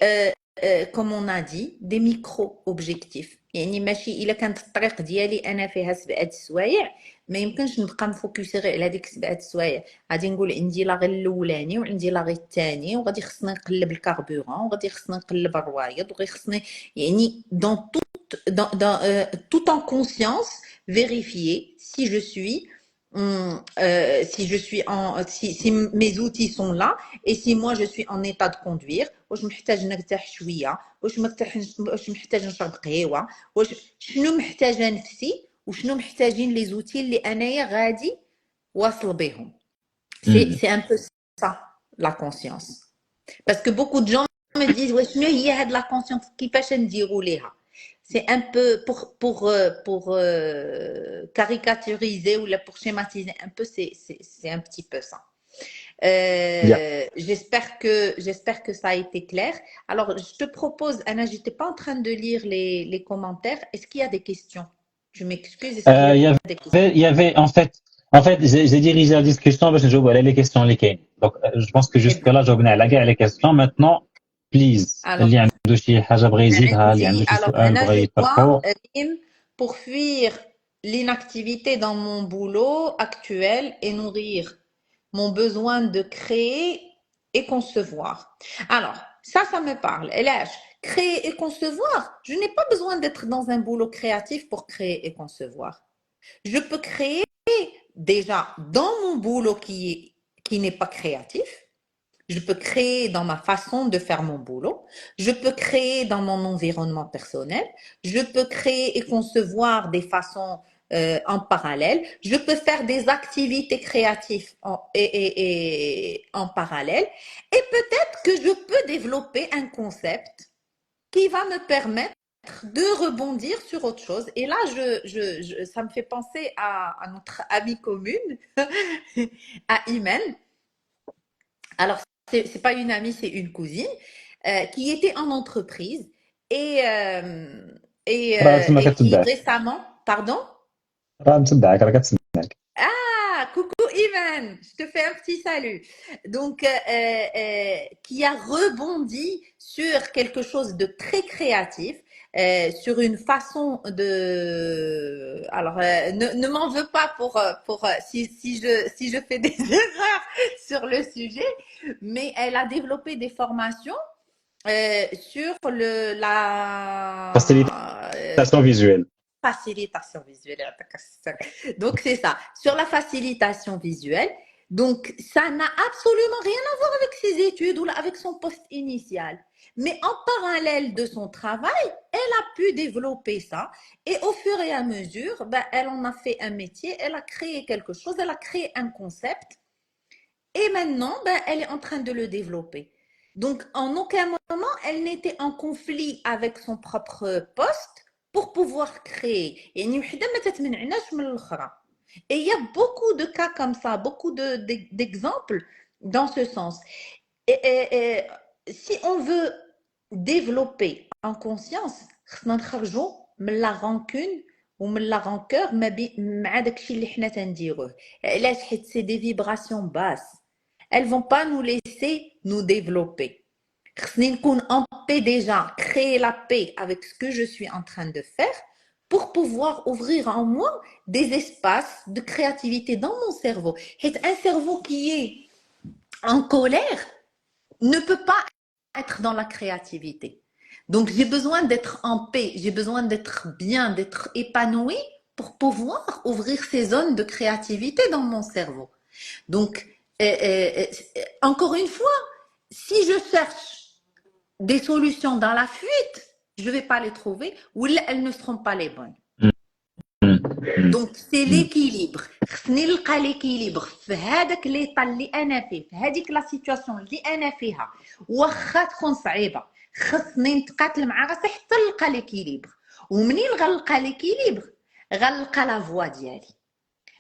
comme on a dit, des micro-objectifs. يعني ماشي إلا كانت الطريق ديالي أنا فيها 7 سوايع ما يمكنش نبقى نفوكسي غير على ديك 7 سوايع. غادي نقول عندي لاغي الأولاني وعندي لاغي الثاني وغادي خصني نقلب الكاربورون وغادي خصني نقلب الروايض وغادي خصني يعني tout en conscience vérifier si je suis si mes outils sont là et si moi je suis en état de conduire واش محتاج نرتاح شويه واش محتاج نشرب قهوه شنو محتاجه نفسي وشنو محتاجين لي زوتي اللي انايا غادي واصل بهم c'est un peu ça la conscience parce que beaucoup de gens me disent واش شنو هي هاد la conscience كيفاش نديروا ليها c'est un peu pour caricaturiser ou pour schématiser un peu c'est un petit peu ça. J'espère que ça a été clair. Alors, je te propose, Anna, je n'étais pas en train de lire les commentaires. Est-ce qu'il y a des questions? Tu m'excuses. Il y avait en fait, j'ai dirigé la discussion باش نجاوب على les questions اللي كاين. Donc, je pense que jusque là جاوبنا على كاع les questions. Maintenant, please, اللي عنده شي حاجة بغى يزيدها، اللي عنده شي سؤال بغى يطرحه. Pour fuir l'inactivité dans mon boulot actuel et nourrir mon besoin de créer et concevoir. Alors, ça me parle. Créer et concevoir, je n'ai pas besoin d'être dans un boulot créatif pour créer et concevoir. Je peux créer déjà dans mon boulot qui n'est pas créatif. Je peux créer dans ma façon de faire mon boulot. Je peux créer dans mon environnement personnel. Je peux créer et concevoir des façons en parallèle. Je peux faire des activités créatives en parallèle. Et peut-être que je peux développer un concept qui va me permettre de rebondir sur autre chose. Et là, ça me fait penser à notre amie commune, à Imen. Alors, c'est pas une amie, c'est une cousine qui était en entreprise et qui récemment, pardon? Ah, coucou Iman, je te fais un petit salut. Donc, qui a rebondi sur quelque chose de très créatif, sur une façon de. Alors, ne m'en veux pas pour si je fais des erreurs sur le sujet, mais elle a développé des formations sur la facilitation visuelle. Facilitation visuelle. Donc, c'est ça. Sur la facilitation visuelle. Donc, ça n'a absolument rien à voir avec ses études ou avec son poste initial. Mais en parallèle de son travail, elle a pu développer ça. Et au fur et à mesure, elle en a fait un métier, elle a créé quelque chose, elle a créé un concept. Et maintenant, elle est en train de le développer. Donc, en aucun moment, elle n'était en conflit avec son propre poste pour pouvoir créer. Et il y a beaucoup de cas comme ça, beaucoup d'exemples dans ce sens. Et si on veut développer en conscience, la rancune ou la rancœur, c'est des vibrations basses. Elles vont pas nous laisser nous développer. En paix déjà, créer la paix avec ce que je suis en train de faire pour pouvoir ouvrir en moi des espaces de créativité dans mon cerveau. Et un cerveau qui est en colère ne peut pas être dans la créativité. Donc, j'ai besoin d'être en paix, j'ai besoin d'être bien, d'être épanoui pour pouvoir ouvrir ces zones de créativité dans mon cerveau. Donc, encore une fois, si je cherche des solutions dans la fuite, je ne vais pas les trouver ou elles ne seront pas les bonnes. Donc, c'est l'équilibre. نلقى l'équilibre في هذاك l'état اللي أنا فيه، في هذيك la situation اللي أنا فيها، واخا تكون صعيبة، خصني نتقاتل مع راسي حتى نلقى l'équilibre. ومنين غنلقى l'équilibre، غنلقى la voie ديالي.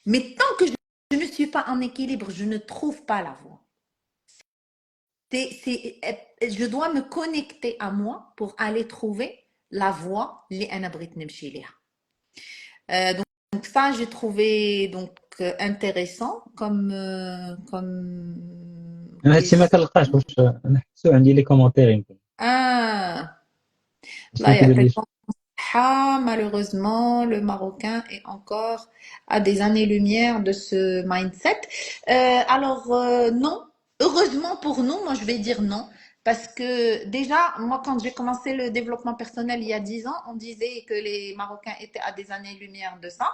Mais tant que je ne suis pas en équilibre, je ne trouve pas la voie. Je dois me connecter à moi pour aller trouver la voie اللي أنا بغيت نمشي ليها. Donc ça, j'ai trouvé donc intéressant comme هادشي ما كنلقاش واش نحسو عندي لي كومونتير يمكن Ah, là, شنو il y a كيدير لي tellement. Ah, malheureusement, le Marocain est encore à des années-lumière de ce mindset. Non, heureusement pour nous, moi je vais dire non. Parce que déjà, moi quand j'ai commencé le développement personnel il y a 10 ans, on disait que les Marocains étaient à des années-lumière de ça.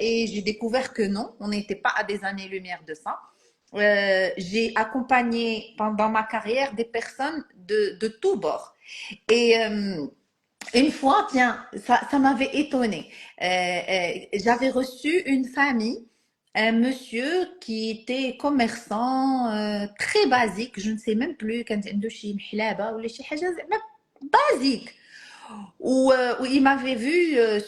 Et j'ai découvert que non, on n'était pas à des années-lumière de ça. J'ai accompagné pendant ma carrière des personnes de tous bords. Et une fois, tiens, ça m'avait étonnée. J'avais reçu une famille, un monsieur qui était commerçant très basique, je ne sais même plus, كان عنده شي محلابة ولا شي حاجة زعما basique. Où il m'avait vu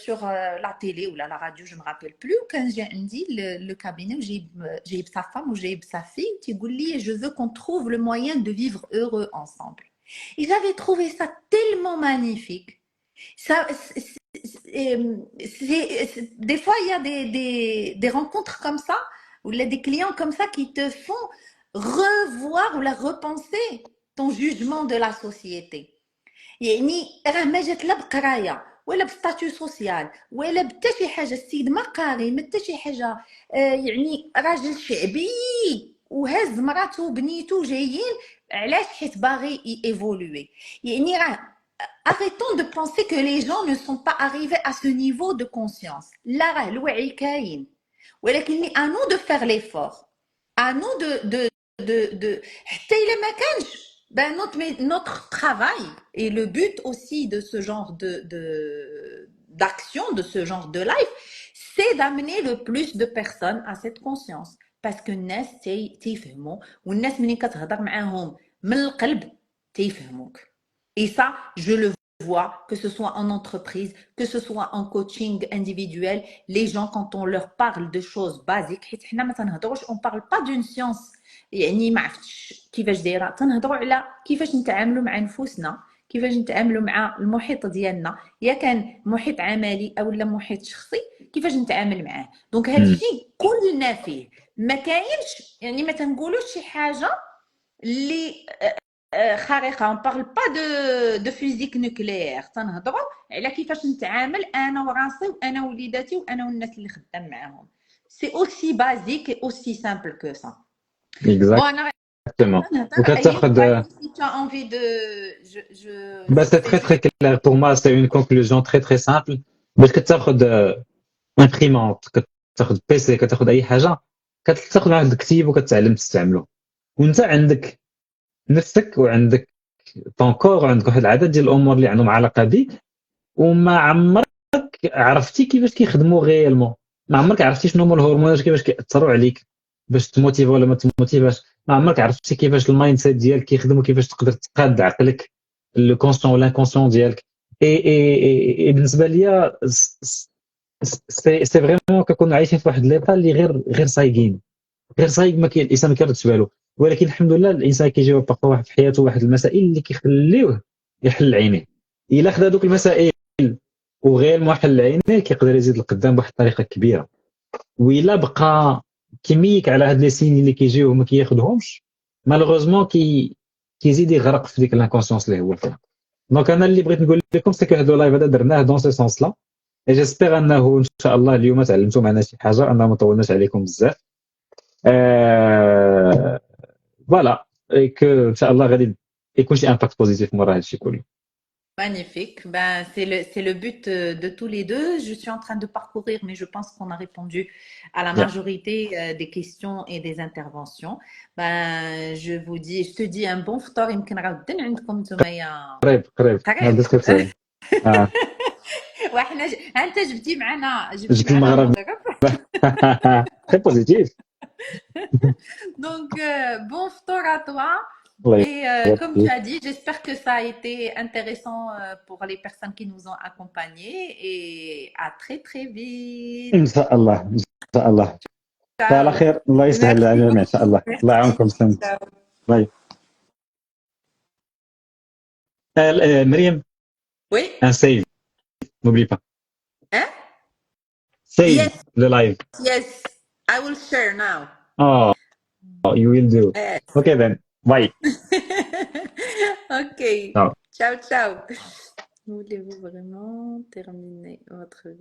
sur la télé ou la radio, je ne me rappelle plus, quand j'ai dit le cabinet où j'ai sa femme ou j'ai sa fille, tu dis, je veux qu'on trouve le moyen de vivre heureux ensemble. Et j'avais trouvé ça tellement magnifique. Ça, des fois, il y a des rencontres comme ça, ou il y a des clients comme ça qui te font revoir ou la repenser ton jugement de la société. يعني راه ما جات لا بقرايه ولا بستاتيو سوسيال ولا بتا شي حاجه السيد ما قاري ما حتى شي حاجه يعني راجل شعبي وهز مراته وبنيته جايين علاش حيت باغي ايفولوي يعني راه arrêtons de penser que les gens ne sont pas arrivés à ce niveau de conscience لا راه الوعي كاين ولكن à nous de faire l'effort à nous de حتى الا ما كانش ben, notre travail et le but aussi de ce genre d'action, de ce genre de life, c'est d'amener le plus de personnes à cette conscience. Parce que الناس تيفهموا والناس ملي كتهضر معاهم من القلب تيفهموك. Et ça, je le vois, que ce soit en entreprise, que ce soit en coaching individuel, les gens, quand on leur parle de choses basiques, حيت حنا ما تنهضروش, on parle pas d'une science يعني ما عرفتش كيفاش دايره تنهضروا على كيفاش نتعاملوا مع نفوسنا كيفاش نتعاملوا مع المحيط ديالنا يا كان محيط عملي او لا محيط شخصي كيفاش نتعامل معاه دونك هذا الشيء كلنا فيه ما كاينش يعني ما تنقولوش شي حاجه اللي خارقه on parle pas de physique nucléaire تنهضروا على كيفاش نتعامل انا وراسي وانا وليداتي وانا والناس اللي خدام معاهم سي aussi basique et aussi simple que ça. Bon, Exactement. si tu as envie de. Bah, Je c'est sais très juste. très clair. Pour moi, c'est une conclusion très très simple. باش كتاخد imprimante كتاخد بيسي كتاخد اي حاجه كتاخد معاك الكتيب وكتعلم تستعمله وانت عندك نفسك وعندك طون كور وعندك واحد العدد ديال الامور اللي عندهم علاقه بك وما عمرك عرفتي كيفاش كيخدموا غيالمون ما عمرك عرفتي شنو هما الهرمونات كيفاش كيأثروا عليك باش تموتيفا ولا ما تموتيفاش ما عمرك عرفتي كيفاش المايند سيت ديالك كيخدم وكيفاش تقدر تقاد عقلك لو كونسيون ولا انكونسيون ديالك اي بالنسبه ليا سي فريمون كنكونوا عايشين في واحد ليطا اللي غير صايقين غير صايق ما كاين الانسان ما كيردش بالو ولكن الحمد لله الانسان كيجاوب بقى واحد في حياته واحد المسائل اللي كيخليوه يحل عينيه الا خدا دوك المسائل وغير ما حل عينيه كيقدر يزيد لقدام بواحد الطريقه كبيره وإلا بقى كيميك على هاد لي سين اللي كيجيو وما كياخذهمش مالوغوزمون كيزيد يغرق في ديك لانكونسيونس اللي هو فيها دونك انا اللي بغيت نقول لكم سي كو هاد اللايف هذا درناه دون سو سونس لا اي جيسبيغ انه ان شاء الله اليوم تعلمتوا معنا شي حاجه انه ما طولناش عليكم بزاف فوالا كو ان شاء الله غادي يكون شي امباكت بوزيتيف مورا هادشي كله. Magnifique. Ben, c'est le but de tous les deux. Je suis en train de parcourir, mais je pense qu'on a répondu à la majorité des questions et des interventions. Ben, je te dis un bon فطور يمكن غدا عندكم نتوما قريب قريب. قريب وحنا انت جبتي معنا جبت المغرب très positif. Donc, bon ftour à toi. الله Et comme tu as dit, j'espère que ça a été intéressant pour les personnes qui nous ont accompagnés et à très très vite. ان شاء الله ان شاء الله على Ciao. خير الله يسهل على الجميع ان شاء الله الله يعاونكم سلمت Ciao. باي مريم Oui? un save n'oublie pas Hein? save Yes, le live yes. I will share now. oh you will do Yes. okay then bye Ok. Ciao. Ciao, ciao. Voulez-vous vraiment terminer votre vie?